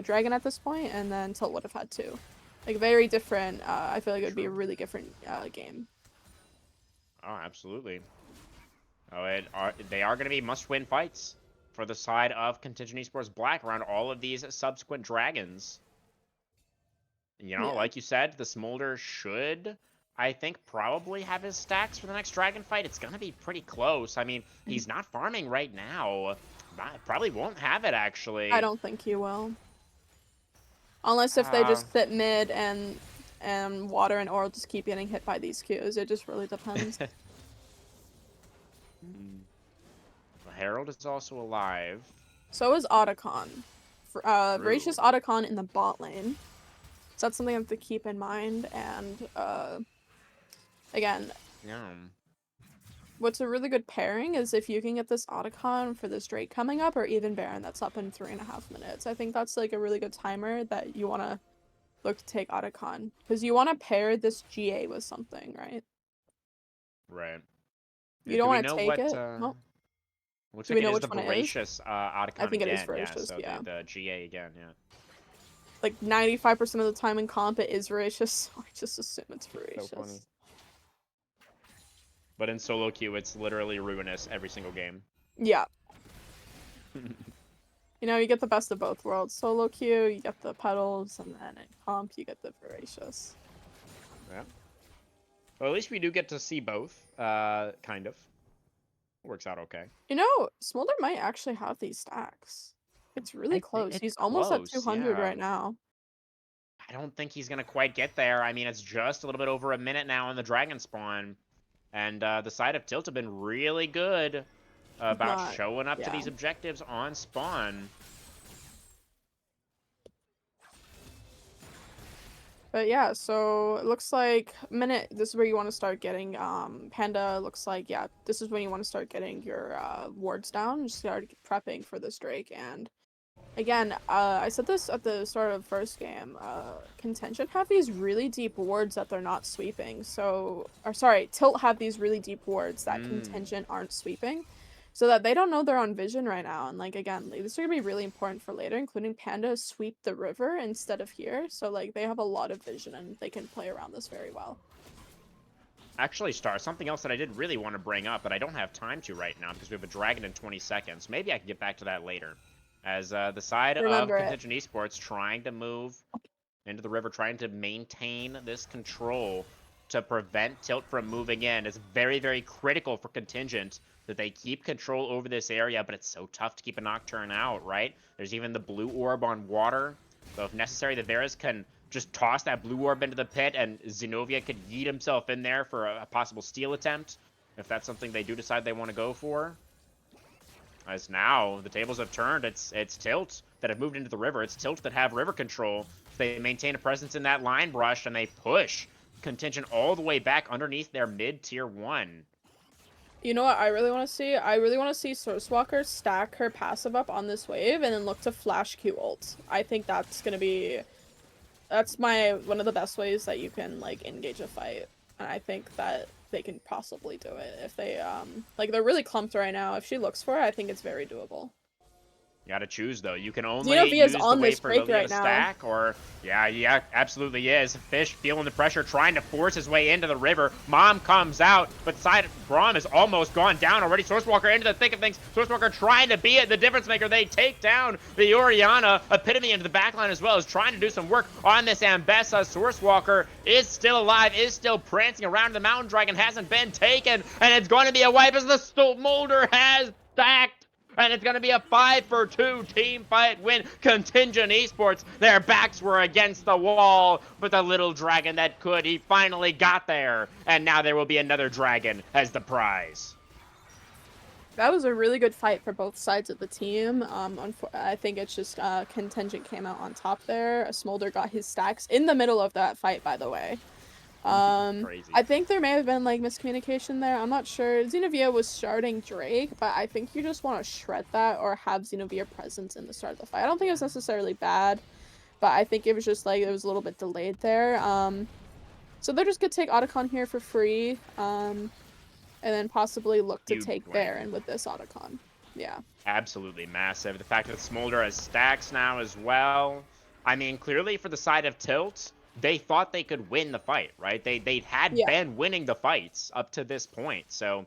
Dragon at this point, and then Tilt would have had 2. Like, very different. I feel like it would be a really different game. Oh, absolutely. They are going to be must-win fights for the side of Contingent Esports Black around all of these subsequent dragons. You know, Yeah. like you said, the Smolder should, I think, probably have his stacks for the next dragon fight. It's going to be pretty close. I mean, he's not farming right now. Probably won't have it, actually. I don't think he will. Unless if they just sit mid and Water and Oral just keep getting hit by these Qs. It just really depends. Herald is also alive. So is Otacon. Voracious Otacon in the bot lane. So that's something I have to keep in mind. And again, Yeah. what's a really good pairing is if you can get this Otacon for this Drake coming up, or even Baron that's up in 3.5 minutes. I think that's like a really good timer that you want to look to take Otacon. Because you want to pair this GA with something, right? Right. You don't want to take it. Well, Looks do like we know it is which the one it is? Voracious Otacon I think it is again. Voracious, So yeah. the GA again, yeah. like 95% of the time in comp it is Voracious, so I just assume it's Voracious. So funny. But in solo queue, it's literally ruinous every single game. Yeah. You know, you get the best of both worlds. Solo queue, you get the petals, and then in comp, you get the Voracious. Yeah. Well, at least we do get to see both, kind of. Works out okay. You know, Smolder might actually have these stacks. It's really close. It's He's almost at close, 200 yeah. right now. I don't think he's going to quite get there. I mean, it's just a little bit over a minute now in the Dragon Spawn. And the side of Tilt have been really good about showing up to these objectives on Spawn. But yeah, so it looks like this is where you want to start getting Panda. Looks like, yeah, this is when you want to start getting your wards down. Just start prepping for this Drake. And again, I said this at the start of the first game. Contingent have these really deep wards that they're not sweeping. So, or sorry, Tilt have these really deep wards that Contingent aren't sweeping. So that they don't know they're on vision right now. And like, again, like, this is going to be really important for later, including Panda sweep the river instead of here. So like, they have a lot of vision and they can play around this very well. Actually, Star, something else that I did really want to bring up, but I don't have time to right now because we have a dragon in 20 seconds. Maybe I can get back to that later. As the side of Contingent Esports trying to move into the river, trying to maintain this control to prevent Tilt from moving in. It's very, very critical for Contingent that they keep control over this area, but it's so tough to keep a Nocturne out, right? There's even the blue orb on Water. So if necessary, the Varus can just toss that blue orb into the pit, and Zenobia could yeet himself in there for a possible steal attempt, if that's something they do decide they want to go for. As now, the tables have turned. It's Tilt that have moved into the river. It's Tilt that have river control. They maintain a presence in that line brush, and they push Contingent all the way back underneath their mid-tier 1. You know what I really want to see? I really want to see Sourcewalker stack her passive up on this wave and then look to flash Q ult. I think that's gonna be... That's one of the best ways that you can, like, engage a fight. And I think that they can possibly do it if they, like, they're really clumped right now. If she looks for it, I think it's very doable. You gotta choose, though. You can only Xenovia's use on the way this for break Lilia right to now. stack, or... Yeah, absolutely is. Fish feeling the pressure, trying to force his way into the river. Mom comes out, but side Braum has almost gone down already. Sourcewalker into the thick of things. Sourcewalker trying to be it, the difference maker. They take down the Orianna. Epitome into the backline as well, is trying to do some work on this Ambessa. Sourcewalker is still alive, is still prancing around. The Mountain Dragon hasn't been taken, and it's going to be a wipe as the Smolder has stacked. And it's going to be a 5-for-2 team fight win. Contingent Esports, their backs were against the wall, but the little dragon that could, he finally got there. And now there will be another dragon as the prize. That was a really good fight for both sides of the team. I think it's just Contingent came out on top there. Smolder got his stacks in the middle of that fight, by the way. Crazy. I think there may have been like miscommunication there. I'm not sure. Xenovia was sharding Drake, but I think you just want to shred that or have Xenovia present in the start of the fight. I don't think it was necessarily bad, but I think it was just like it was a little bit delayed there. So they're just gonna take Otacon here for free, and then possibly look to take Baron with this Otacon. Yeah. Absolutely massive. The fact that Smolder has stacks now as well. I mean, clearly for the side of Tilt, they thought they could win the fight, right? They had Yeah. been winning the fights up to this point. So,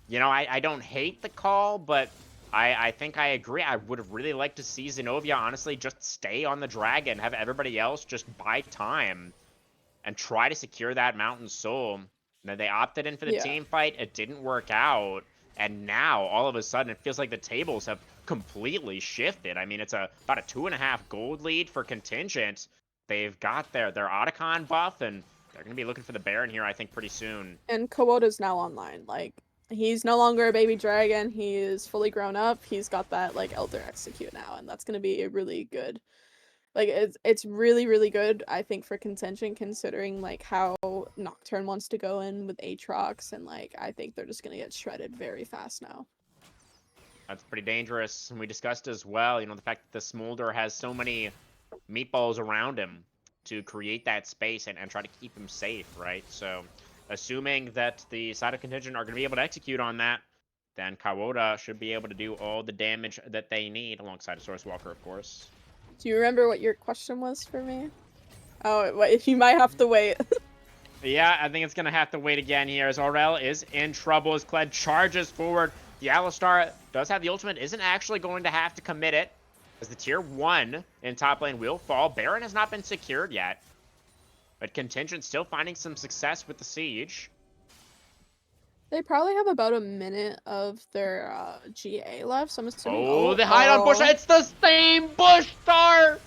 you know, I don't hate the call, but I think I agree. I would have really liked to see Zenobia, honestly, just stay on the dragon, have everybody else just buy time and try to secure that Mountain Soul. And then they opted in for the Yeah. team fight. It didn't work out. And now, all of a sudden, it feels like the tables have completely shifted. I mean, it's about a 2.5 gold lead for Contingent. They've got their Otacon buff, and they're going to be looking for the Baron here, I think, pretty soon. And Kuwota's now online. Like, he's no longer a baby dragon. He is fully grown up. He's got that, like, Elder Execute now, and that's going to be a really good... Like, it's really, really good, I think, for Contingent, considering, like, how Nocturne wants to go in with Aatrox, and, like, I think they're just gonna get shredded very fast now. That's pretty dangerous. And we discussed as well, you know, the fact that the Smolder has so many meatballs around him to create that space and try to keep him safe, right? So, assuming that the side of Contingent are going to be able to execute on that, then Kuwota should be able to do all the damage that they need, alongside a Source Walker, of course. Do you remember what your question was for me? Oh, wait, you might have to wait. Yeah, I think it's going to have to wait again here, as Aurel is in trouble as Kled charges forward. The Alistar does have the ultimate, isn't actually going to have to commit it, as the tier 1 in top lane will fall. Baron has not been secured yet, but Contingent still finding some success with the siege. They probably have about a minute of their GA left, so I'm assuming... Oh, they hide on Bush. It's the same Bush Star!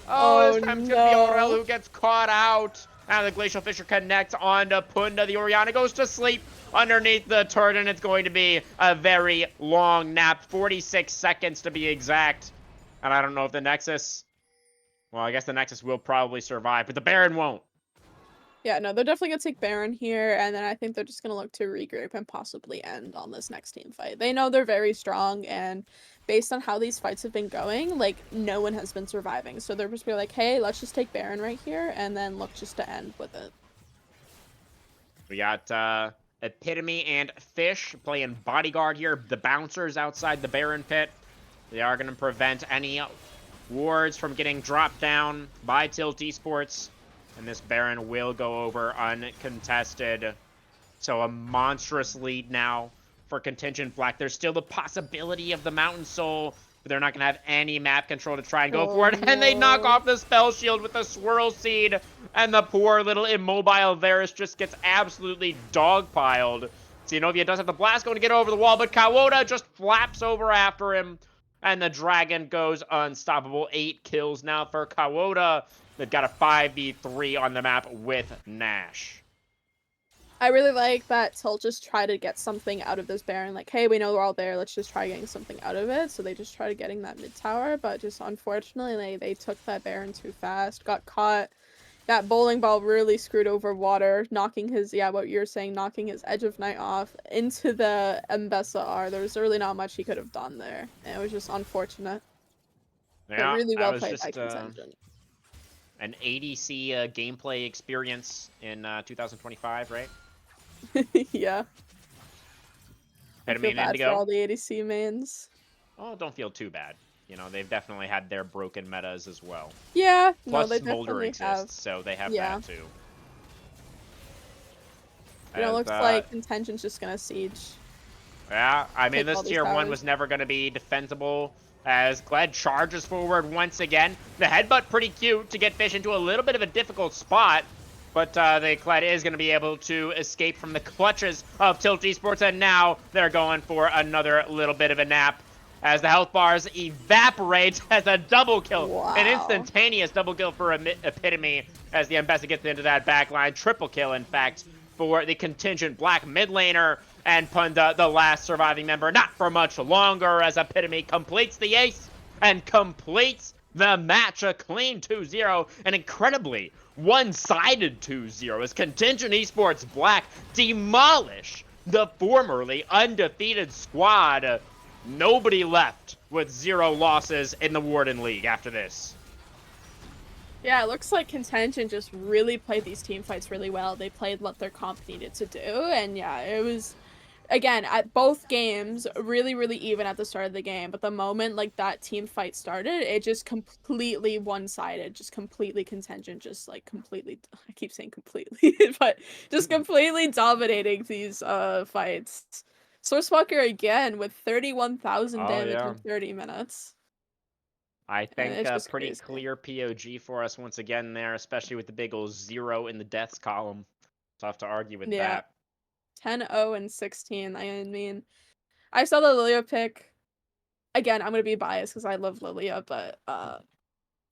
Oh, this time it's going to be Aurel who gets caught out. Now the Glacial Fisher connects onto Punda. The Orianna goes to sleep underneath the turret, and it's going to be a very long nap. 46 seconds to be exact. And I don't know if the Nexus... Well, I guess the Nexus will probably survive, but the Baron won't. Yeah, no, they're definitely gonna take Baron here, and then I think they're just gonna look to regroup and possibly end on this next team fight. They know they're very strong, and based on how these fights have been going, like, no one has been surviving. So they're just be like, hey, let's just take Baron right here, and then look just to end with it. We got Epitome and Fish playing bodyguard here. The bouncers outside the Baron pit. They are going to prevent any wards from getting dropped down by Tilt Esports. And this Baron will go over uncontested. So a monstrous lead now for Contingent Black. There's still the possibility of the Mountain Soul, but they're not going to have any map control to try and go for it. No. And they knock off the Spell Shield with the Swirl Seed. And the poor little immobile Varus just gets absolutely dogpiled. Zenobia does have the blast going to get over the wall, but Kuwota just flaps over after him. And the Dragon goes unstoppable. 8 kills now for Kuwota. They've got a 5v3 on the map with Nash. I really like that Tilt just try to get something out of this Baron. Like, hey, we know we're all there. Let's just try getting something out of it. So they just tried getting that mid tower, but just unfortunately, they took that Baron too fast. Got caught. That bowling ball really screwed over Water, knocking his, yeah, what you're saying, knocking his Edge of Night off into the Mbessa R. There was really not much he could have done there. And it was just unfortunate. Yeah, but really well that was played just, by Contingent. an ADC gameplay experience in 2025, right? Yeah. I feel bad for all the ADC mains. Oh, don't feel too bad. You know, they've definitely had their broken metas as well. Yeah, Plus, no, they Smolder definitely exists, have. so they have Yeah. that too. You know, it looks like Contingent's just gonna siege. Yeah, I mean, Take this all these tier 1 towers. was never going to be defensible, as Kled charges forward once again. The headbutt pretty cute to get Fish into a little bit of a difficult spot, but the Kled is going to be able to escape from the clutches of Tilt Esports, and now they're going for another little bit of a nap as the health bars evaporate as a double kill. Wow. An instantaneous double kill for Epitome as the Mbessa gets into that backline. Triple kill, in fact, for the Contingent Black mid laner. And Punda, the last surviving member, not for much longer, as Epitome completes the ace and completes the match. A clean 2-0, an incredibly one-sided 2-0, as Contingent Esports Black demolish the formerly undefeated squad. Nobody left with 0 losses in the Warden League after this. Yeah, it looks like Contingent just really played these team fights really well. They played what their comp needed to do, and yeah, it was again, at both games, really, really even at the start of the game. But the moment like that team fight started, it just completely one-sided, just completely Contingent, just like completely. I keep saying completely, but just completely dominating these fights. Sourcewalker again with 31,000 Oh damage yeah. in 30 minutes, I and think it's a just pretty crazy. clear POG for us once again there, especially with the big ol' 0 in the deaths column. Tough to argue with Yeah, that. 10-0 and 16. I mean, I saw the Lilia pick. Again, I'm gonna be biased because I love Lilia, but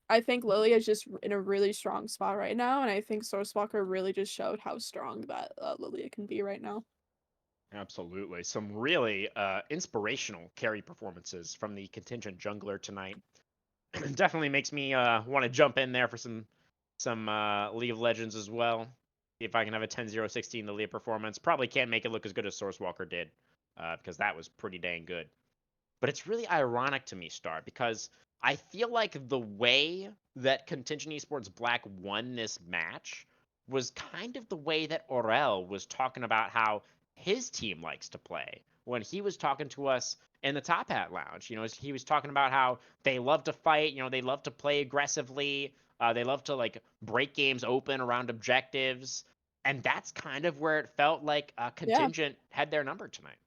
I think Lilia is just in a really strong spot right now, and I think Sourcewalker really just showed how strong that Lilia can be right now. Absolutely. Some really inspirational carry performances from the contingent jungler tonight. Definitely makes me want to jump in there for some League of Legends as well. See if I can have a 10-0-16 the Leah performance. Probably can't make it look as good as Sourcewalker did, because that was pretty dang good. But it's really ironic to me, Star, because I feel like the way that Contingent Esports Black won this match was kind of the way that Aurel was talking about how his team likes to play when he was talking to us in the Top Hat Lounge. You know, he was talking about how they love to fight, you know, they love to play aggressively, they love to like break games open around objectives, and that's kind of where it felt like Yeah. Contingent had their number tonight.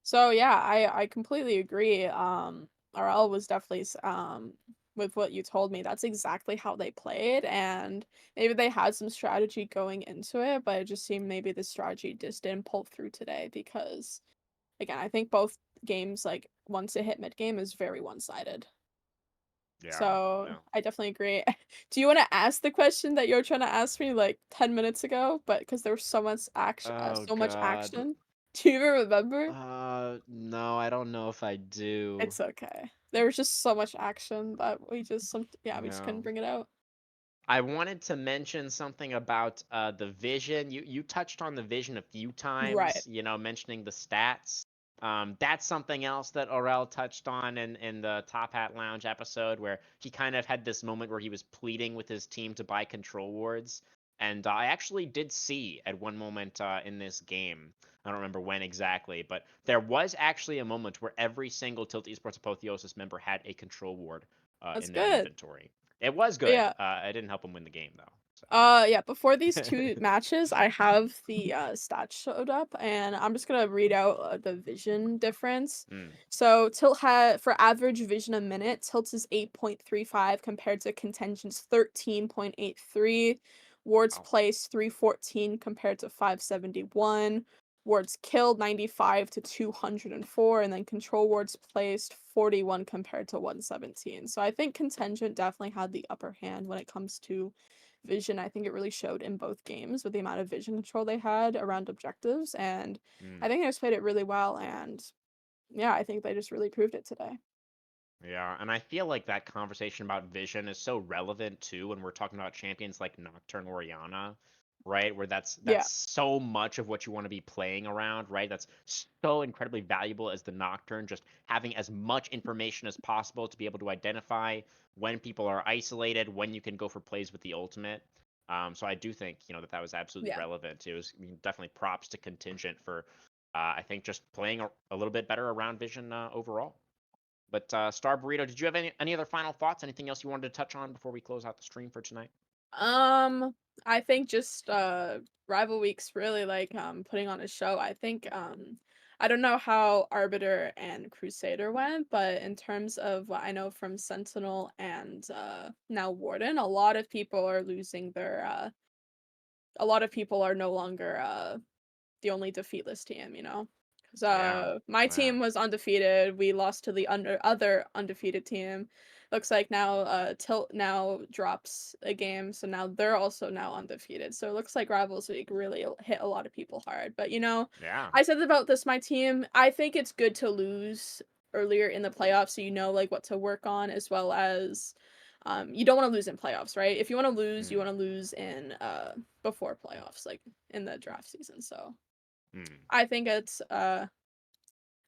So yeah, I completely agree. RL was definitely with what you told me. That's exactly how they played, and maybe they had some strategy going into it, but it just seemed maybe the strategy just didn't pull through today because, again, I think both games like once it hit mid game is very one-sided. Yeah, So yeah. I definitely agree. Do you want to ask the question that you were trying to ask me like 10 minutes ago? But because there was so much action, Oh so much God. action. Do you even remember? No, I don't know if I do. It's okay. There was just so much action that we just Yeah. couldn't bring it out. I wanted to mention something about the vision. You touched on the vision a few Right. times, you know, mentioning the stats. That's something else that Aurel touched on in the Top Hat Lounge episode, where he kind of had this moment where he was pleading with his team to buy control wards. And I actually did see at one moment in this game, I don't remember when exactly, but there was actually a moment where every single Tilt Esports Apotheosis member had a control ward That's in their good. inventory. It was But good. yeah. It didn't help him win the game though. Yeah, before these So. two matches, I have the stats showed up, and I'm just gonna read out the vision difference. Mm. So Tilt had for average vision a minute, Tilt is 8.35 compared to Contingent's 13.83. Wards Wow. placed 314 compared to 571. Wards killed 95 to 204, and then control wards placed 41 compared to 117. So I think Contingent definitely had the upper hand when it comes to vision. I think it really showed in both games with the amount of vision control they had around objectives, and I Mm. think they just played it really well. And yeah, I think they just really proved it today. Yeah, and I feel like that conversation about vision is so relevant too when we're talking about champions like Nocturne Oriana, right? Where Yeah, that's so much of what you want to be playing around, right? That's so incredibly valuable as the Nocturne, just having as much information as possible to be able to identify when people are isolated, when you can go for plays with the ultimate. So I do think, you know, that was absolutely yeah. relevant. It was, I mean, definitely props to Contingent for, I think, just playing a little bit better around vision overall. But Star Burrito, did you have any other final thoughts? Anything else you wanted to touch on before we close out the stream for tonight? Um, I think just Rival Week's really like putting on a show. I think I don't know how Arbiter and Crusader went, but in terms of what I know from Sentinel and now Warden, a lot of people are losing their a lot of people are no longer the only defeatless team, you know? Because Yeah, my yeah, team was undefeated. We lost to the other undefeated team. Looks like now Tilt now drops a game, so now they're also now undefeated. So it looks like Rivals Week really hit a lot of people hard. But you know, yeah. I said about this my team. I think it's good to lose earlier in the playoffs so you know like what to work on as well as you don't want to lose in playoffs, right? If you want to lose, you Mm, want to lose in before playoffs, like in the draft season. So mm. I think it's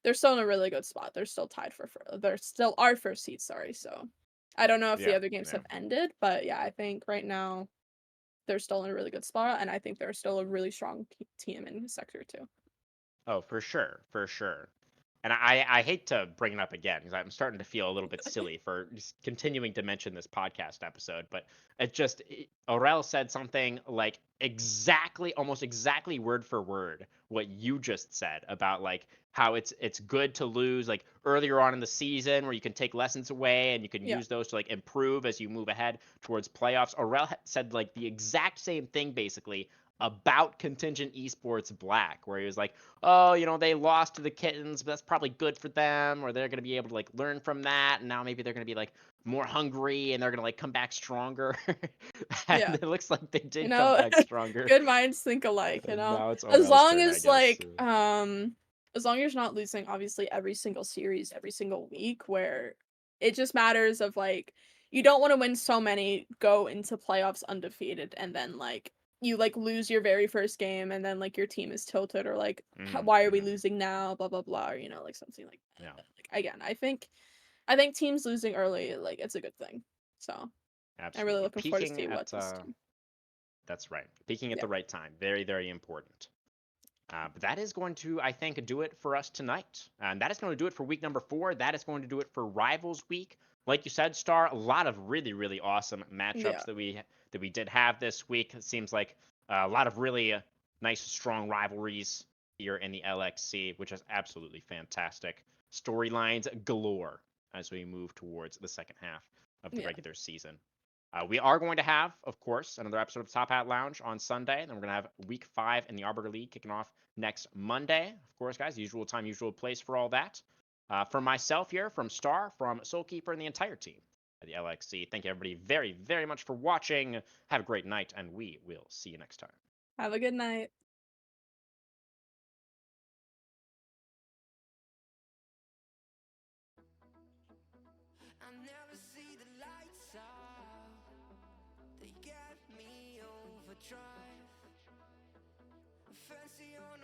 they're still in a really good spot. They're still tied for they're still our first seed, sorry. So I don't know if the Yeah, other games yeah. have ended, but yeah, I think right now they're still in a really good spot, and I think they're still a really strong team in Sector 2. Oh, for sure, for sure. And I hate to bring it up again because I'm starting to feel a little bit silly for just continuing to mention this podcast episode, but Aurel said something like almost exactly word for word what you just said about like how it's good to lose like earlier on in the season where you can take lessons away and you can Yeah. use those to like improve as you move ahead towards playoffs. Aurel said like the exact same thing basically about Contingent Esports Black, where he was like, oh, they lost to the Kittens, but that's probably good for them, or they're going to be able to like learn from that, and now maybe they're going to be like more hungry and they're going to like come back stronger. And Yeah. it looks like they did come back stronger. Good minds think alike, And now it's as Aurel's long turn, I as guess. as long as you're not losing obviously every single series every single week, where it just matters of like you don't want to win so many, go into playoffs undefeated, and then like you like lose your very first game and then like your team is tilted, or like why are we losing now, blah blah blah, or like something like that. Yeah. Like again, I think teams losing early, like it's a good thing. So I'm really Absolutely. looking forward to see what this team. That's right. Peaking at Yeah. the right time. Very, very important. But that is going to, I think, do it for us tonight. And that is going to do it for week number 4. That is going to do it for Rivals Week. Like you said, Star, a lot of really, really awesome matchups Yeah. that we did have this week. It seems like a lot of really nice, strong rivalries here in the LXC, which is absolutely fantastic. Storylines galore as we move towards the second half of the Yeah. regular season. We are going to have, of course, another episode of Top Hat Lounge on Sunday. Then we're going to have Week 5 in the Arbiter League kicking off next Monday. Of course, guys, usual time, usual place for all that. From myself here, from Star, from Soulkeeper, and the entire team at the LXC, thank you, everybody, very, very much for watching. Have a great night, and we will see you next time. Have a good night. I never see the lights out. They get me overdrive. Fancy on